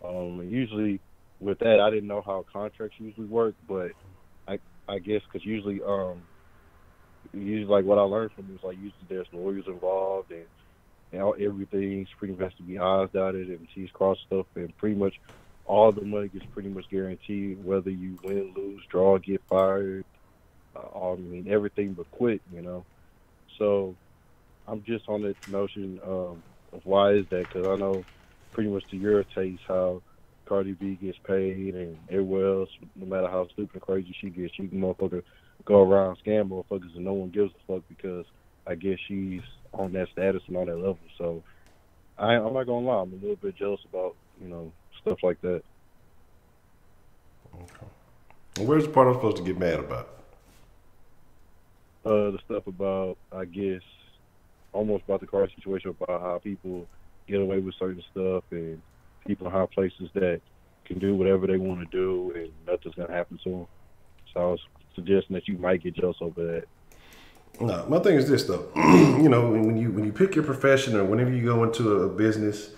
[SPEAKER 5] And usually with that, I didn't know how contracts usually work, but I guess because usually like what I learned from is, like, usually there's lawyers involved, and everything's pretty much has to be I's dotted and T's crossed stuff, and pretty much all the money gets pretty much guaranteed, whether you win, lose, draw, get fired, everything but quit, So I'm just on that notion of why is that, because I know pretty much to your taste how Cardi B gets paid, and everywhere else, no matter how stupid and crazy she gets, she can motherfucker go around scam motherfuckers and no one gives a fuck, because I guess she's on that status and on that level. So I'm not gonna lie, I'm a little bit jealous about, stuff like that.
[SPEAKER 1] Okay. Well, where's the part I'm supposed to get mad about?
[SPEAKER 5] The stuff about, I guess, almost about the car situation, about how people get away with certain stuff, and people in high places that can do whatever they want to do and nothing's gonna happen to them. So I was suggesting that you might get jealous over that.
[SPEAKER 1] No, my thing is this though. When you pick your profession, or whenever you go into a business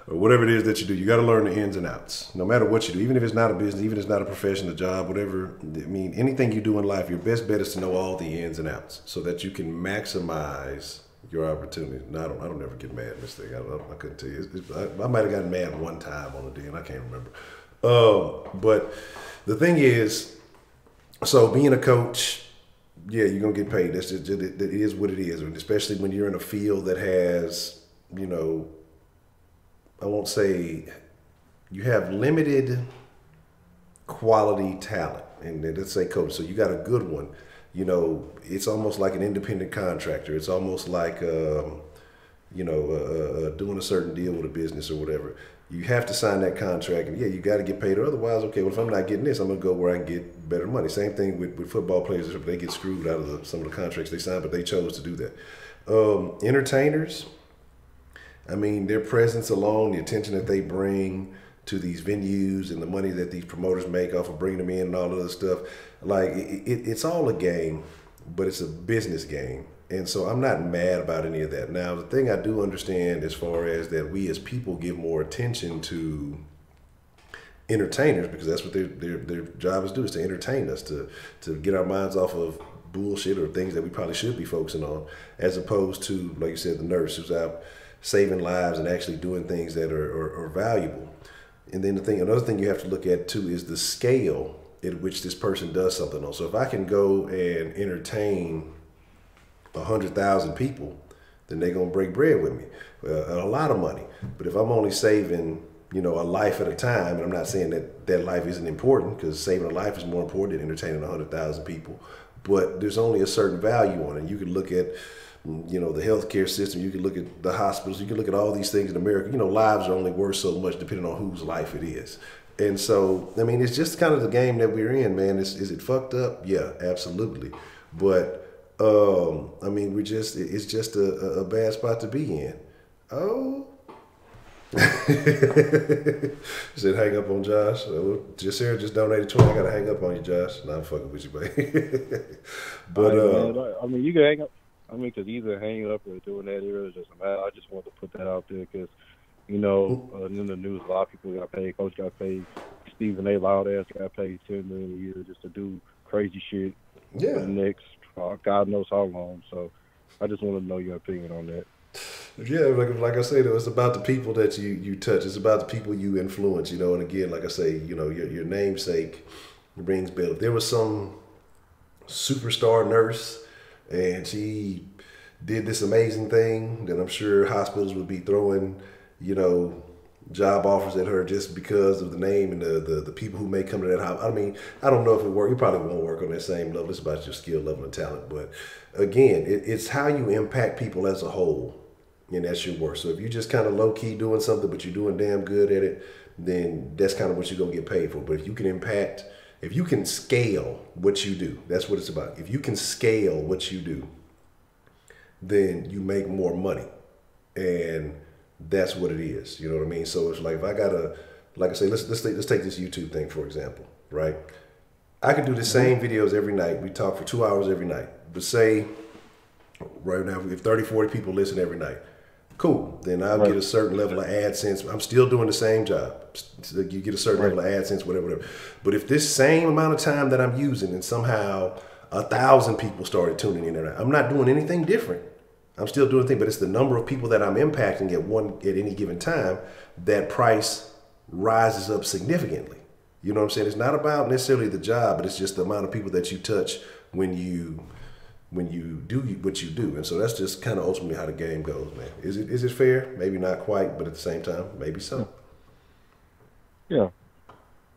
[SPEAKER 1] or whatever it is that you do, you got to learn the ins and outs. No matter what you do, even if it's not a business, even if it's not a profession, a job, whatever. Anything you do in life, your best bet is to know all the ins and outs so that you can maximize your opportunity. No, I don't ever get mad, Miss Thing. I couldn't tell you. I might have gotten mad one time on a day, and I can't remember. But the thing is, so being a coach, yeah, you're gonna get paid. That is what it is, and especially when you're in a field that has, I won't say you have limited quality talent, and let's say coach. So you got a good one. It's almost like an independent contractor. It's almost like doing a certain deal with a business or whatever. You have to sign that contract, and yeah, you got to get paid. Or otherwise, okay, well, if I'm not getting this, I'm gonna go where I can get better money. Same thing with football players. They get screwed out of some of the contracts they signed, but they chose to do that. Entertainers, their presence alone, the attention that they bring to these venues, and the money that these promoters make off of bringing them in and all of this stuff, like it's all a game, but it's a business game. And so I'm not mad about any of that. Now, the thing I do understand, as far as that we as people give more attention to entertainers, because that's what their job is to do, is to entertain us, to get our minds off of bullshit or things that we probably should be focusing on, as opposed to, like you said, the nurse who's out saving lives and actually doing things that are valuable. And then another thing you have to look at too is the scale at which this person does something on. So if I can go and entertain 100,000 people, then they're gonna break bread with me, a lot of money. But if I'm only saving, a life at a time, and I'm not saying that life isn't important, because saving a life is more important than entertaining 100,000 people. But there's only a certain value on it. You can look at, the healthcare system. You can look at the hospitals. You can look at all these things in America. Lives are only worth so much depending on whose life it is. And so, it's just kind of the game that we're in, man. Is it fucked up? Yeah, absolutely. But it's just a bad spot to be in. Oh. Said hang up on Josh. Sarah just donated 20. I gotta hang up on you, Josh. Nah, I'm fucking with you, baby. But
[SPEAKER 5] you can hang up. Because either hanging up or doing that, it really doesn't matter. I just want to put that out there because, in the news, a lot of people got paid. Coach got paid. Stephen A. Loud ass got paid $10 million a year just to do crazy shit.
[SPEAKER 1] Yeah.
[SPEAKER 5] For the next God knows how long. So I just want to know your opinion on that.
[SPEAKER 1] Yeah, like I say, though, it's about the people that you touch. It's about the people you influence, you know. And again, like I say, you know, your namesake rings bell. If there was some superstar nurse and she did this amazing thing, then I'm sure hospitals would be throwing, you know, job offers at her just because of the name and the people who may come to that hospital. I mean, I don't know if it work. You probably won't work on that same level. It's about your skill level and talent. But again, it's how you impact people as a whole. And that's your work. So if you're just kind of low key doing something, but you're doing damn good at it, then that's kind of what you're gonna get paid for. But if you can impact, if you can scale what you do, that's what it's about. If you can scale what you do, then you make more money, and that's what it is. You know what I mean? So it's like if I gotta, like I say, let's take this YouTube thing for example, right? I could do the same videos every night. We talk for 2 hours every night. But say right now, if 30, 40 people listen every night. Cool. Then I'll get a certain level of AdSense. I'm still doing the same job. So you get a certain level of AdSense, whatever. But if this same amount of time that I'm using and somehow 1,000 people started tuning in, I'm not doing anything different. I'm still doing things, but it's the number of people that I'm impacting at any given time, that price rises up significantly. You know what I'm saying? It's not about necessarily the job, but it's just the amount of people that you touch when you do what you do. And so that's just kind of ultimately how the game goes, man. Is it fair? Maybe not quite, but at the same time, maybe so.
[SPEAKER 5] Yeah,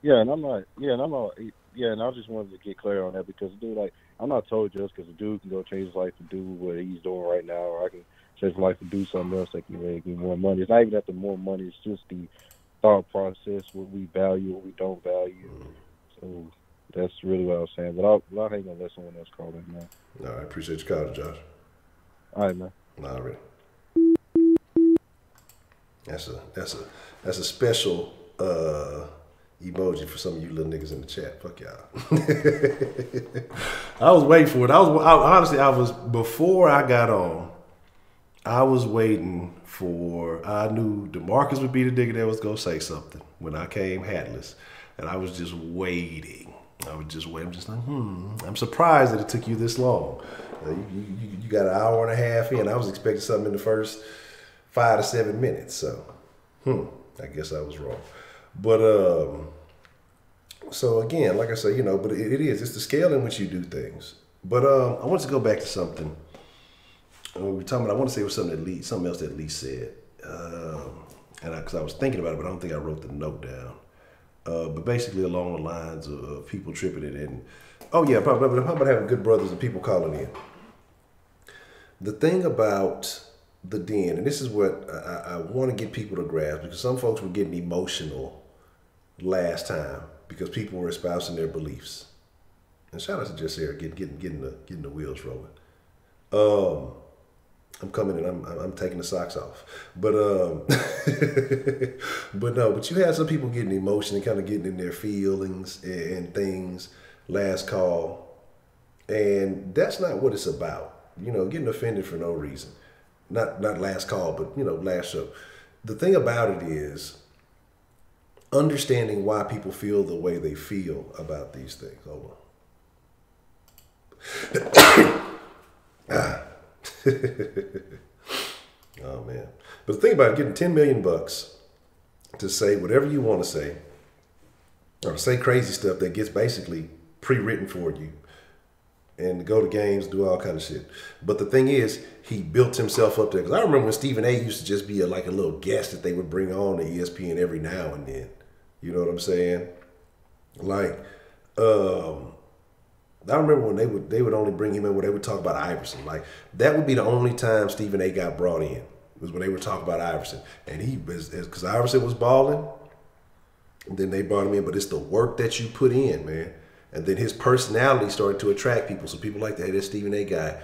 [SPEAKER 5] and I'm not. Yeah, and I just wanted to get clear on that because, dude, like, I'm not told just because a dude can go change his life to do what he's doing right now, or I can change my life to do something else that can make me more money. It's not even that the more money, it's just the thought process, what we value, what we don't value. So that's really what I was saying. But I'll hang on, let someone else call in, man.
[SPEAKER 1] All right, appreciate your call, Josh.
[SPEAKER 5] All right, man.
[SPEAKER 1] All right. That's a special emoji for some of you little niggas in the chat. Fuck y'all. I was waiting for it. Honestly, before I got on, I was waiting for, I knew DeMarcus would be the nigga that was going to say something when I came hatless. And I was just waiting. I'm just like, I'm surprised that it took you this long. You got an hour and a half in. I was expecting something in the first 5 to 7 minutes. So, I guess I was wrong. But, so again, like I say, you know, but it's the scale in which you do things. But I want to go back to something. We're talking about, I want to say it was something else that Lee said. Because I was thinking about it, but I don't think I wrote the note down. But basically along the lines of people tripping it in. Oh yeah, probably about having good brothers and people calling in. The thing about the den, and this is what I want to get people to grasp, because some folks were getting emotional last time because people were espousing their beliefs. And shout out to Just Sarah getting the wheels rolling. I'm coming in. I'm taking the socks off, but but you had some people getting emotion and kind of getting in their feelings and things. Last call, and that's not what it's about. You know, getting offended for no reason. Not last call, but you know, last show. The thing about it is understanding why people feel the way they feel about these things. Hold on. Oh man. But the thing about it, getting $10 million to say whatever you want to say, or to say crazy stuff that gets basically pre-written for you, and to go to games, do all kind of shit. But the thing is, he built himself up there. Because I remember when Stephen A. used to just be like a little guest that they would bring on to ESPN every now and then. You know what I'm saying? Like, I remember when they would only bring him in when they would talk about Iverson. Like, that would be the only time Stephen A. got brought in, was when they would talk about Iverson. And he was, because Iverson was balling, and then they brought him in. But it's the work that you put in, man. And then his personality started to attract people. So people like, hey, that Stephen A. guy.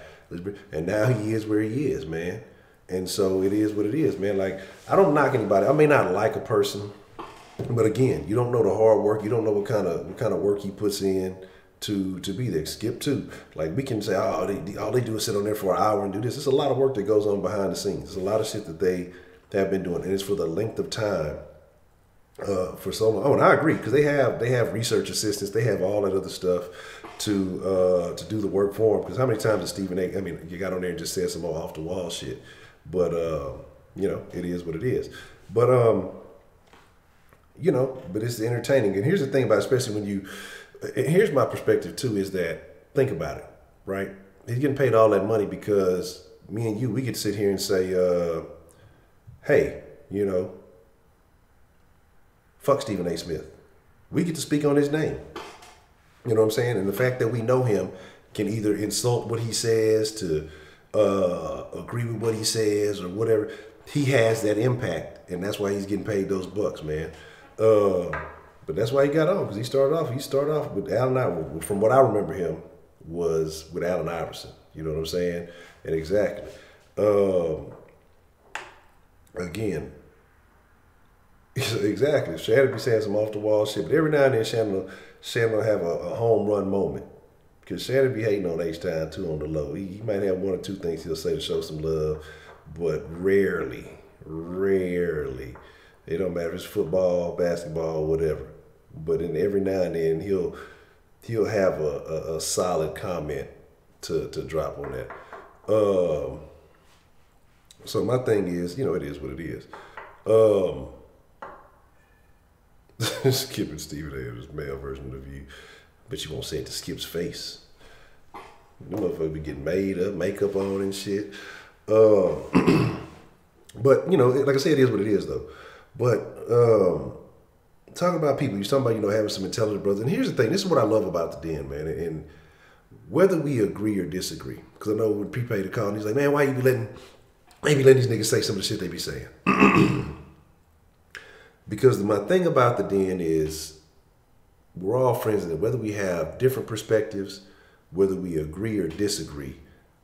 [SPEAKER 1] And now he is where he is, man. And so it is what it is, man. Like, I don't knock anybody. I may not like a person, but again, you don't know the hard work. You don't know what kind of work he puts in to be there. Skip two. Like, we can say, oh, all they do is sit on there for an hour and do this. It's a lot of work that goes on behind the scenes. There's a lot of shit that they have been doing. And it's for the length of time for so long. Oh, and I agree, because they have research assistants, they have all that other stuff to do the work for them. Because how many times has Stephen A. I mean, you got on there and just said some more off the wall shit, but you know, it is what it is. But you know, but it's entertaining. And here's the thing about, especially when you, here's my perspective too, is that, think about it, right? He's getting paid all that money because me and you, we get to sit here and say, hey, you know, fuck Stephen A. Smith. We get to speak on his name. You know what I'm saying? And the fact that we know him can either insult what he says, to agree with what he says, or whatever. He has that impact, and that's why he's getting paid those bucks, man. But that's why he got on, because he started off with Allen Iverson. From what I remember, him was with Allen Iverson. You know what I'm saying? And exactly. Again, exactly. Shannon be saying some off the wall shit, but every now and then Shannon will have a home run moment. Because Shannon be hating on H-Time too on the low. He might have one or two things he'll say to show some love, but rarely. It don't matter if it's football, basketball, whatever. But in every now and then he'll have a solid comment to drop on that. So my thing is, you know, it is what it is. Skip and Stephen A. was male version of you, but you won't say it to Skip's face. The motherfucker be getting made up, makeup on and shit. But, you know, like I said, it is what it is, though. But talking about people, you're talking about, you know, having some intelligent brothers. And here's the thing. This is what I love about the Den, man. And whether we agree or disagree, because I know when Prepay the call, and he's like, man, why you be letting these niggas say some of the shit they be saying? Because my thing about the Den is we're all friends, and whether we have different perspectives, whether we agree or disagree,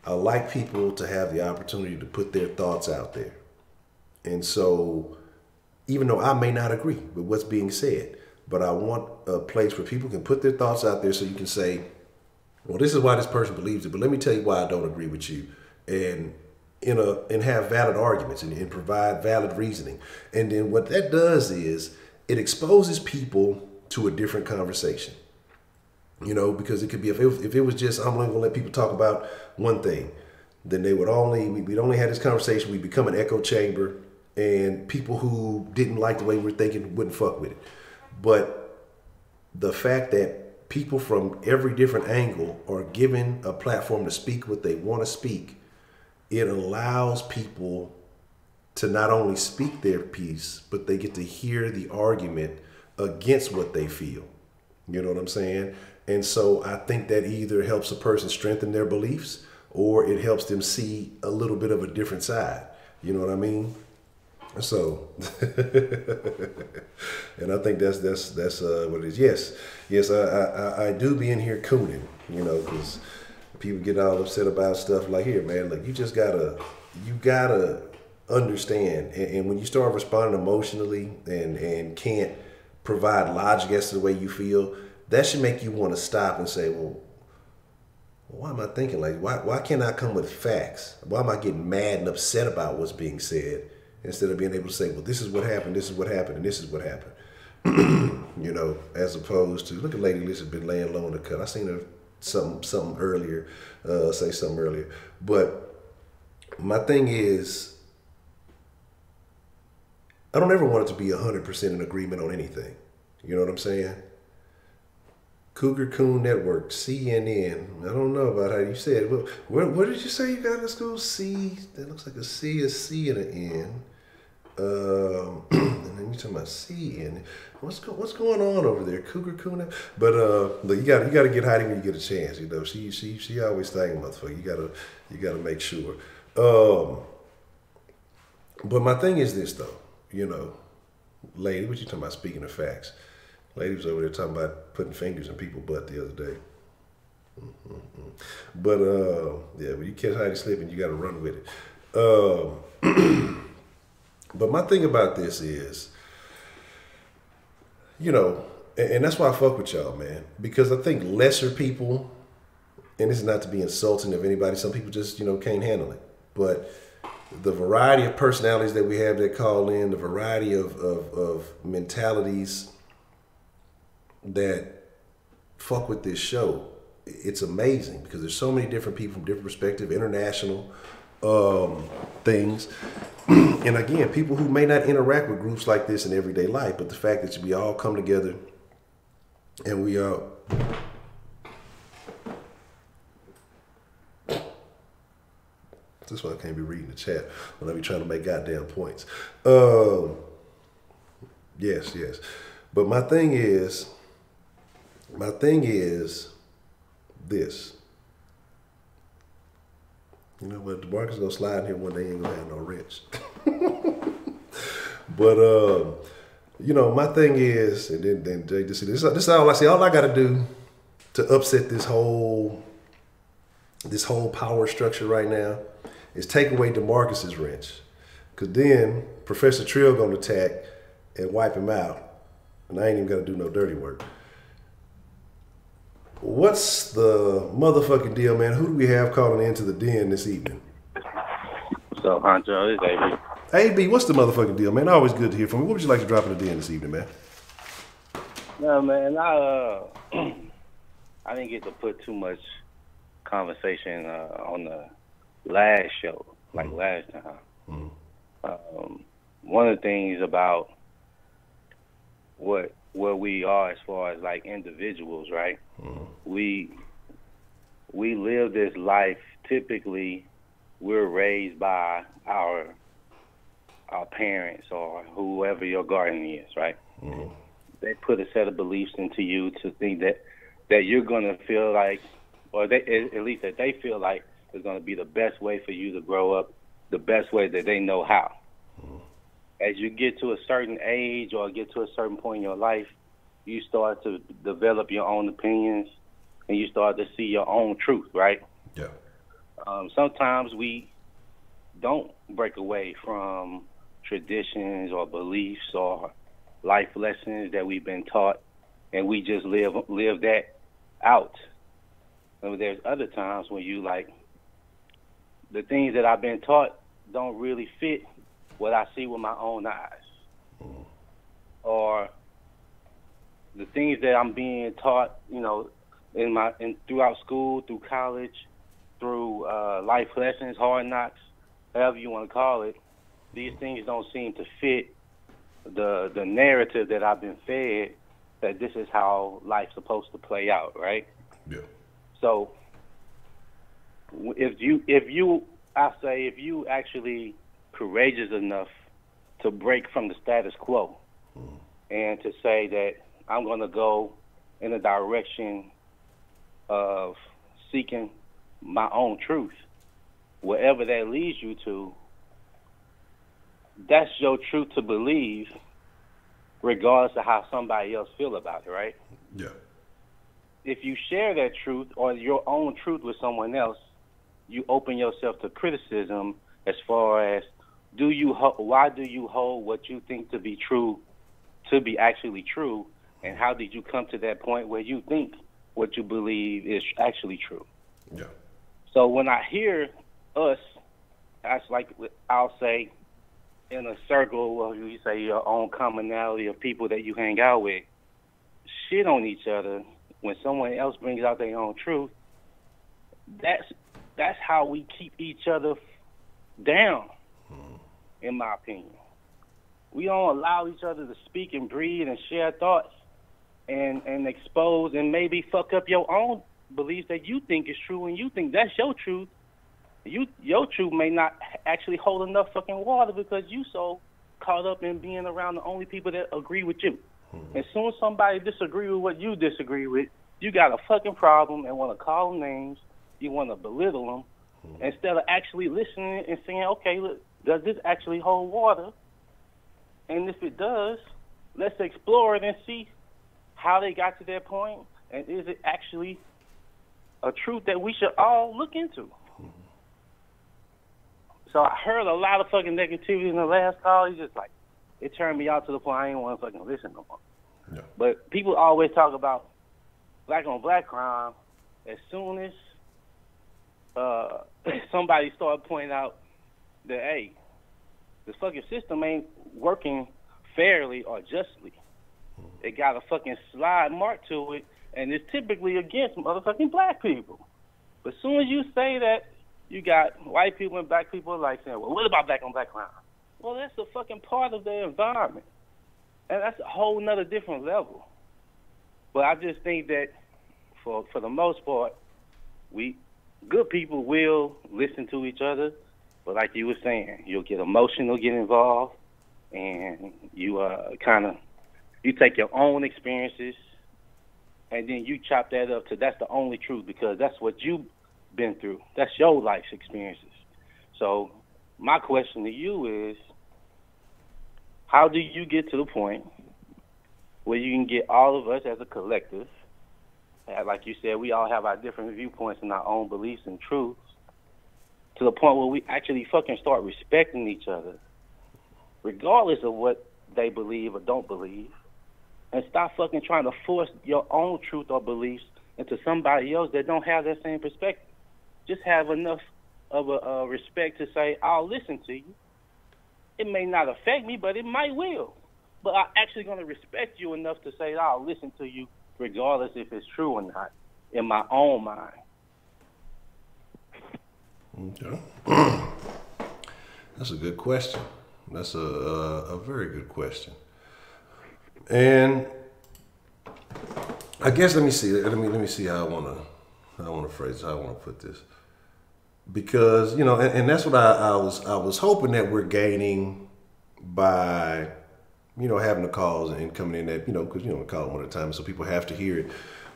[SPEAKER 1] I like people to have the opportunity to put their thoughts out there. And so, even though I may not agree with what's being said, but I want a place where people can put their thoughts out there so you can say, well, this is why this person believes it, but let me tell you why I don't agree with you. And have valid arguments and provide valid reasoning. And then what that does is it exposes people to a different conversation. You know, because it could be, if it was just, I'm only gonna let people talk about one thing, then we'd only have this conversation, we'd become an echo chamber, and people who didn't like the way we're thinking wouldn't fuck with it. But the fact that people from every different angle are given a platform to speak what they want to speak, it allows people to not only speak their piece, but they get to hear the argument against what they feel. You know what I'm saying? And so I think that either helps a person strengthen their beliefs, or it helps them see a little bit of a different side. You know what I mean? So, and I think that's what it is. Yes, I do be in here cooning, you know, because people get all upset about stuff like, here, man, look, you gotta understand. And when you start responding emotionally and can't provide logic as to the way you feel, that should make you want to stop and say, well, why am I thinking like, why can't I come with facts? Why am I getting mad and upset about what's being said, instead of being able to say, well, this is what happened, this is what happened, and this is what happened. You know, as opposed to, look at Lady Lisa been laying low in the cut. I seen her something earlier, say something earlier. But my thing is, I don't ever want it to be 100% in agreement on anything. You know what I'm saying? Cougar Coon Network, CNN. I don't know about how you said it. What did you say you got in school? C. That looks like a C, a C, and an N. And then you talking about CN. What's going on over there, Cougar Coon? But look, you gotta get Heidi when you get a chance. You know, she always thinking, motherfucker. You gotta make sure. But my thing is this though. You know, lady, what you talking about? Speaking of facts. Lady was over there talking about putting fingers in people's butt the other day. But yeah, when you catch Heidi slipping, you got to run with it. But my thing about this is, you know, and that's why I fuck with y'all, man, because I think lesser people, and this is not to be insulting of anybody, some people just, you know, can't handle it. But the variety of personalities that we have that call in, the variety of mentalities that fuck with this show, it's amazing because there's so many different people from different perspectives, international things. And again, people who may not interact with groups like this in everyday life, but the fact that we all come together and we are. This is why I can't be reading the chat when I be trying to make goddamn points. Yes. But my thing is this. You know what? DeMarcus gonna slide in here one day, ain't gonna have no wrench. But you know, my thing is, and then Jay just said, this is all I say. All I gotta do to upset this whole power structure right now is take away DeMarcus's wrench. Cause then Professor Trill gonna attack and wipe him out. And I ain't even gotta do no dirty work. What's the motherfucking deal, man? Who do we have calling into the den this evening?
[SPEAKER 6] So, Honcho, it's AB.
[SPEAKER 1] AB, what's the motherfucking deal, man? Always good to hear from you. What would you like to drop in the den this evening, man?
[SPEAKER 6] No, man, I didn't get to put too much conversation on the last show, like last time. One of the things about where we are as far as like individuals, right? We live this life. Typically, we're raised by our parents or whoever your guardian is, right? They put a set of beliefs into you to think that you're gonna feel like, or at least that they feel like is gonna be the best way for you to grow up, the best way that they know how. As you get to a certain age or get to a certain point in your life, you start to develop your own opinions and you start to see your own truth, right?
[SPEAKER 1] Yeah.
[SPEAKER 6] Sometimes we don't break away from traditions or beliefs or life lessons that we've been taught, and we just live that out. And there's other times when you like, the things that I've been taught don't really fit what I see with my own eyes. Or the things that I'm being taught, you know, throughout school, through college, through life lessons, hard knocks, however you want to call it, these things don't seem to fit the narrative that I've been fed, that this is how life's supposed to play out, right?
[SPEAKER 1] Yeah.
[SPEAKER 6] So if you actually courageous enough to break from the status quo and to say that I'm going to go in a direction of seeking my own truth, wherever that leads you to, that's your truth to believe, regardless of how somebody else feel about it, right?
[SPEAKER 1] Yeah.
[SPEAKER 6] If you share that truth or your own truth with someone else, you open yourself to criticism as far as why do you hold what you think to be true to be actually true, and how did you come to that point where you think what you believe is actually true?
[SPEAKER 1] Yeah.
[SPEAKER 6] So when I hear us, that's like I'll say in a circle where you say your own commonality of people that you hang out with, shit on each other when someone else brings out their own truth, that's how we keep each other down, in my opinion. We don't allow each other to speak and breathe and share thoughts and expose and maybe fuck up your own beliefs that you think is true and you think that's your truth. Your truth may not actually hold enough fucking water because you so caught up in being around the only people that agree with you. As soon as somebody disagree with what you disagree with, you got a fucking problem and want to call them names. You want to belittle them instead of actually listening and saying, okay, look, does this actually hold water? And if it does, let's explore it and see how they got to that point, and is it actually a truth that we should all look into? So I heard a lot of fucking negativity in the last call. It's just like, it turned me out to the point I ain't want to fucking listen no more.
[SPEAKER 1] Yeah.
[SPEAKER 6] But people always talk about black on black crime. As soon as somebody started pointing out that, hey, the fucking system ain't working fairly or justly. It got a fucking slide mark to it, and it's typically against motherfucking black people. But as soon as you say that, you got white people and black people like saying, well, what about black on black crime? Well, that's a fucking part of the environment. And that's a whole nother different level. But I just think that for the most part, good people will listen to each other. But like you were saying, you'll get emotional, get involved, and you you take your own experiences, and then you chop that up to that's the only truth because that's what you've been through. That's your life's experiences. So my question to you is, how do you get to the point where you can get all of us as a collective, like you said, we all have our different viewpoints and our own beliefs and truths, to the point where we actually fucking start respecting each other, regardless of what they believe or don't believe, and stop fucking trying to force your own truth or beliefs into somebody else that don't have that same perspective. Just have enough of a respect to say, I'll listen to you. It may not affect me, but it might will. But I'm actually going to respect you enough to say, I'll listen to you regardless if it's true or not, in my own mind.
[SPEAKER 1] Okay. That's a good question. That's a very good question. And I guess let me see how I want to phrase it, how I want to put this. Because, you know, and that's what I was hoping that we're gaining by, you know, having the calls and coming in that, you know, because, you know, we call them one at a time, so people have to hear it.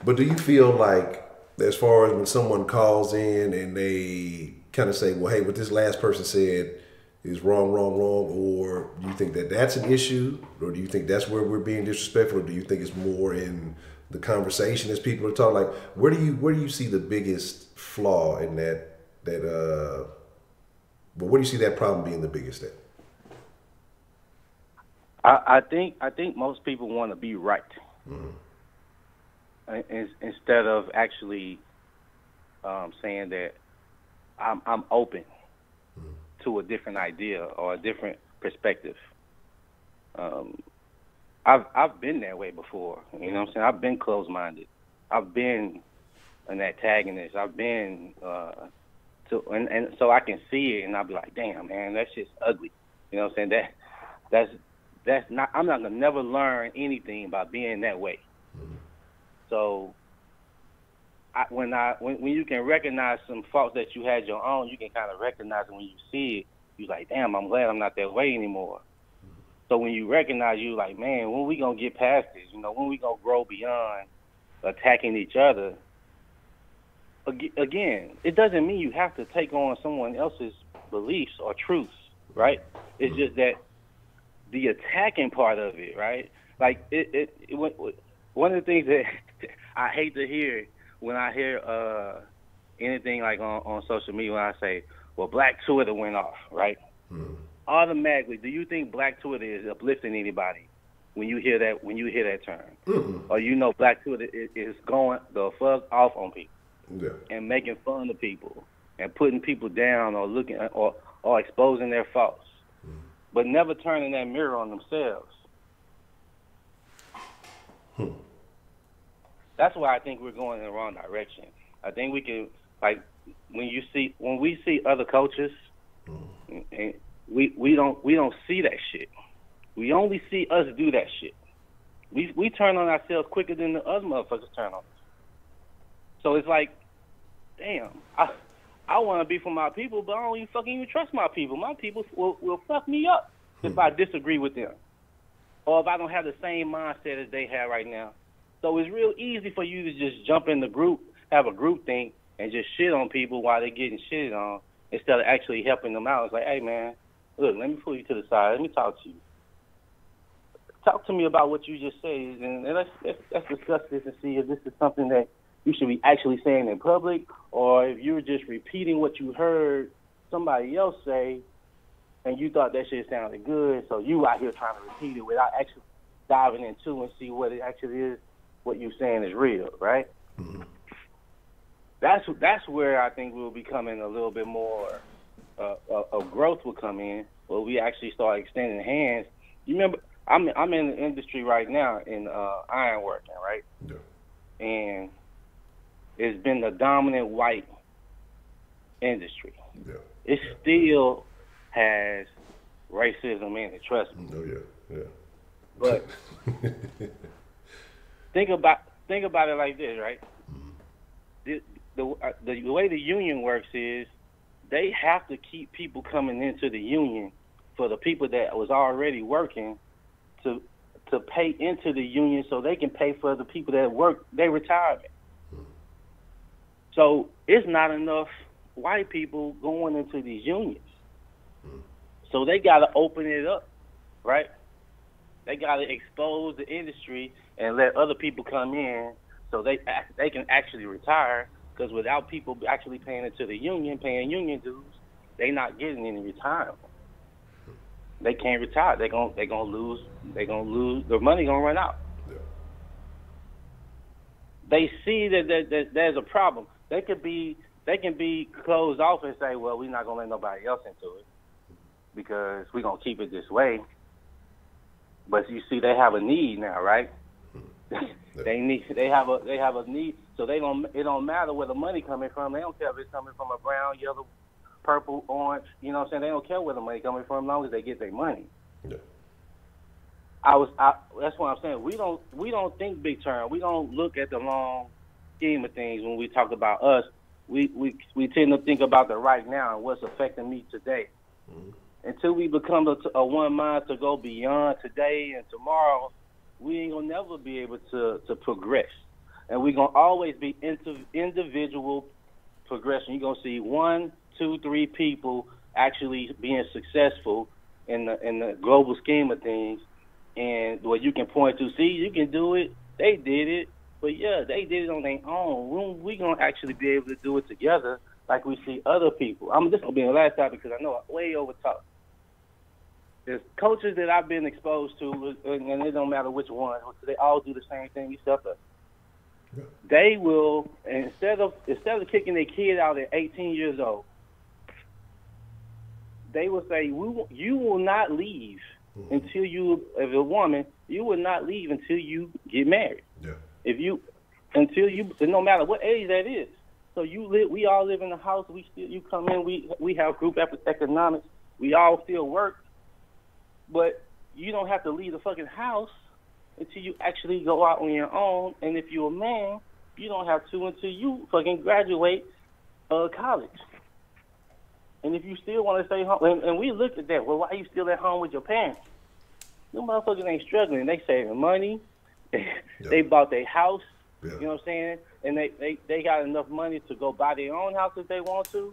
[SPEAKER 1] But do you feel like, as far as when someone calls in and they kind of say, well, hey, what this last person said is wrong, or do you think that that's an issue, or do you think that's where we're being disrespectful, or do you think it's more in the conversation as people are talking? Like, where do you see the biggest flaw in that? But where do you see that problem being the biggest at?
[SPEAKER 6] I think most people want to be right, instead of actually saying that I'm open to a different idea or a different perspective. I've been that way before. You know what I'm saying? I've been closed-minded. I've been an antagonist. I've been and so I can see it, and I'll be like, damn, man, that shit's ugly. You know what I'm saying? That's not. I'm not gonna never learn anything by being that way. So when you can recognize some faults that you had your own, you can kind of recognize it when you see it. You're like, damn, I'm glad I'm not that way anymore. So when you recognize, you like, man, when we gonna get past this? You know, when we gonna grow beyond attacking each other? Again, it doesn't mean you have to take on someone else's beliefs or truths, right? It's just that the attacking part of it, right? Like one of the things that I hate to hear when I hear anything like on social media, when I say, well, Black Twitter went off, right? Automatically, do you think Black Twitter is uplifting anybody when you hear that term? Or you know Black Twitter is going the fuck off on people? Yeah. And making fun of people and putting people down or looking or exposing their faults, but never turning that mirror on themselves. That's why I think we're going in the wrong direction. I think we can, like, when we see other coaches, and we don't see that shit. We only see us do that shit. We turn on ourselves quicker than the other motherfuckers turn on us. So it's like, damn, I want to be for my people, but I don't even trust my people. My people will fuck me up if I disagree with them, or if I don't have the same mindset as they have right now. So it's real easy for you to just jump in the group, have a group think, and just shit on people while they're getting shitted on, instead of actually helping them out. It's like, hey, man, look, let me pull you to the side. Let me talk to you. Talk to me about what you just said, and let's discuss this and see if this is something that you should be actually saying in public, or if you're just repeating what you heard somebody else say, and you thought that shit sounded good, so you out here trying to repeat it without actually diving into and see what it actually is, what you're saying is real, right? That's where I think we'll be becoming a little bit more of growth will come in, where we actually start extending hands. You remember, I'm in the industry right now in ironworking, right?
[SPEAKER 1] Yeah.
[SPEAKER 6] And it's been the dominant white industry.
[SPEAKER 1] Yeah.
[SPEAKER 6] It still has racism in it. Trust me.
[SPEAKER 1] Oh yeah. Yeah.
[SPEAKER 6] But think about it like this, right? The way the union works is they have to keep people coming into the union for the people that was already working to pay into the union so they can pay for the people that work their retirement. So it's not enough white people going into these unions. So they got to open it up, right? They got to expose the industry and let other people come in so they can actually retire. Because without people actually paying into the union, paying union dues, they not getting any retirement. They can't retire. They're gonna lose. Their money gonna run out.
[SPEAKER 1] Yeah.
[SPEAKER 6] They see that there's a problem. They can be closed off and say, well, we're not gonna let nobody else into it because we're gonna keep it this way. But you see, they have a need now, right? They have a need, so it don't matter where the money coming from. They don't care if it's coming from a brown, yellow, purple, orange. You know what I'm saying? They don't care where the money coming from as long as they get their money.
[SPEAKER 1] Yeah.
[SPEAKER 6] That's what I'm saying. We don't think big term. We don't look at the long scheme of things when we talk about us. We tend to think about the right now and what's affecting me today. Mm-hmm. Until we become a one mind to go beyond today and tomorrow, we ain't gonna never be able to progress. And we're gonna always be individual progression. You're gonna see 1, 2, 3 people actually being successful in the global scheme of things, and what you can point to, see, you can do it. They did it, but yeah, they did it on their own. We're gonna actually be able to do it together, like we see other people. This gonna be the last topic because I know I way over talk. There's coaches that I've been exposed to, and it don't matter which one, they all do the same thing except us. Yeah. They will, instead of kicking their kid out at 18 years old, they will say, you will not leave until you, as a woman, you will not leave until you get married. Yeah. No matter what age that is. So we all live in the house. You come in. We have group economics. We all still work. But you don't have to leave the fucking house until you actually go out on your own. And if you're a man, you don't have to until you fucking graduate college. And if you still want to stay home, and we look at that, well, why are you still at home with your parents? Them motherfuckers ain't struggling. They saving money. They bought their house. Yeah. You know what I'm saying? And they got enough money to go buy their own house if they want to.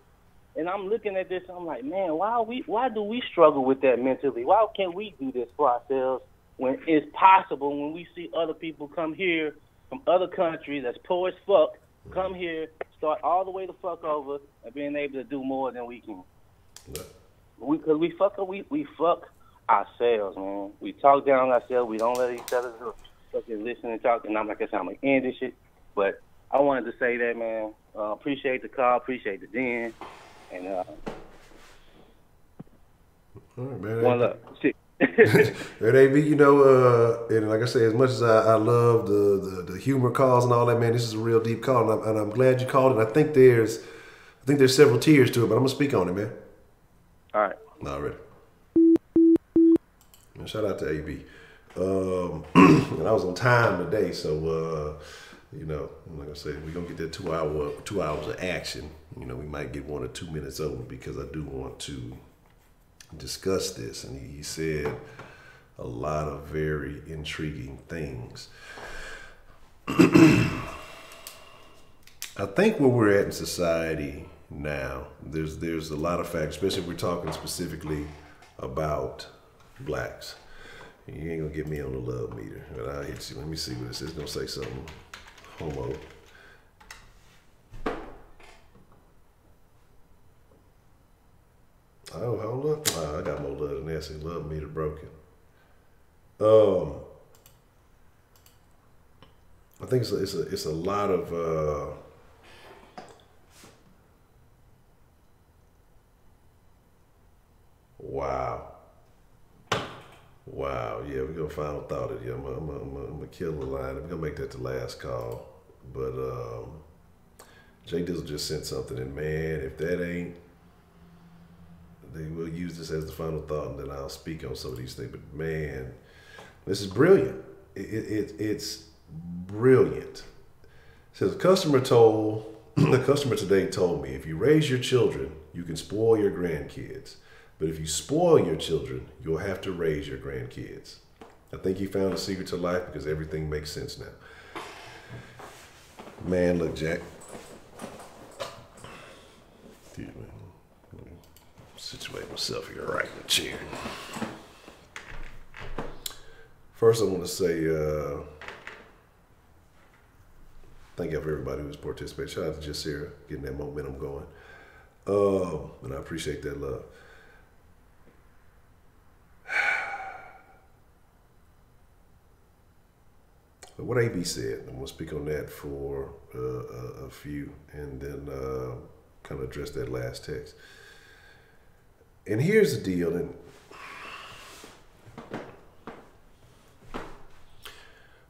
[SPEAKER 6] And I'm looking at this, and I'm like, man, why do we struggle with that mentally? Why can't we do this for ourselves when it's possible, when we see other people come here from other countries that's poor as fuck, come here, start all the way the fuck over, and being able to do more than we can? Yeah. Because we fuck ourselves, man. We talk down ourselves. We don't let each other fucking listen and talk. And I'm like, I'm going to end this shit. But I wanted to say that, man. Appreciate the call. Appreciate the den. And
[SPEAKER 1] all right, man.
[SPEAKER 6] One love. Shit.
[SPEAKER 1] And AB, and like I say, as much as I love the humor calls and all that, man, this is a real deep call, and I'm glad you called it. I think there's several tiers to it, but I'm gonna speak on it, man.
[SPEAKER 6] All right.
[SPEAKER 1] All right. Man, shout out to AB. And I was on time today, so like I said, we're gonna get that 2 hours of action. We might get 1 or 2 minutes over because I do want to discuss this. And he said a lot of very intriguing things. I think where we're at in society now, there's a lot of facts, especially if we're talking specifically about blacks. You ain't gonna get me on the love meter, but I'll hit you. Let me see what this is. It's gonna say something. Homo. Oh, hold up. I got more love than that. See, love meter broken. I think it's a lot of, go final thought at you. I'm gonna kill the line. I'm gonna make that the last call. But Jay Dizzle just sent something, and man, if that ain't, they will use this as the final thought, and then I'll speak on some of these things. But man, this is brilliant. It's brilliant. It says the customer today told me, if you raise your children, you can spoil your grandkids. But if you spoil your children, you'll have to raise your grandkids. I think he found a secret to life because everything makes sense now. Man, look, Jack. Dude, man. Let me situate myself here right in the chair. First, I want to say thank you for everybody who's participated. Shout out to Jasira, getting that momentum going. And I appreciate that love. But what AB said, I'm going to speak on that for a few, and then kind of address that last text. And here's the deal, and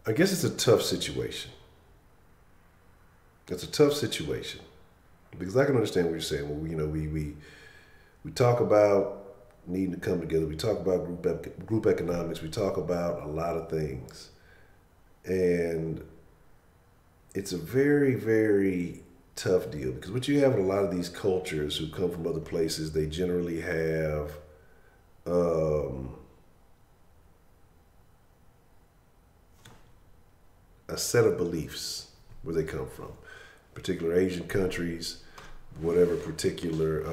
[SPEAKER 1] I guess it's a tough situation. It's a tough situation because I can understand what you're saying. Well, you know, we talk about needing to come together. We talk about group economics. We talk about a lot of things. And it's a very, very tough deal because what you have in a lot of these cultures who come from other places, they generally have a set of beliefs where they come from. Particular Asian countries, whatever particular,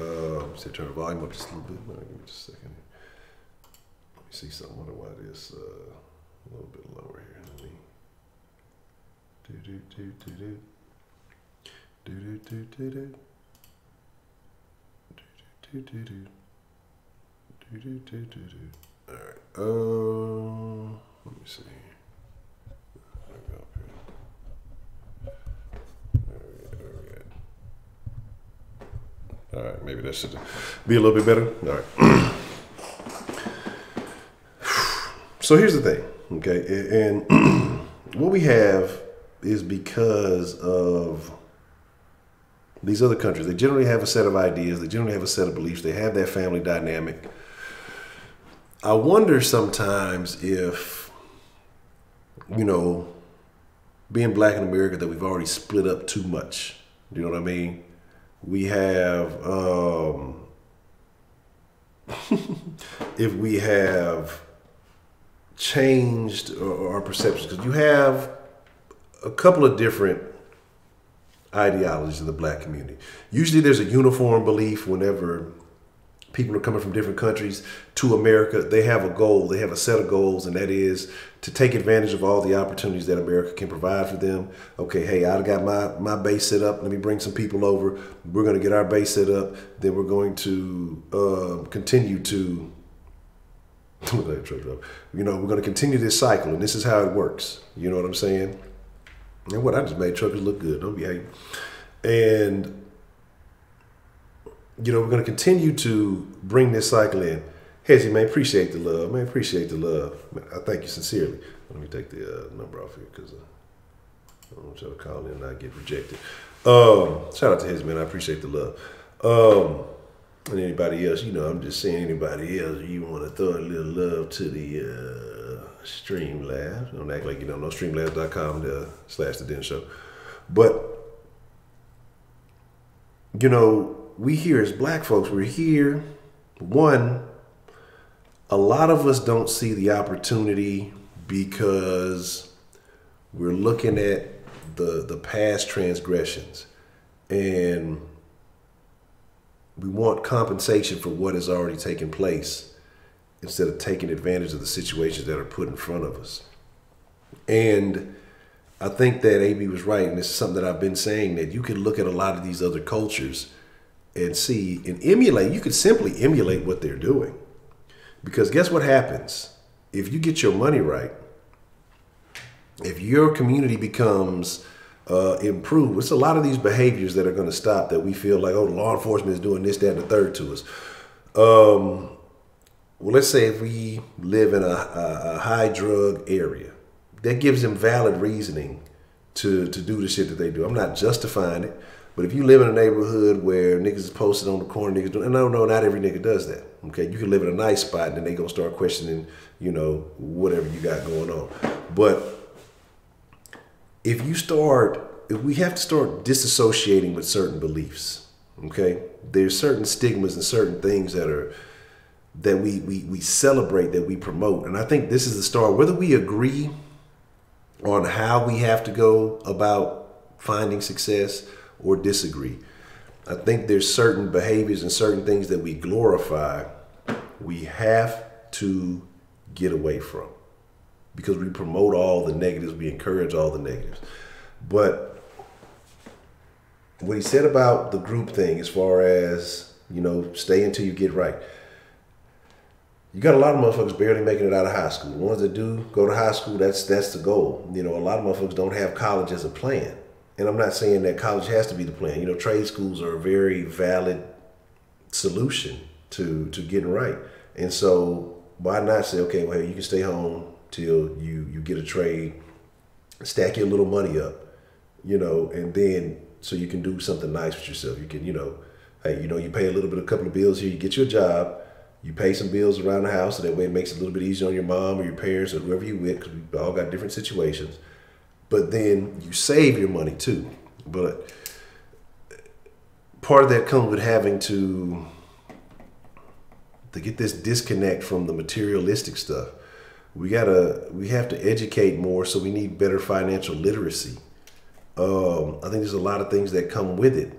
[SPEAKER 1] say turn the volume up just a little bit. Give me just a second. Let me see something. I wonder why it is a little bit lower here. Let me All right. Let me see. All right, maybe that should be a little bit better. All right. So here's the thing, okay? And what we have is because of these other countries. They generally have a set of ideas. They generally have a set of beliefs. They have that family dynamic. I wonder sometimes if, you know, being black in America, that we've already split up too much. You know what I mean? We have, if we have changed our perceptions, because you have a couple of different ideologies in the black community. Usually there's a uniform belief whenever people are coming from different countries to America. They have a goal, they have a set of goals, and that is to take advantage of all the opportunities that America can provide for them. Okay, hey, I got my base set up. Let me bring some people over. We're going to get our base set up. Then we're going to continue to, you know, we're going to continue this cycle, and this is how it works. You know what I'm saying? And what I just made truckers look good. Don't be hating. And you know, we're going to continue to bring this cycle in. Hezzy, man, appreciate the love. Man, appreciate the love. Man, I thank you sincerely. Let me take the number off here because I don't want y'all to call in and not get rejected. Shout out to Hezzy, man. I appreciate the love. And anybody else, you know, I'm just saying anybody else, you want to throw a little love to the Streamlabs. Don't act like you don't know. Streamlabs.com/The Den Show. But, you know, we here as black folks, we're here. One, a lot of us don't see the opportunity because we're looking at the past transgressions and we want compensation for what has already taken place instead of taking advantage of the situations that are put in front of us. And I think that AB was right, and this is something that I've been saying, that you can look at a lot of these other cultures and see and emulate. You could simply emulate what they're doing. Because guess what happens? If you get your money right, if your community becomes improved, it's a lot of these behaviors that are going to stop that we feel like, oh, the law enforcement is doing this, that, and the third to us. well, let's say if we live in a high drug area, that gives them valid reasoning to do the shit that they do. I'm not justifying it, but if you live in a neighborhood where niggas is posted on the corner, niggas doing, and no, not every nigga does that. Okay, you can live in a nice spot, and then they gonna start questioning, you know, whatever you got going on. But if we have to start disassociating with certain beliefs. Okay, there's certain stigmas and certain things that we celebrate, that we promote, and I think this is the start. Whether we agree on how we have to go about finding success or disagree, I think there's certain behaviors and certain things that we glorify we have to get away from, because we promote all the negatives, we encourage all the negatives. But what he said about the group thing, as far as, you know, stay until you get right. You got a lot of motherfuckers barely making it out of high school. The ones that do go to high school, that's the goal. You know, a lot of motherfuckers don't have college as a plan. And I'm not saying that college has to be the plan. You know, trade schools are a very valid solution to getting right. And so why not say, okay, well, you can stay home till you get a trade, stack your little money up, you know, and then so you can do something nice with yourself. You can, you know, hey, you know, you pay a couple of bills here, you get you a job, you pay some bills around the house, so that way it makes it a little bit easier on your mom or your parents or whoever you with, because we all got different situations. But then you save your money too. But part of that comes with having to get this disconnect from the materialistic stuff. We have to educate more, so we need better financial literacy. I think there's a lot of things that come with it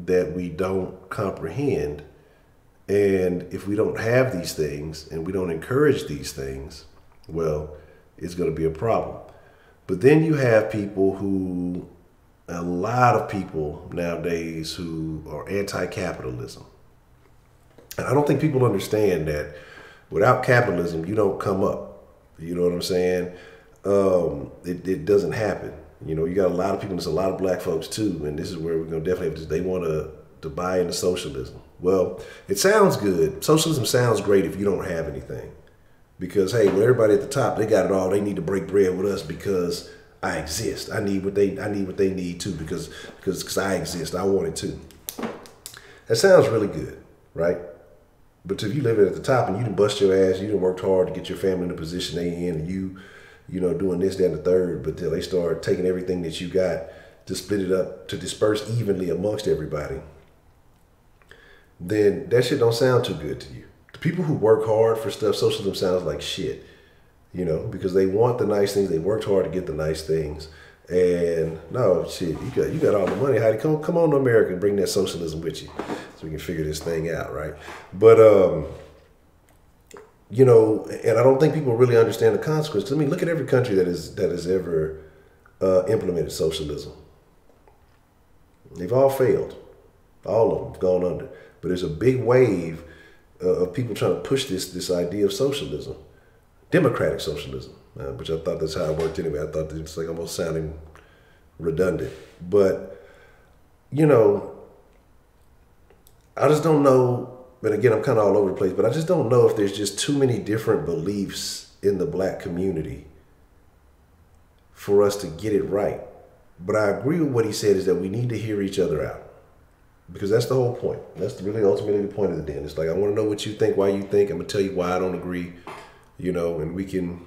[SPEAKER 1] that we don't comprehend. And if we don't have these things and we don't encourage these things, well, it's going to be a problem. But then you have a lot of people nowadays who are anti-capitalism. And I don't think people understand that without capitalism, you don't come up. You know what I'm saying? It doesn't happen. You know, you got a lot of people, and there's a lot of black folks too, and this is where we're going to definitely have to, they want to buy into socialism. Well, it sounds good. Socialism sounds great if you don't have anything. Because, hey, well, everybody at the top, they got it all. They need to break bread with us because I exist. I need what they need too, because I exist. I want it too. That sounds really good, right? But if you live at the top and you done bust your ass, you done worked hard to get your family in the position they in, and you know, doing this, that, and the third, but till they start taking everything that you got to split it up, to disperse evenly amongst everybody, then that shit don't sound too good to you. The people who work hard for stuff, socialism sounds like shit, you know, because they want the nice things. They worked hard to get the nice things. And no, shit, you got all the money. Heidi, come on to America and bring that socialism with you so we can figure this thing out, right? But, you know, and I don't think people really understand the consequences. I mean, look at every country that has ever implemented socialism. They've all failed. All of them have gone under. But there's a big wave of people trying to push this idea of socialism, democratic socialism, which I thought that's how it worked anyway. I thought it's like almost sounding redundant. But, you know, I just don't know. But again, I'm kind of all over the place, but I just don't know if there's just too many different beliefs in the black community for us to get it right. But I agree with what he said, is that we need to hear each other out, because that's the whole point. That's really ultimately the point of the den. It's like, I want to know what you think, why you think. I'm going to tell you why I don't agree, you know, and we can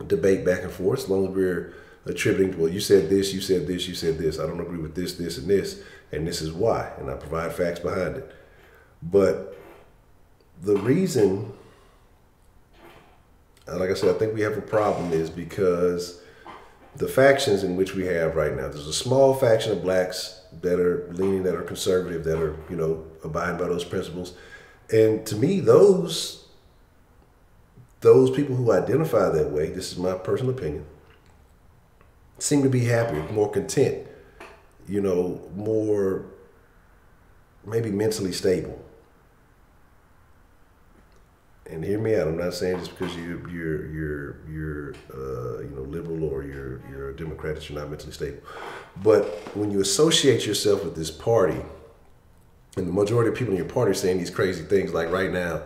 [SPEAKER 1] debate back and forth as long as we're attributing, well, you said this, you said this, you said this. I don't agree with this, this, and this is why. And I provide facts behind it. But the reason, like I said, I think we have a problem is because the factions in which we have right now, there's a small faction of blacks that are leaning, that are conservative, that are, you know, abiding by those principles. And to me, those people who identify that way, this is my personal opinion, seem to be happier, more content, you know, more maybe mentally stable. And hear me out. I'm not saying just because you're you know, liberal or you're a Democrat that you're not mentally stable. But when you associate yourself with this party, and the majority of people in your party are saying these crazy things, like right now,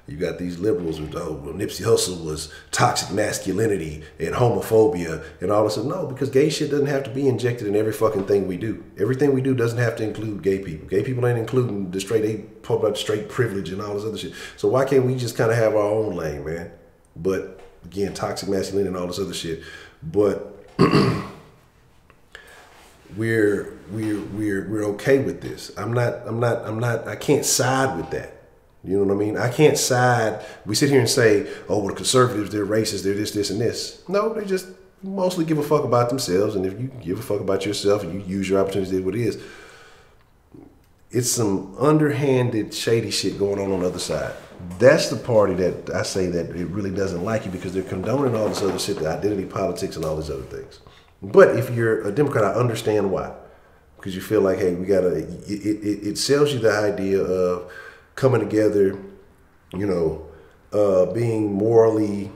[SPEAKER 1] You got these liberals who, oh, well, Nipsey Hussle was toxic masculinity and homophobia and all this. No, because gay shit doesn't have to be injected in every fucking thing we do. Everything we do doesn't have to include gay people. Gay people ain't including the straight, they talk about straight privilege and all this other shit. So why can't we just kind of have our own lane, man? But again, toxic masculinity and all this other shit. But we're okay with this. I can't side with that. You know what I mean? I can't side. We sit here and say, oh, well, the conservatives, they're racist, they're this, and this. No, they just mostly give a fuck about themselves. And if you give a fuck about yourself and you use your opportunities, that's what it is. It's some underhanded, shady shit going on the other side. That's the party that I say that it really doesn't like you, because they're condoning all this other shit, the identity politics and all these other things. But if you're a Democrat, I understand why. Because you feel like, hey, we gotta, it sells you the idea of coming together, you know, being morally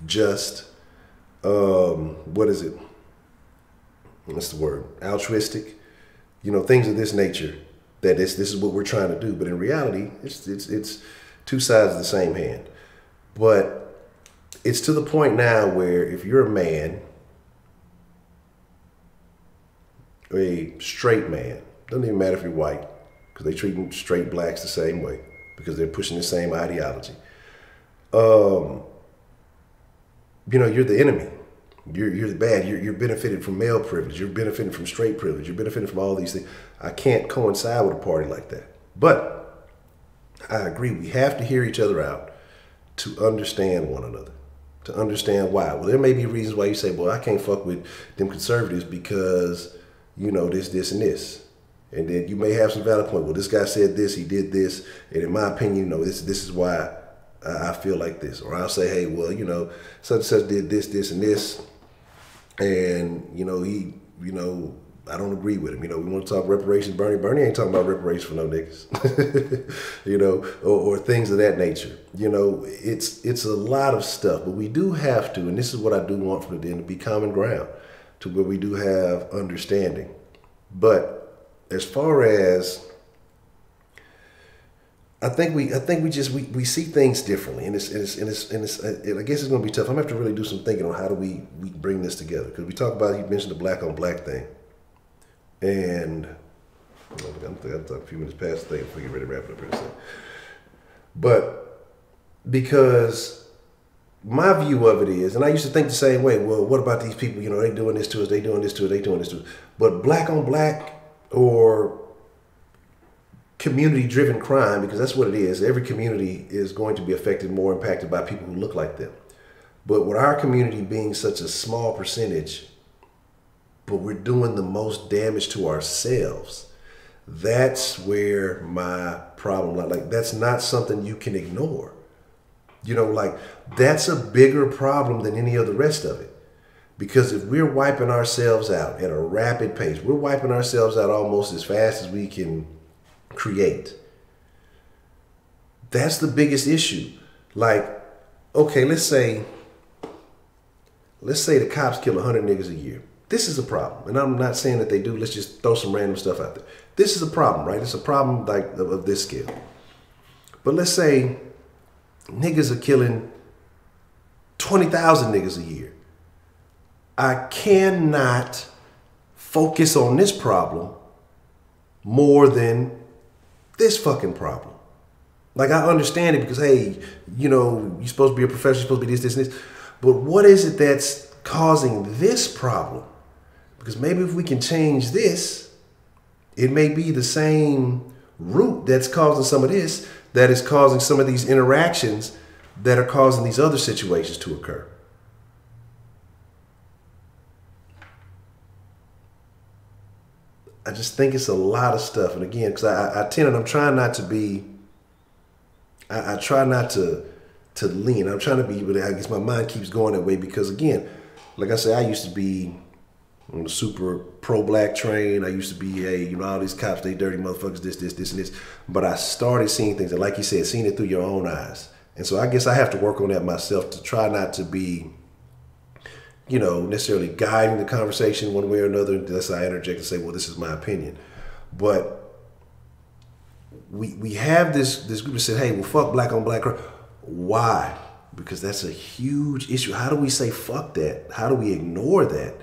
[SPEAKER 1] just, what is it? What's the word? Altruistic, you know, things of this nature. That this is what we're trying to do, but in reality, it's two sides of the same hand. But it's to the point now where if you're a man, a straight man, doesn't even matter if you're white, because they treat straight blacks the same way, because they're pushing the same ideology. You know, you're the enemy. You're the bad. You're benefiting from male privilege. You're benefiting from straight privilege. You're benefiting from all these things. I can't coincide with a party like that. But I agree. We have to hear each other out to understand one another, to understand why. Well, there may be reasons why you say, well, I can't fuck with them conservatives because, you know, this, and this. And then you may have some valid point. Well, this guy said this, he did this, and in my opinion, you know, this is why I feel like this. Or I'll say, hey, well, you know, such and such did this, and this. And, you know, he, you know, I don't agree with him. You know, we want to talk reparations. Bernie ain't talking about reparations for no niggas, you know, or things of that nature. You know, it's a lot of stuff, but we do have to, and this is what I do want from the den, to be common ground to where we do have understanding. But as far as, I think we see things differently, and I guess it's going to be tough. I'm going to have to really do some thinking on how do we bring this together, because we talk about, he mentioned the black on black thing, and I'm a few minutes past the thing before we get ready to wrap it up here in a second. But because my view of it is, and I used to think the same way, well, what about these people? You know, they doing this to us, they doing this to us, they doing this to us. But black on black or community-driven crime, because that's what it is. Every community is going to be affected, more impacted by people who look like them. But with our community being such a small percentage, but we're doing the most damage to ourselves, that's where my problem lies. Like, that's not something you can ignore. You know, like, that's a bigger problem than any of the rest of it. Because if we're wiping ourselves out at a rapid pace, we're wiping ourselves out almost as fast as we can create. That's the biggest issue. Like, okay, let's say the cops kill 100 niggas a year. This is a problem. And I'm not saying that they do. Let's just throw some random stuff out there. This is a problem, right? It's a problem like of this scale. But let's say niggas are killing 20,000 niggas a year. I cannot focus on this problem more than this fucking problem. Like, I understand it because, hey, you know, you're supposed to be a professional, you're supposed to be this, and this. But what is it that's causing this problem? Because maybe if we can change this, it may be the same root that's causing some of this, that is causing some of these interactions that are causing these other situations to occur. I just think it's a lot of stuff. And again, because I'm trying not to be, I try not to lean. I'm trying to be, but I guess my mind keeps going that way because, again, like I said, I used to be on the super pro-black train. I used to be, hey, you know, all these cops, they dirty motherfuckers, this, and this. But I started seeing things, and like you said, seeing it through your own eyes. And so I guess I have to work on that myself to try not to be, you know, necessarily guiding the conversation one way or another, unless I interject and say, well, this is my opinion. But we have this group that said, hey, well, fuck black on black crime. Why? Because that's a huge issue. How do we say fuck that? How do we ignore that?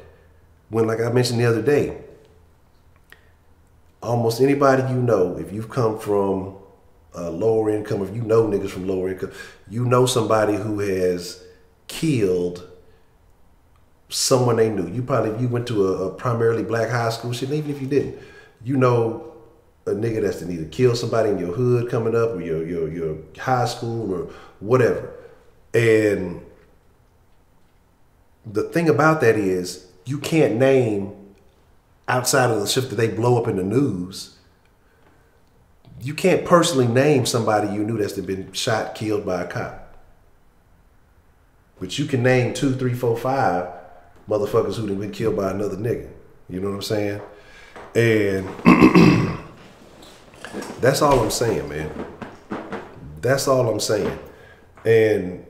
[SPEAKER 1] When, like I mentioned the other day, almost anybody you know, if you've come from lower income, if you know niggas from lower income, you know somebody who has killed someone they knew. You probably, if you went to a primarily black high school, shit, even if you didn't, you know a nigga that's either killed somebody in your hood coming up or your high school or whatever. And the thing about that is you can't name, outside of the shit that they blow up in the news, you can't personally name somebody you knew that's been shot, killed by a cop. But you can name 2, 3, 4, 5 motherfuckers who've been killed by another nigga. You know what I'm saying? And that's all I'm saying, man. That's all I'm saying. And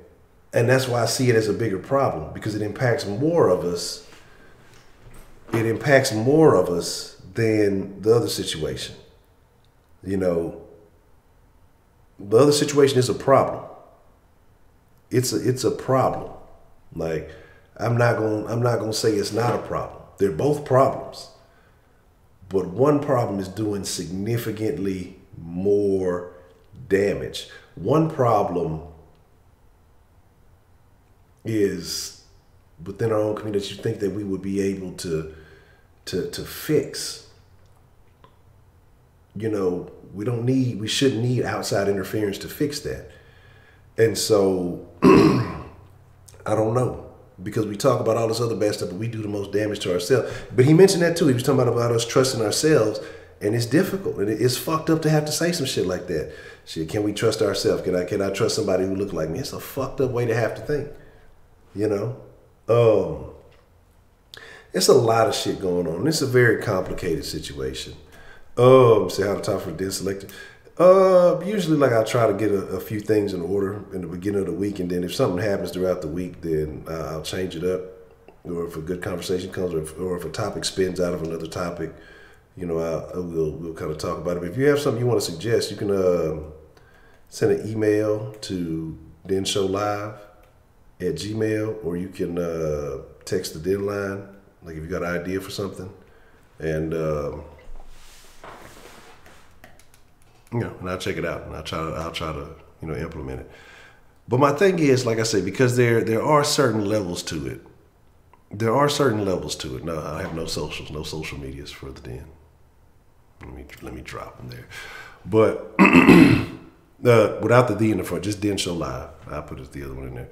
[SPEAKER 1] that's why I see it as a bigger problem, because it impacts more of us. It impacts more of us than the other situation. You know, the other situation is a problem. It's a problem. Like, I'm not gonna say it's not a problem. They're both problems. But one problem is doing significantly more damage. One problem is within our own community that you think that we would be able to fix. You know, we shouldn't need outside interference to fix that. And so I don't know. Because we talk about all this other bad stuff, but we do the most damage to ourselves. But he mentioned that too. He was talking about us trusting ourselves, and it's difficult. And it's fucked up to have to say some shit like that. Shit, can we trust ourselves? Can I trust somebody who looks like me? It's a fucked up way to have to think. You know? It's a lot of shit going on. It's a very complicated situation. Say how to talk for Den selected. Usually, like, I'll try to get a few things in order in the beginning of the week, and then if something happens throughout the week, then I'll change it up. Or if a good conversation comes, or if a topic spins out of another topic, you know, we'll kind of talk about it. But if you have something you want to suggest, you can send an email to denshowlive@gmail, or you can text the Denline, like if you got an idea for something, and you know, and I'll check it out, and I'll try to you know, implement it. But my thing is, like I say, because there are certain levels to it. There are certain levels to it. No, I have no social medias for the Den. Let me drop them there. But without the D in the front, just Den Show Live. I'll put the other one in there.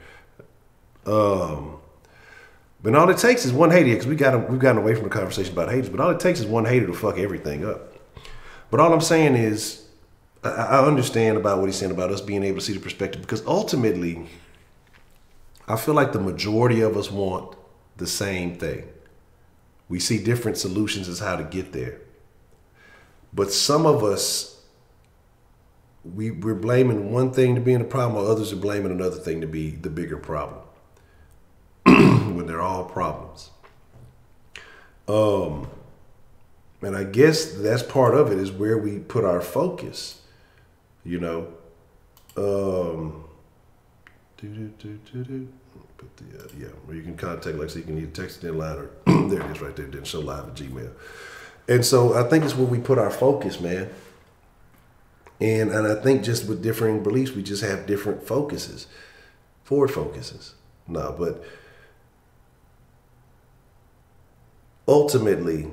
[SPEAKER 1] But all it takes is one hater, because we've gotten away from the conversation about haters. But all it takes is one hater to fuck everything up. But all I'm saying is, I understand about what he's saying about us being able to see the perspective, because ultimately, I feel like the majority of us want the same thing. We see different solutions as how to get there. But some of us, we're blaming one thing to be in the problem, while others are blaming another thing to be the bigger problem. When they're all problems. And I guess that's part of it, is where we put our focus. You know, yeah, where you can contact, like, so you can either text it in line, or there it is right there, Den Show Live at Gmail. And so I think it's where we put our focus, man. And I think just with differing beliefs, we just have different focuses, forward focuses. No, but ultimately,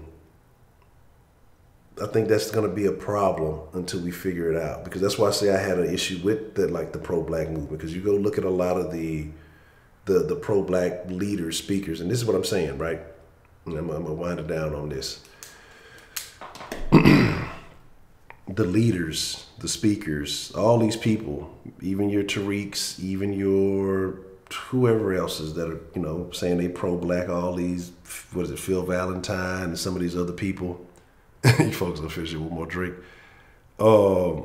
[SPEAKER 1] I think that's going to be a problem until we figure it out. Because that's why I say I had an issue with the, like, the pro-black movement. Because you go look at a lot of the pro-black leaders, speakers, and this is what I'm saying, right? And I'm going to wind it down on this. The leaders, the speakers, all these people, even your Tariqs, even your whoever else is that are, you know, saying they pro-black, all these, what is it, Phil Valentine and some of these other people. You folks will finish it with more drink. But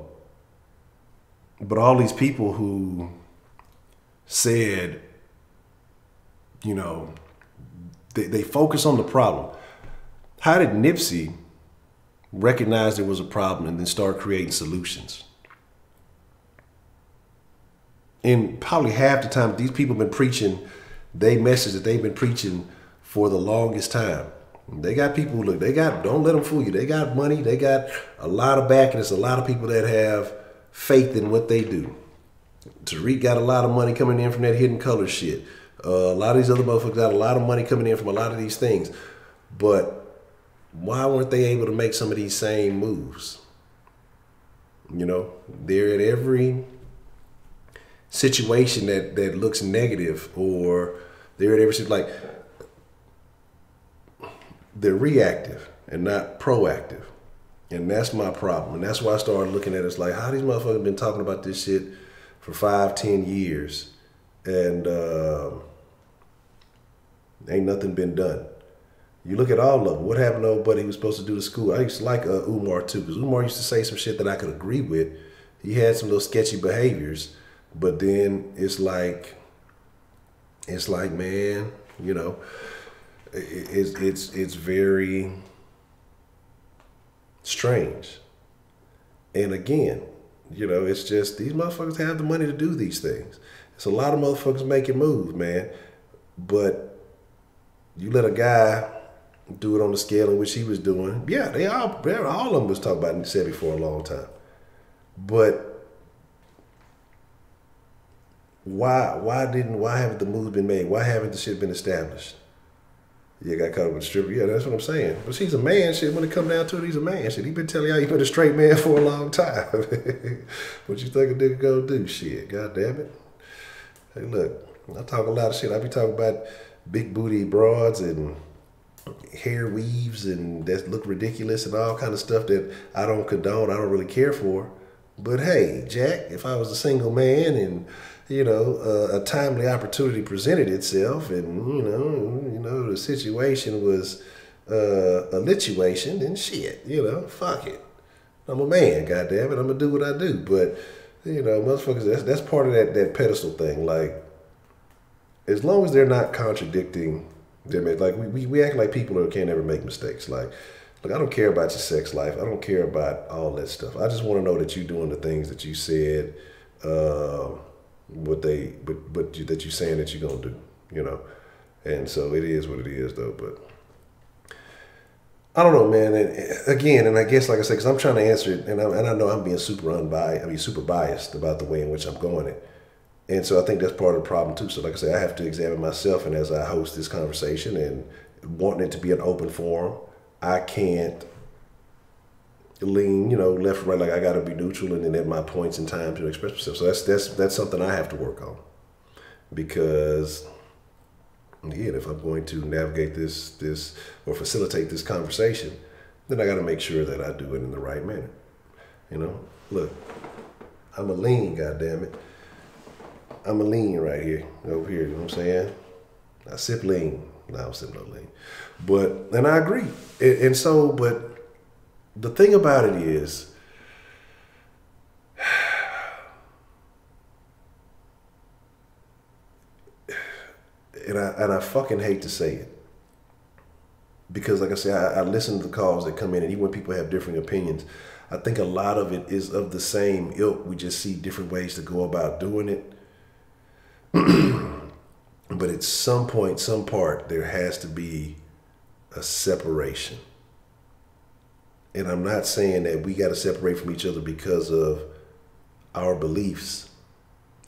[SPEAKER 1] all these people who said, you know, they focus on the problem. How did Nipsey recognize there was a problem and then start creating solutions? and probably half the time these people have been preaching they message that they've been preaching for the longest time. They got people, look, don't let them fool you. They got money. They got a lot of backing. There's a lot of people that have faith in what they do. Tariq got a lot of money coming in from that Hidden Color shit. A lot of these other motherfuckers got a lot of money coming in from a lot of these things. But why weren't they able to make some of these same moves? You know, they're at every situation that looks negative, or they're at every, like, they're reactive and not proactive. And that's my problem. And that's why I started looking at it as like, how these motherfuckers been talking about this shit for 5-10 years and ain't nothing been done. You look at all of them. What happened to old buddy who was supposed to do the school? I used to like Umar too, because Umar used to say some shit that I could agree with. He had some little sketchy behaviors, but then it's like, man, you know, it's very strange. And again, you know, it's just these motherfuckers have the money to do these things. It's a lot of motherfuckers making moves, man. But you let a guy do it on the scale in which he was doing. Yeah, all of them was talking about Sebi for a long time. But why haven't the moves been made? Why haven't the shit been established? You got caught up with a stripper. Yeah, that's what I'm saying. But she's a man. Shit, when it come down to it, he's a man. Shit, he been telling y'all he been a straight man for a long time. What you think a nigga gonna do? Shit, God damn it. Hey, look, I talk a lot of shit. I be talking about big booty broads and hair weaves and that look ridiculous and all kind of stuff that I don't condone. I don't really care for. But hey, Jack, if I was a single man and you know, a timely opportunity presented itself, and you know, the situation was a lituation, then shit, you know, fuck it. I'm a man, goddamn it, I'm gonna do what I do. But you know, motherfuckers, that's part of that pedestal thing. Like, as long as they're not contradicting them, like we act like people who can't ever make mistakes. Like, look, I don't care about your sex life. I don't care about all that stuff. I just want to know that you're doing the things that you said. That you're saying that you're gonna do, you know, and so it is what it is, though. But I don't know, man. And again, and I guess, like I said, because I'm trying to answer it, and I know I'm being super biased about the way in which I'm going it, and so I think that's part of the problem too. So, like I say, I have to examine myself, and as I host this conversation and wanting it to be an open forum, I can't lean, you know, left or right. Like, I got to be neutral and then at my points in time to express myself. So that's something I have to work on, because again, if I'm going to navigate this or facilitate this conversation, then I got to make sure that I do it in the right manner. You know, look, I'm a lean, goddammit. I'm a lean right here, over here. You know what I'm saying? I sip lean. No, I don't sip no lean. But, and I agree. And so, but the thing about it is, and I fucking hate to say it, because like I say, I listen to the calls that come in, and even when people have differing opinions, I think a lot of it is of the same ilk. We just see different ways to go about doing it. But at some point, some part, there has to be a separation. And I'm not saying that we got to separate from each other because of our beliefs.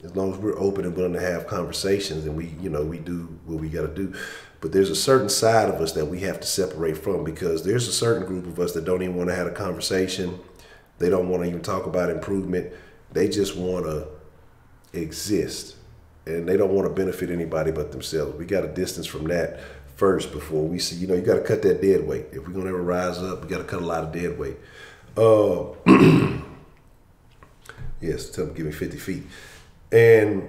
[SPEAKER 1] As long as we're open and willing to have conversations, and we do what we got to do. But there's a certain side of us that we have to separate from, because there's a certain group of us that don't even want to have a conversation. They don't want to even talk about improvement. They just want to exist, and they don't want to benefit anybody but themselves. We got to distance from that first before we see, you got to cut that dead weight. If we're going to ever rise up, we got to cut a lot of dead weight. Yes, tell them give me 50 feet. And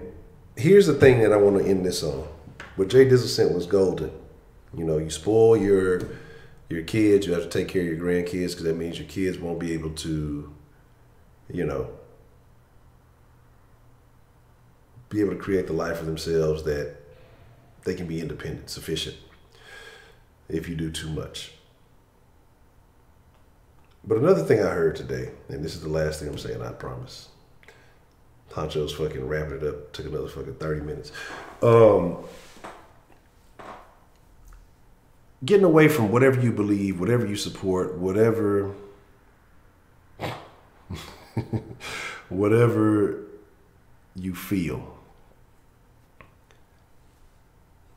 [SPEAKER 1] here's the thing that I want to end this on. What Jay Dizzle sent was golden. You spoil your kids, you have to take care of your grandkids, because that means your kids won't be able to, be able to create the life for themselves that they can be independent, sufficient, if you do too much. But another thing I heard today, and this is the last thing I'm saying, I promise. Honcho's fucking wrapping it up. Took another fucking 30 minutes. Getting away from whatever you believe, whatever you support, whatever whatever you feel.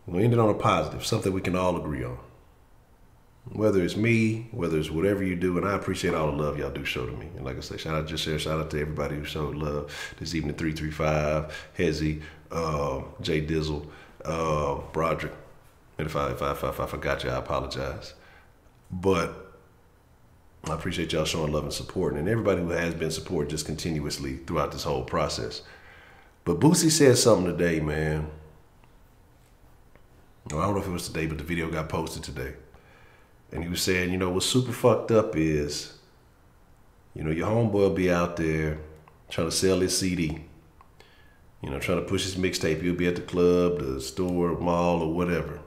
[SPEAKER 1] We'll end it on a positive, something we can all agree on. Whether it's me, whether it's whatever you do, and I appreciate all the love y'all do show to me. And like I say, shout out to everybody who showed love this evening. 335, Hezzy, Jay Dizzle, Broderick. And if I forgot you, I apologize. But I appreciate y'all showing love and support, and everybody who has been supported just continuously throughout this whole process. But Boosie said something today, man. I don't know if it was today, but the video got posted today. And he was saying, you know, what's super fucked up is, you know, your homeboy will be out there trying to sell his CD. You know, trying to push his mixtape. He'll be at the club, the store, mall, or whatever.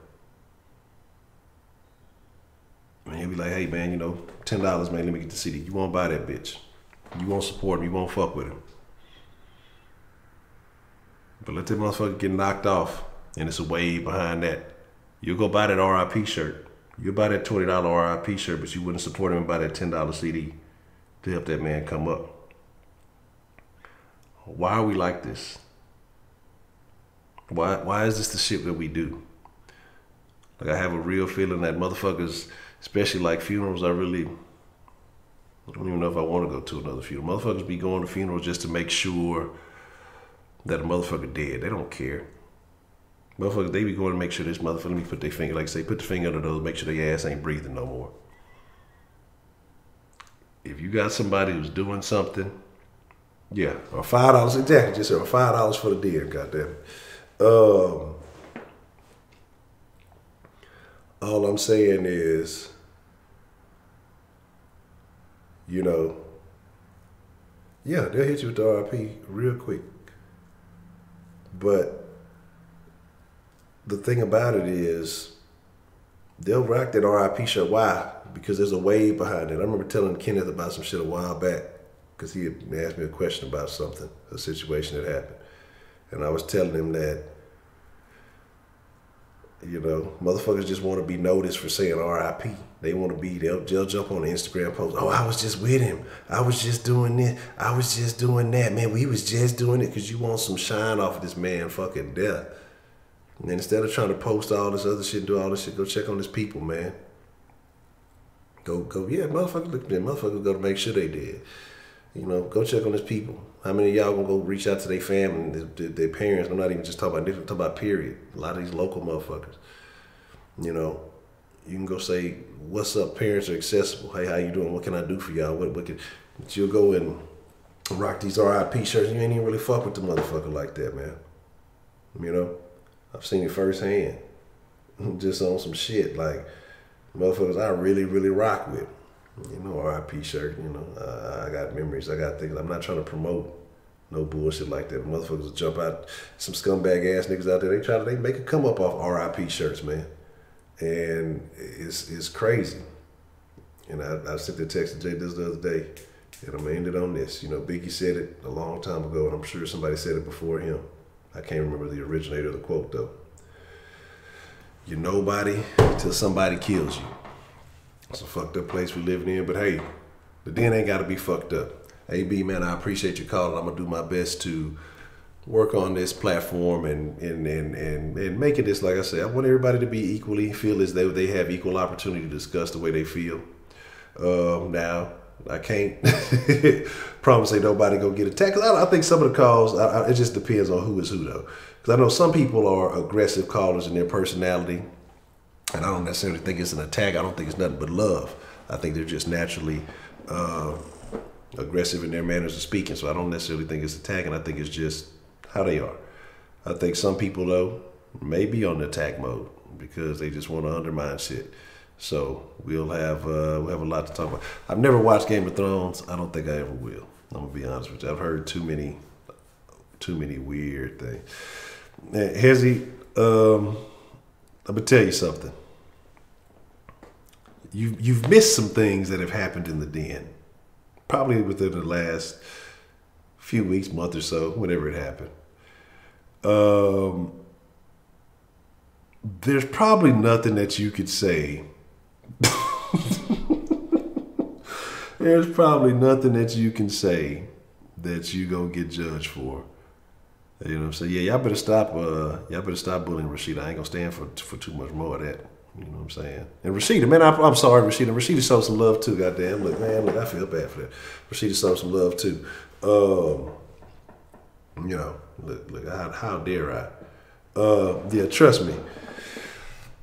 [SPEAKER 1] And he'll be like, hey, man, you know, $10, man, let me get the CD. You won't buy that bitch. You won't support him. You won't fuck with him. But let that motherfucker get knocked off, and it's a wave behind that. You'll go buy that RIP shirt. You'll buy that $20 RIP shirt, but you wouldn't support him and buy that $10 CD to help that man come up. Why are we like this? Why is this the shit that we do? Like, I have a real feeling that motherfuckers, especially like funerals, I don't even know if I want to go to another funeral. Motherfuckers be going to funerals just to make sure that a motherfucker dead. They don't care. Motherfuckers, they be going to make sure this motherfucker, let me put their finger, like say, put the finger under those, make sure their ass ain't breathing no more. If you got somebody who's doing something, yeah, or $5, exactly, just or $5 for the deer, goddamn. All I'm saying is, you know, yeah, they'll hit you with the RIP real quick. But the thing about it is, they'll rock that RIP shirt. Why? Because there's a wave behind it. I remember telling Kenneth about some shit a while back, because he had asked me a question about something, a situation that happened. And I was telling him that, you know, motherfuckers just want to be noticed for saying RIP. They want to be, they'll jump on the Instagram post. Oh, I was just with him. I was just doing this. I was just doing that. Man, we was just doing it because you want some shine off of this man fucking death. And then instead of trying to post all this other shit, do all this shit, go check on his people, man. Go, yeah, motherfuckers look at them. Motherfuckers go to make sure they did. You know, go check on his people. How many of y'all gonna go reach out to their family, their parents? I'm not even just talking about different, I'm talking about period. A lot of these local motherfuckers. You know, you can go say, what's up, parents are accessible. Hey, how you doing? What can I do for y'all? What can, but you'll go and rock these RIP shirts. You ain't even really fuck with the motherfucker like that, man. You know, I've seen it firsthand. Just on some shit, like, motherfuckers I really, really rock with. You know, RIP shirt, you know, I got memories, I got things. I'm not trying to promote no bullshit like that. Motherfuckers will jump out, some scumbag ass niggas out there, they make a come up off RIP shirts, man. And it's crazy. And I sent the text to Jay this the other day, and I'm gonna end it on this. You know, Biggie said it a long time ago, and I'm sure somebody said it before him. I can't remember the originator of the quote though. You're nobody till somebody kills you. It's a fucked up place we living in, but hey, the den ain't gotta be fucked up. AB, man, I appreciate your call, and I'm gonna do my best to work on this platform and making this, like I said, I want everybody to be equally, feel as though they have equal opportunity to discuss the way they feel. Now, I can't promise ain't nobody gonna get attacked. I think some of the calls, it just depends on who is who though. Because I know some people are aggressive callers in their personality, and I don't necessarily think it's an attack. I don't think it's nothing but love. I think they're just naturally aggressive in their manners of speaking. So I don't necessarily think it's attacking. I think it's just how they are. I think some people though may be on the attack mode because they just want to undermine shit. So we'll have a lot to talk about. I've never watched Game of Thrones. I don't think I ever will. I'm gonna be honest with you. I've heard too many weird things. Hezzy, I'm gonna tell you something. You've missed some things that have happened in the den, probably within the last few weeks, month or so, whenever it happened. There's probably nothing that you could say. There's probably nothing that you can say that you gonna get judged for. You know what I'm saying? Yeah, y'all better stop bullying Rashida. I ain't gonna stand for too much more of that. You know what I'm saying? And Rashida, man, I'm sorry, Rashida. Rashida showed some love too, goddamn. Look, man, I feel bad for that. Rashida showed some love too. You know, look, how dare I? Yeah, trust me.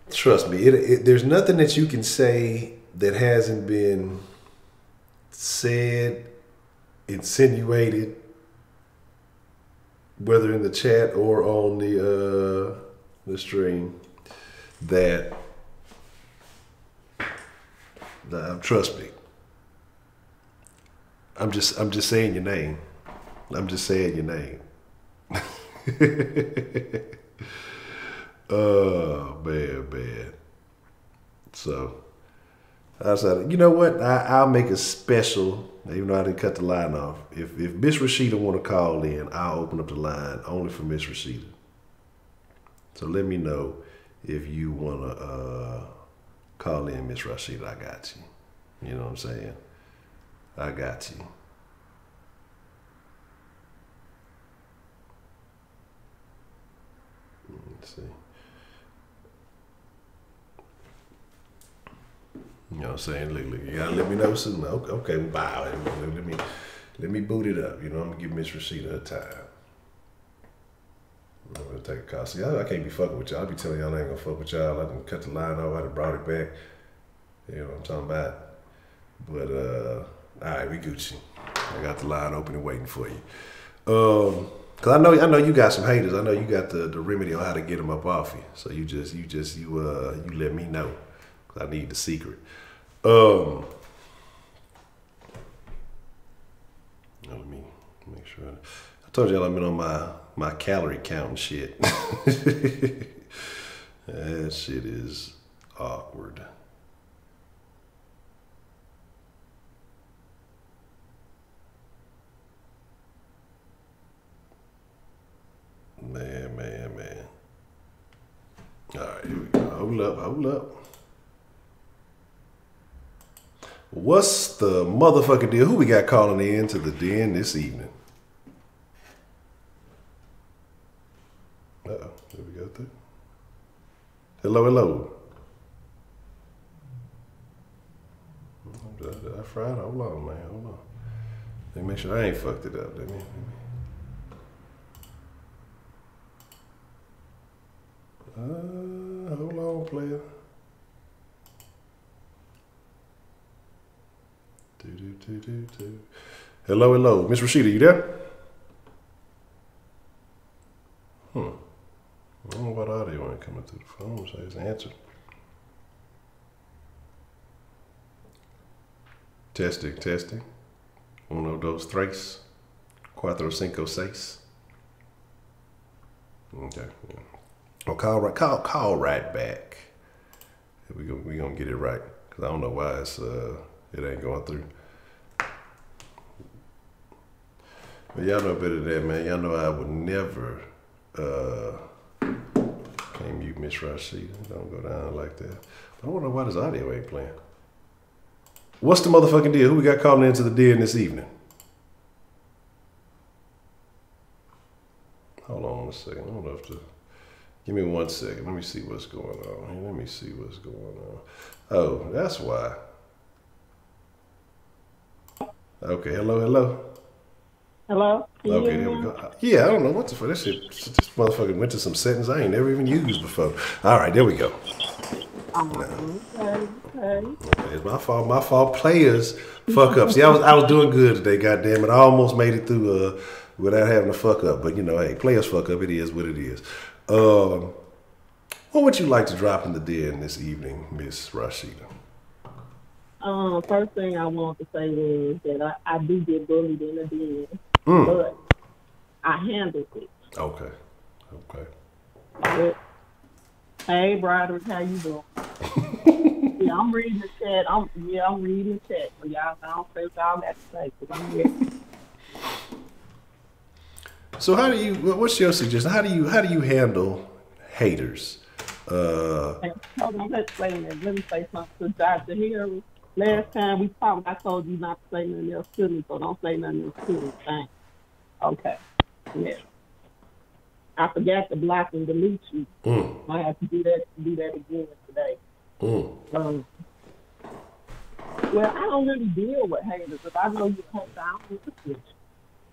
[SPEAKER 1] There's nothing that you can say that hasn't been said, insinuated, whether in the chat or on the stream, that trust me. I'm just saying your name. I'm just saying your name. Oh man. So I said, you know what? I'll make a special, even though I didn't cut the line off. If Miss Rashida want to call in, I'll open up the line only for Miss Rashida. So let me know if you want to call in, Miss Rashida. I got you. You know what I'm saying? I got you. Let's see. You know what I'm saying? Look, you gotta let me know soon. Okay, bye. Let me boot it up. You know, I'm gonna give Miss Rashida her time. I'm gonna take a call. See, I can't be fucking with y'all. I'll be telling y'all I ain't gonna fuck with y'all. I done cut the line off. I done brought it back. You know what I'm talking about? But all right, we Gucci. I got the line open and waiting for you. Cause I know you got some haters. I know you got the remedy on how to get them up off you. So you let me know. Cause I need the secret. Let me make sure. I told y'all I've been on my calorie count and shit. That shit is awkward. Man. All right, here we go. Hold up. What's the motherfucking deal? Who we got calling in to the den this evening? Uh-oh, there we go through. Hello. Did I fry it? Hold on, man. Hold on. Let me make sure I ain't fucked it up. Let me. Hold on, player. Do. Hello. Miss Rashida, you there? I don't know what audio ain't coming through the phone, so it's answered. Testing. Uno, dos, tres. Cuatro, cinco, seis. Okay. Yeah. Oh, call right back. We gonna get it right, cause I don't know why it ain't going through. But y'all know better than that, man. Y'all know I would never can't mute Miss Rashida. Don't go down like that. But I wonder why this audio ain't playing. What's the motherfucking deal? Who we got calling into the den this evening? Hold on a second. I don't know if to. Give me 1 second. Let me see what's going on. Oh, that's why. Okay, hello.
[SPEAKER 7] Hello?
[SPEAKER 1] Okay, there we go. Yeah, I don't know what the fuck. This motherfucker went to some settings I ain't never even used before. All right, there we go.
[SPEAKER 7] Okay.
[SPEAKER 1] It's my fault. Players fuck up. See, I was doing good today, goddamn it. I almost made it through without having to fuck up. But you know, hey, players fuck up. It is what it is. What would you like to drop in the den this evening, Miss Rashida?
[SPEAKER 7] First thing I want to say is that I do get bullied in the den, but I handled it.
[SPEAKER 1] Okay.
[SPEAKER 7] But, hey, Broderick, how you doing? Yeah, I'm reading the chat. I'm reading the chat. So y'all, I don't say what y'all got to say, because I'm here.
[SPEAKER 1] So how do you? What's your suggestion? How do you handle haters?
[SPEAKER 7] Hold on, let's say that. Let me say something to Dr. Harry. Last time we talked, I told you not to say nothing else to me, so don't say nothing else to me. Thanks. Okay. Yeah. I forgot to block and delete you. I have to do that again today. Well, I don't really deal with haters. If I know you're a hater, I don't listen to you.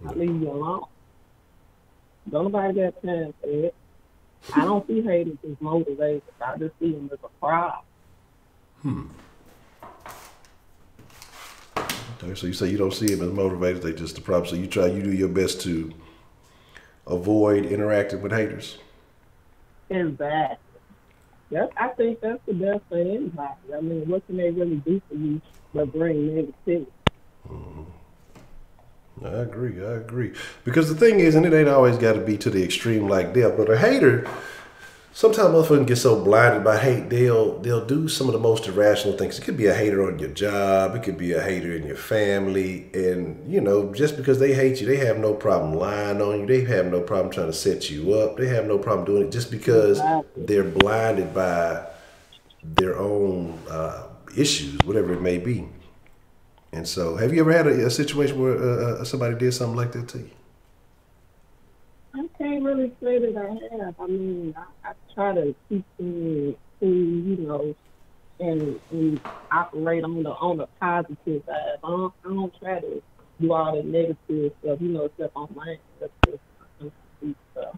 [SPEAKER 7] I leave you alone. Don't nobody got time for that. I don't see haters as motivators. I just see them as a problem.
[SPEAKER 1] Okay, so you say you don't see them as motivators, they just the problem. So you do your best to avoid interacting with haters.
[SPEAKER 7] Exactly. I think that's the best for anybody. I mean, what can they really do for you but bring negativity?
[SPEAKER 1] I agree. Because the thing is, and it ain't always got to be to the extreme like that, but a hater, sometimes motherfuckers get so blinded by hate, they'll do some of the most irrational things. It could be a hater on your job, it could be a hater in your family, and just because they hate you, they have no problem lying on you, they have no problem trying to set you up, they have no problem doing it just because they're blinded by their own issues, whatever it may be. And so, have you ever had a situation where somebody did something like that to you?
[SPEAKER 7] I can't really say that I have. I mean, I try to keep things cool, and operate on the positive side. I don't try to do all the negative stuff, except on my stuff.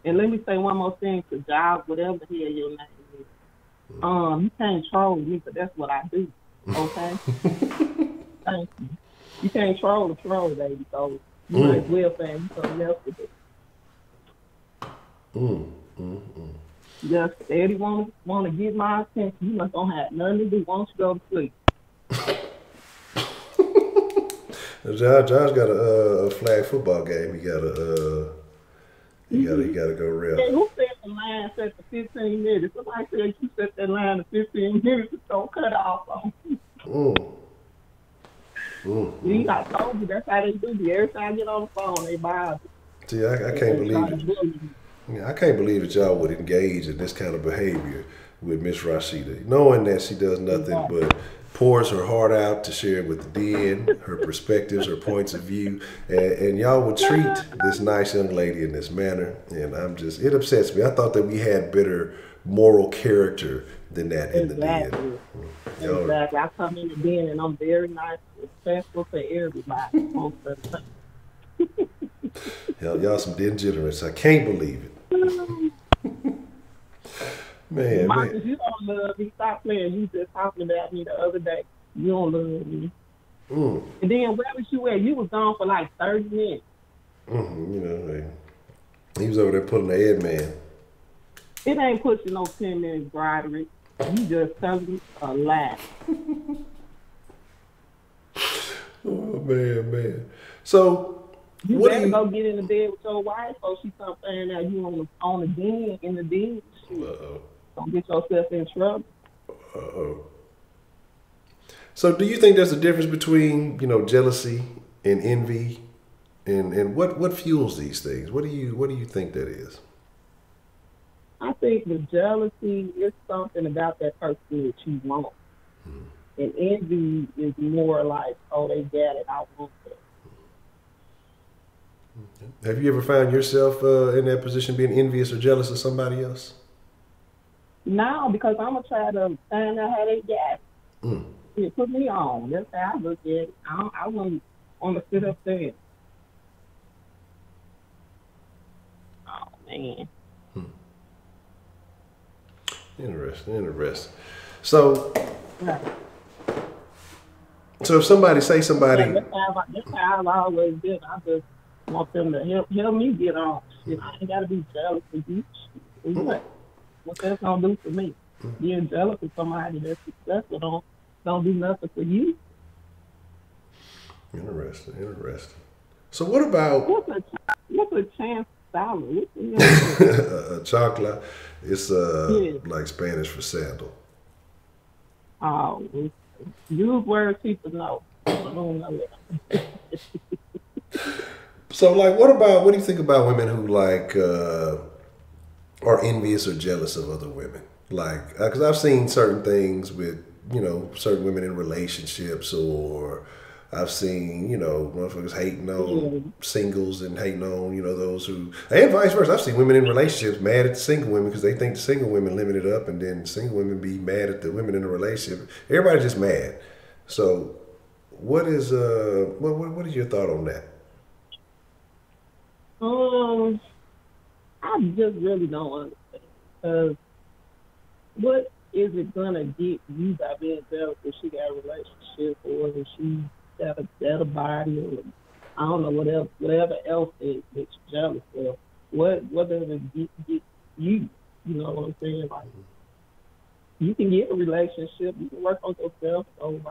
[SPEAKER 7] And let me say one more thing to Giles, whatever the hell your name is. You can't troll me, but that's what I do. Okay? Thank you. You can't troll the troll, baby, so you might as well find something else to do. Just steady want to get my attention. You must don't have nothing to do. Why don't you go to sleep?
[SPEAKER 1] Josh got a flag football game. He got to go real.
[SPEAKER 7] Hey, who set the line set for 15 minutes? Somebody said you set that line for 15 minutes. Just don't cut off on you. I told you that's how they do me. Every time I get on the phone, they bother.
[SPEAKER 1] See, I can't believe it. I can't believe that y'all would engage in this kind of behavior with Miss Rashida, knowing that she does nothing but pours her heart out to share with the den, her perspectives, her points of view, and y'all would treat this nice young lady in this manner, and it upsets me. I thought that we had better moral character than that in the den.
[SPEAKER 7] Exactly. I come in the den and I'm very nice, respectful to everybody.
[SPEAKER 1] Y'all some degenerates. I can't believe it. Man,
[SPEAKER 7] Marcus, you don't love me. Stop playing. You just talking about me the other day. You don't love me. And then where was you at? You was gone for like 30 minutes.
[SPEAKER 1] He was over there pulling the head man.
[SPEAKER 7] It ain't pushing no 10 minutes, Broderick. You just telling me a lie.
[SPEAKER 1] Oh, man. So,
[SPEAKER 7] you better go get in the bed with your wife so she come find out you on the den, in the den. Don't get yourself in trouble.
[SPEAKER 1] So do you think there's a difference between, jealousy and envy? And what fuels these things? What do you think that is?
[SPEAKER 7] I think the jealousy is something about that person that you want. And envy is more like, oh, they got it, I want it.
[SPEAKER 1] Have you ever found yourself in that position being envious or jealous of somebody else?
[SPEAKER 7] No, because I'm going to try to find out how they got it. It put me on. That's how I look at it. I wouldn't want to sit up there. Oh, man.
[SPEAKER 1] Interesting. So if somebody...
[SPEAKER 7] Yeah, that's how I've always been. I just want them to help me get on. Shit, I ain't got to be jealous of you. What that's going to do for me? Being jealous of somebody that's successful don't do nothing for you.
[SPEAKER 1] Interesting. So what about...
[SPEAKER 7] What's a chance salad?
[SPEAKER 1] Chocolate. It's like Spanish for sandal.
[SPEAKER 7] Oh, use words people know. I don't know it.
[SPEAKER 1] So, like, what do you think about women who, like, are envious or jealous of other women? Like, because I've seen certain things with, certain women in relationships, or I've seen, motherfuckers hating on singles and hating on, those who, and vice versa. I've seen women in relationships mad at the single women because they think the single women limit it up, and then single women be mad at the women in the relationship. Everybody's just mad. So, what is your thought on that?
[SPEAKER 7] I just really don't understand. What is it gonna get you by being jealous if she got a relationship or if she got a better body or I don't know whatever else that you're jealous of? What does it get you? You know what I'm saying? Like you can get a relationship, you can work on yourself. So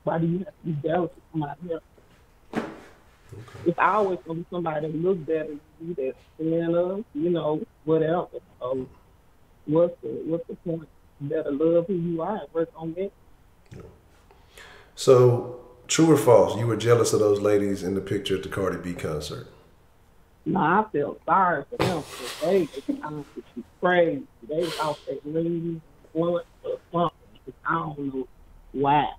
[SPEAKER 7] why do you have to be jealous of somebody else? It's always gonna be somebody that looks better than you, that's thinner, whatever. So what's the point? You better love who you are and work on it.
[SPEAKER 1] So, true or false? You were jealous of those ladies in the picture at the Cardi B concert?
[SPEAKER 7] No, I feel sorry for them. They crazy. They was out there leaning, blunt or something. I don't know why.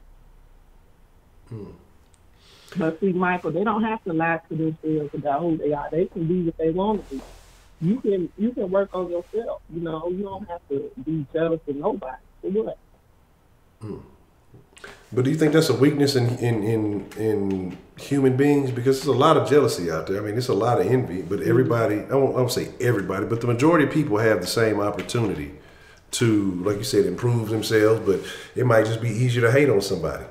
[SPEAKER 7] But see, Michael, they don't have to lie to themselves about who they are. They can be what they want to be. You can work on yourself. You don't have to be jealous of nobody. For what?
[SPEAKER 1] But do you think that's a weakness in human beings? Because there's a lot of jealousy out there. I mean, it's a lot of envy. But everybody, I won't say everybody, but the majority of people have the same opportunity to, like you said, improve themselves. But it might just be easier to hate on somebody.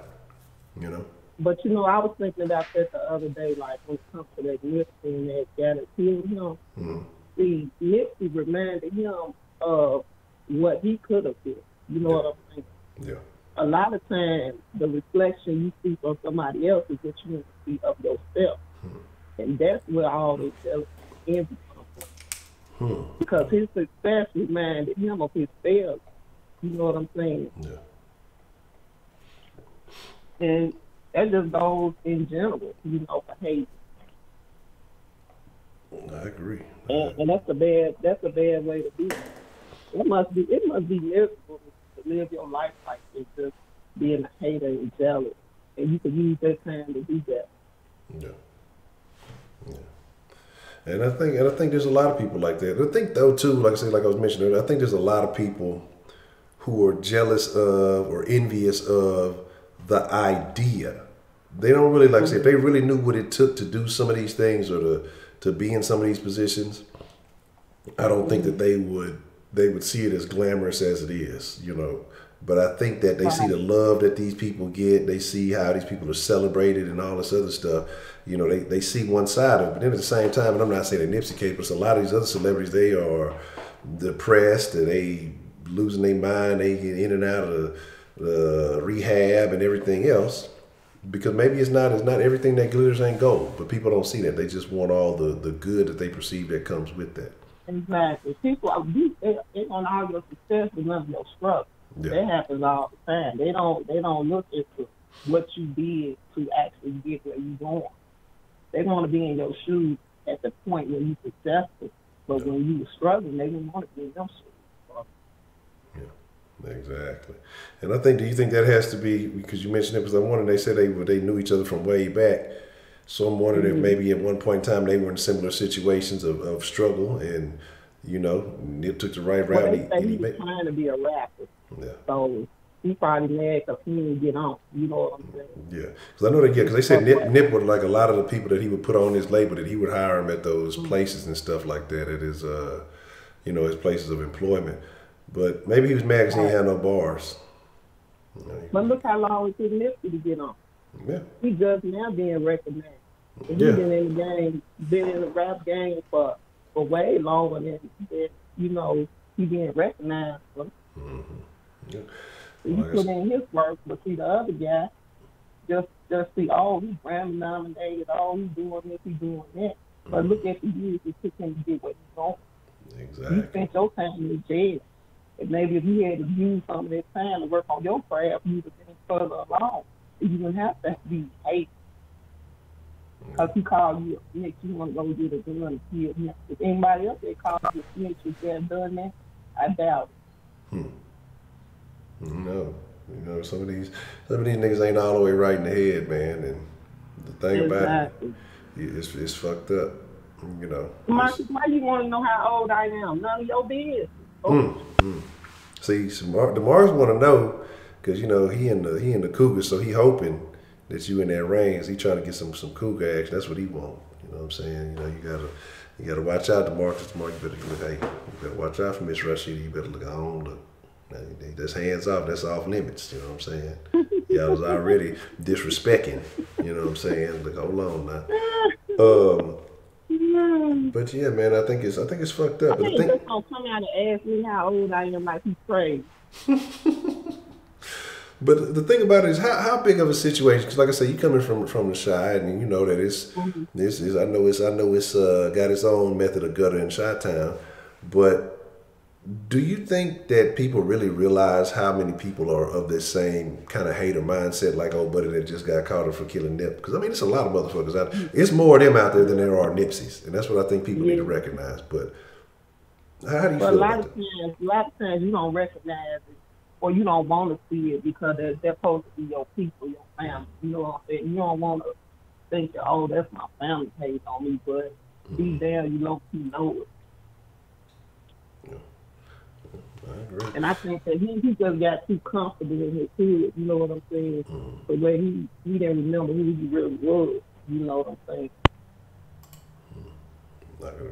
[SPEAKER 7] But I was thinking about that the other day, like when it comes to that Nipsey and that guy that killed him. See, Nipsey reminded him of what he could have been. You know what I'm saying?
[SPEAKER 1] Yeah.
[SPEAKER 7] A lot of times, the reflection you see from somebody else is what you want to see of yourself. And that's where all this envy comes from. Because his success reminded him of his failure. You know what I'm saying?
[SPEAKER 1] Yeah.
[SPEAKER 7] And that just goes in general, for hate.
[SPEAKER 1] I agree.
[SPEAKER 7] And that's a bad way to be. It must be miserable to live your life like this, just being a hater and jealous. And you could use that time to do that.
[SPEAKER 1] Yeah. And I think there's a lot of people like that. I think though too, like I was mentioning earlier, I think there's a lot of people who are jealous of or envious of the idea. They don't really, like I said, if they really knew what it took to do some of these things or to be in some of these positions, I don't think that they would see it as glamorous as it is, But I think that they see the love that these people get. They see how these people are celebrated and all this other stuff. They see one side of it. But then at the same time, and I'm not saying that Nipsey case, but a lot of these other celebrities, they are depressed and they losing their mind. They get in and out of rehab and everything else. Because maybe it's not everything that glitters ain't gold, but people don't see that. They just want all the good that they perceive that comes with that.
[SPEAKER 7] Exactly. People are they want all your success and none of your struggle.
[SPEAKER 1] Yeah.
[SPEAKER 7] That happens all the time. They don't look at what you did to actually get where you're going. They want to be in your shoes at the point where you're successful, but when you were struggling, they didn't want to be in your shoes.
[SPEAKER 1] Exactly. And do you think that has to be, because you mentioned it, because I'm wondering, they said they knew each other from way back. So I'm wondering if maybe at one point in time they were in similar situations of struggle and, Nip took the right route.
[SPEAKER 7] He was trying to be a rapper.
[SPEAKER 1] Yeah.
[SPEAKER 7] So he probably mad because he didn't get on. You know what I'm saying?
[SPEAKER 1] Yeah. Because I know because they said Nip would, like a lot of the people that he would put on his label, that he would hire him at those places and stuff like that, at his, his places of employment. But maybe he was mad because he had no bars.
[SPEAKER 7] But look how long it took Nipsey to get on.
[SPEAKER 1] Yeah.
[SPEAKER 7] He just now being recognized. And he's been in the game, been in the rap game for way longer than he being recognized for.
[SPEAKER 1] Yeah.
[SPEAKER 7] He put in his work, but see the other guy just see, he's Grammy nominated, he's doing this, he's doing that. But look at the years it took him to get what he's doing.
[SPEAKER 1] Exactly.
[SPEAKER 7] You spent your time in jail. And maybe if you had to use some of that time to work on your craft, you'd have been further along. You wouldn't have to be hate. Because he called you, Nick, you want to go get a gun and kill him. If anybody else that called you, Nick, if they had done that, I doubt it.
[SPEAKER 1] No. You know, some of these niggas ain't all the way right in the head, man. And the thing about it, it's fucked up. You know.
[SPEAKER 7] Marcus, why you want to know how old I am? None of your business.
[SPEAKER 1] See, DeMars want to know because you know he in the cougar, so he hoping that you in that range. He trying to get some cougar action. That's what he want. You know what I'm saying? You know, you gotta watch out, DeMarcus. You better watch out for Miss Rashida. You better look on. Look, that's hands off. That's off limits. You know what I'm saying? Y'all was already disrespecting. You know what I'm saying? Look, hold on now. But yeah, man, I think it's fucked up.
[SPEAKER 7] I think he's just gonna come out and ask me how old I am, like he's crazy.
[SPEAKER 1] But the thing about it is how big of a situation? Because like I said, you coming from the Chi, and you know that it's I know it's got its own method of gutter in Chi-Town. But do you think that people really realize how many people are of this same kind of hater mindset, like old buddy that just got caught up for killing Nip? Because I mean, it's a lot of motherfuckers out there. It's more of them out there than there are Nipseys, and that's what I think people need to recognize. But how do you feel about that?
[SPEAKER 7] A lot of times you don't recognize it, or you don't want to see it because they're supposed to be your people, your family. You know what I'm saying? You don't want to think that, oh, that's my family hating on me, but deep down you know it.
[SPEAKER 1] I agree.
[SPEAKER 7] And I think that he just got too comfortable in his head, you know what I'm saying? The way he didn't remember who he really was, you know what I'm saying?
[SPEAKER 1] I could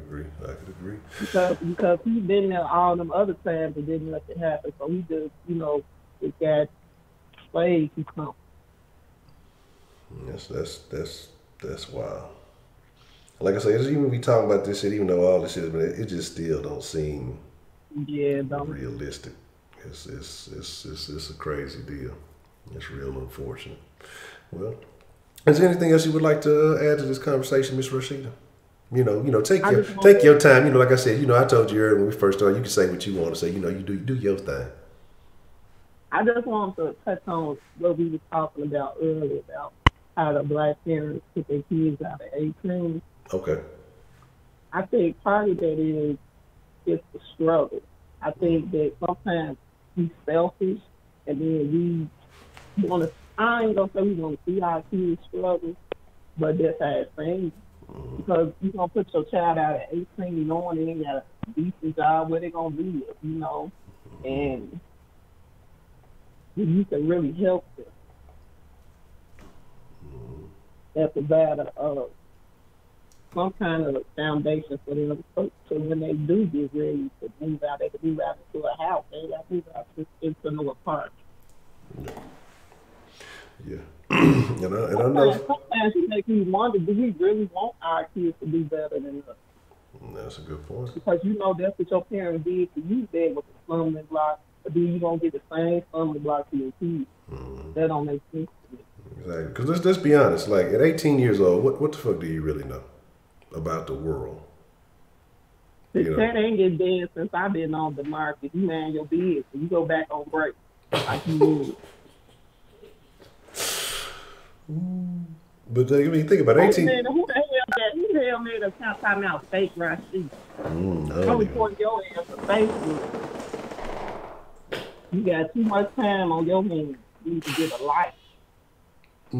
[SPEAKER 1] agree.
[SPEAKER 7] Because he's been there all them other times and didn't let it happen. So he just, you know, it got way too comfortable.
[SPEAKER 1] That's wild. Like I said, even we talking about this shit, even though all this shit, but it just still don't seem realistic. It's a crazy deal. It's real unfortunate. Well, is there anything else you would like to add to this conversation, Miss Rashida? You know, take your time. You know, like I said, you know, I told you earlier when we first started, you can say what you want to say. You know, you do your thing.
[SPEAKER 7] I just wanted to touch on what we were talking about earlier about how the black parents put their kids out at 18.
[SPEAKER 1] Okay.
[SPEAKER 7] I think part of that is it's the struggle. I think that sometimes we selfish and then we want to, I ain't going to say we want to see our kids struggle, but that's how it seems. Because you're going to put your child out at 18 knowing they ain't got a decent job where they're going to live, you know, and you can really help them. That's about some kind of foundation for them so when they do get ready to move out, they can move out into a house. They got to move out into no apartment.
[SPEAKER 1] Yeah. And I know.
[SPEAKER 7] Sometimes it makes me wonder, do we really want our kids to do better than us?
[SPEAKER 1] That's a good point.
[SPEAKER 7] Because you know that's what your parents did to you there with the stumbling block, but then you're going to get the same stumbling block to your kids. That don't make sense to me.
[SPEAKER 1] Exactly. Because let's be honest, like at 18 years old, what the fuck do you really know about the world?
[SPEAKER 7] That ain't get dead since I've been on the market. You man your business. You go back on break like you would.
[SPEAKER 1] But I mean, think about 18.
[SPEAKER 7] Who the hell made a time out fake Rashid? I'm reporting your ass to Facebook. You got too much time on your hands. You need to get a life.
[SPEAKER 1] I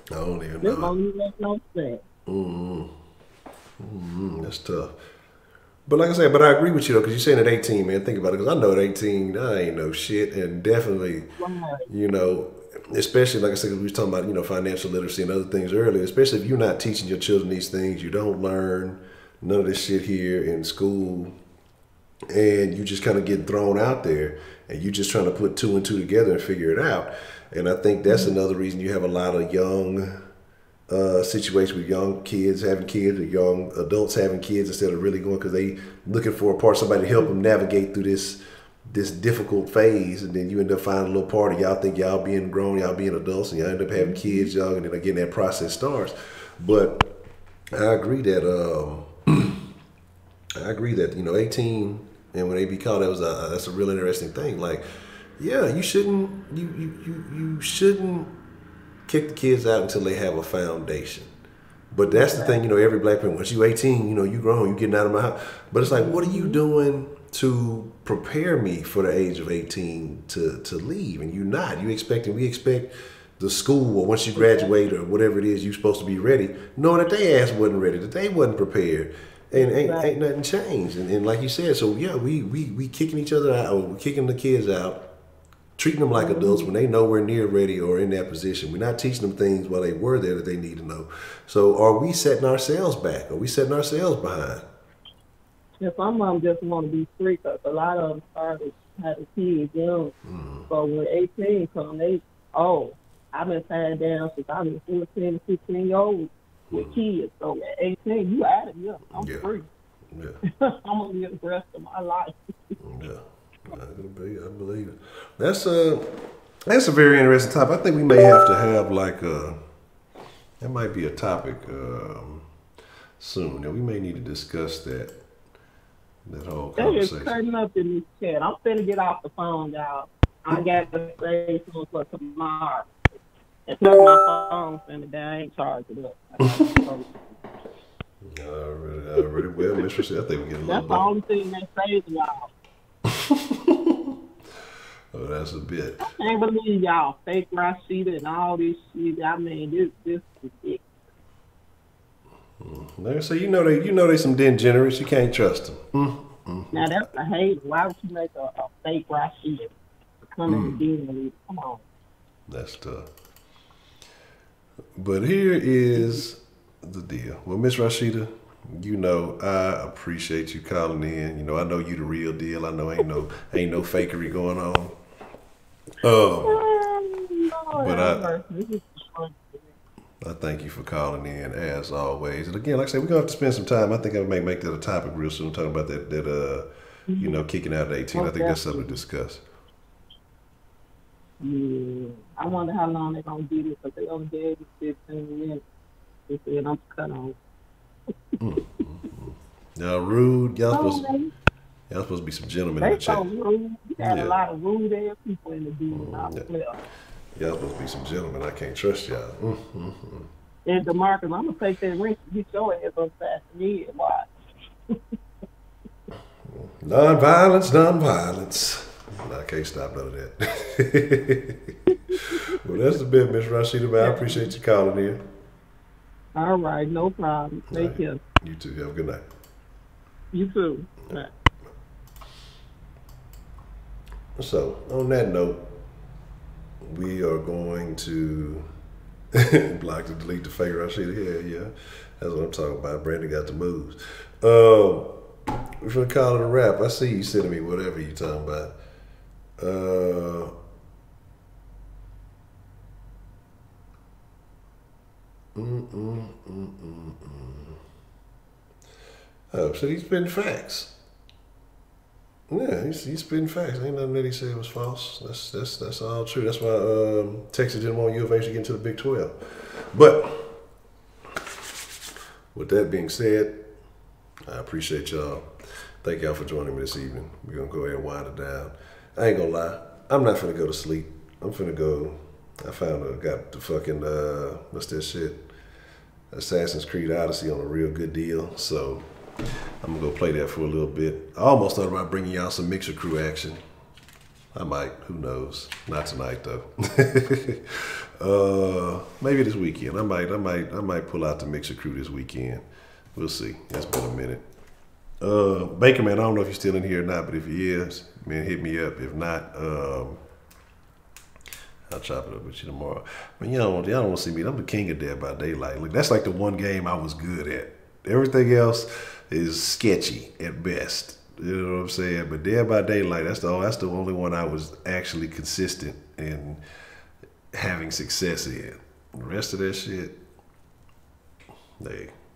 [SPEAKER 1] don't even know.
[SPEAKER 7] This don't even make no sense.
[SPEAKER 1] That's tough. But like I said, I agree with you though, because you're saying at 18, man. Think about it, because I know at 18, I ain't no shit, and definitely, you know, especially like I said, we was talking about, you know, financial literacy and other things earlier. Especially if you're not teaching your children these things, you don't learn none of this shit here in school, and you just kind of get thrown out there, and you just trying to put two and two together and figure it out. And I think that's another reason you have a lot of young situations with young kids having kids or young adults having kids instead of really going because they looking for a part, somebody to help them navigate through this difficult phase, and then you end up finding a little part of y'all think y'all being grown, y'all being adults, and y'all end up having kids young, and then again that process starts. But I agree that you know 18 and when they be called, that's a real interesting thing. Like, yeah, you shouldn't kick the kids out until they have a foundation. But that's the thing, you know, every black parent, once you 18, you know, you grown, you getting out of my house. But it's like, what are you doing to prepare me for the age of 18 to leave? And you're not. We expect the school, or once you graduate or whatever it is, you're supposed to be ready, knowing that they ass wasn't ready, that they wasn't prepared. And ain't nothing changed. And like you said, so yeah, we kicking each other out, or we kicking the kids out, treating them like adults when they nowhere near ready or in that position. We're not teaching them things while they were there that they need to know. So are we setting ourselves back? Are we setting ourselves behind?
[SPEAKER 7] Yeah, some of them just want to be free, because a lot of them started having kids young. So when 18 come, I've been tied down since I was 14 and 15 years old with kids. So at 18, you out of here. I'm free.
[SPEAKER 1] Yeah.
[SPEAKER 7] I'm going to live the rest of my life.
[SPEAKER 1] Yeah. I believe it. That's a very interesting topic. I think we may have to have like that might be a topic soon. We may need to discuss that whole conversation.
[SPEAKER 7] They is cutting up in this chat. I'm finna get off the phone, y'all. I got to say something for tomorrow. And plus my phone finna die. I ain't charged it up.
[SPEAKER 1] Already. Well, Miss Rashida, I think we're getting a little
[SPEAKER 7] That's the only thing that saves y'all.
[SPEAKER 1] Oh, that's a bit.
[SPEAKER 7] I can't believe y'all fake Rashida and all this shit. I mean, this is ridiculous.
[SPEAKER 1] So you know they some degenerates. You can't trust them.
[SPEAKER 7] Now that's the hate. Why would you make a fake Rashida come in the Come on.
[SPEAKER 1] That's tough. But here is the deal. Well, Miss Rashida, you know I appreciate you calling in. You know I know you the real deal. I know ain't no fakery going on. But I thank you for calling in as always. And again, like I said, we're gonna have to spend some time. I think I may make that a topic real soon, talking about that you know, kicking out at 18. I think that's something to discuss.
[SPEAKER 7] Yeah, I wonder how long they're gonna do this, because they only did 15 minutes. They said I'm cut on.
[SPEAKER 1] Y'all rude. Y'all supposed to be some gentlemen in the chat.
[SPEAKER 7] They so rude. You got a lot of rude ass people in the dude.
[SPEAKER 1] Y'all supposed to be some gentlemen. I can't trust y'all.
[SPEAKER 7] And DeMarcus, I'm gonna take that ring and get your ass up fast and head. Watch.
[SPEAKER 1] Non-violence. No, I can't stop none of that. Well, that's the bit, Miss Rashida. I appreciate you calling in.
[SPEAKER 7] All right, no problem. Take care.
[SPEAKER 1] You too. Have a good night.
[SPEAKER 7] You too. All right.
[SPEAKER 1] So, on that note, we are going to block to delete the fake Rashida. Yeah. That's what I'm talking about. Brandon got the moves. We're going to call it a wrap. I see you sending me whatever you talking about. Oh, so he's spitting facts. Yeah, he's spitting facts. Ain't nothing that he said was false. That's all true. That's why Texas didn't want U of H to get into the Big 12. But with that being said, I appreciate y'all. Thank y'all for joining me this evening. We're gonna go ahead and wind it down. I ain't gonna lie. I'm not finna go to sleep. I'm finna go. Got the fucking what's that shit? Assassin's Creed Odyssey on a real good deal. So I'm gonna go play that for a little bit. I almost thought about bringing y'all some Mixer Crew action. I might, who knows? Not tonight though. Maybe this weekend. I might pull out the Mixer Crew this weekend. We'll see. It's been a minute. Baker man, I don't know if you're still in here or not, but if he is, man, hit me up. If not, I'll chop it up with you tomorrow. I mean, y'all don't want to see me. I'm the king of Dead by Daylight. Like, that's like the one game I was good at. Everything else is sketchy at best. You know what I'm saying? But Dead by Daylight, that's the only one I was actually consistent in having success in. The rest of that shit,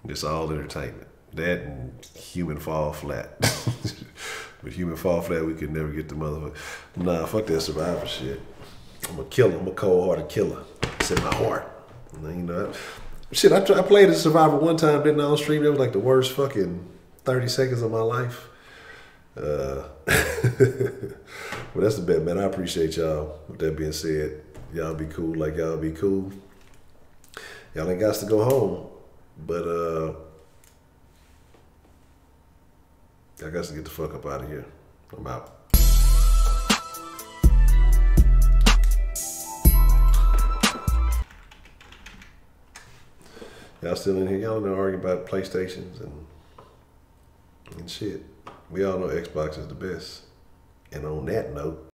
[SPEAKER 1] it's all entertainment. That and Human Fall Flat. With Human Fall Flat, we could never get the motherfucker. Nah, fuck that Survivor shit. I'm a killer. I'm a cold-hearted killer. It's in my heart. You know, shit, I played as Survivor one time, didn't I, on stream? It was like the worst fucking 30 seconds of my life. But that's the bet, man. I appreciate y'all. With that being said, y'all be cool like y'all be cool. Y'all ain't got to go home, but I got to get the fuck up out of here. I'm out. Y'all still in here? Y'all know arguing about PlayStations and shit. We all know Xbox is the best. And on that note,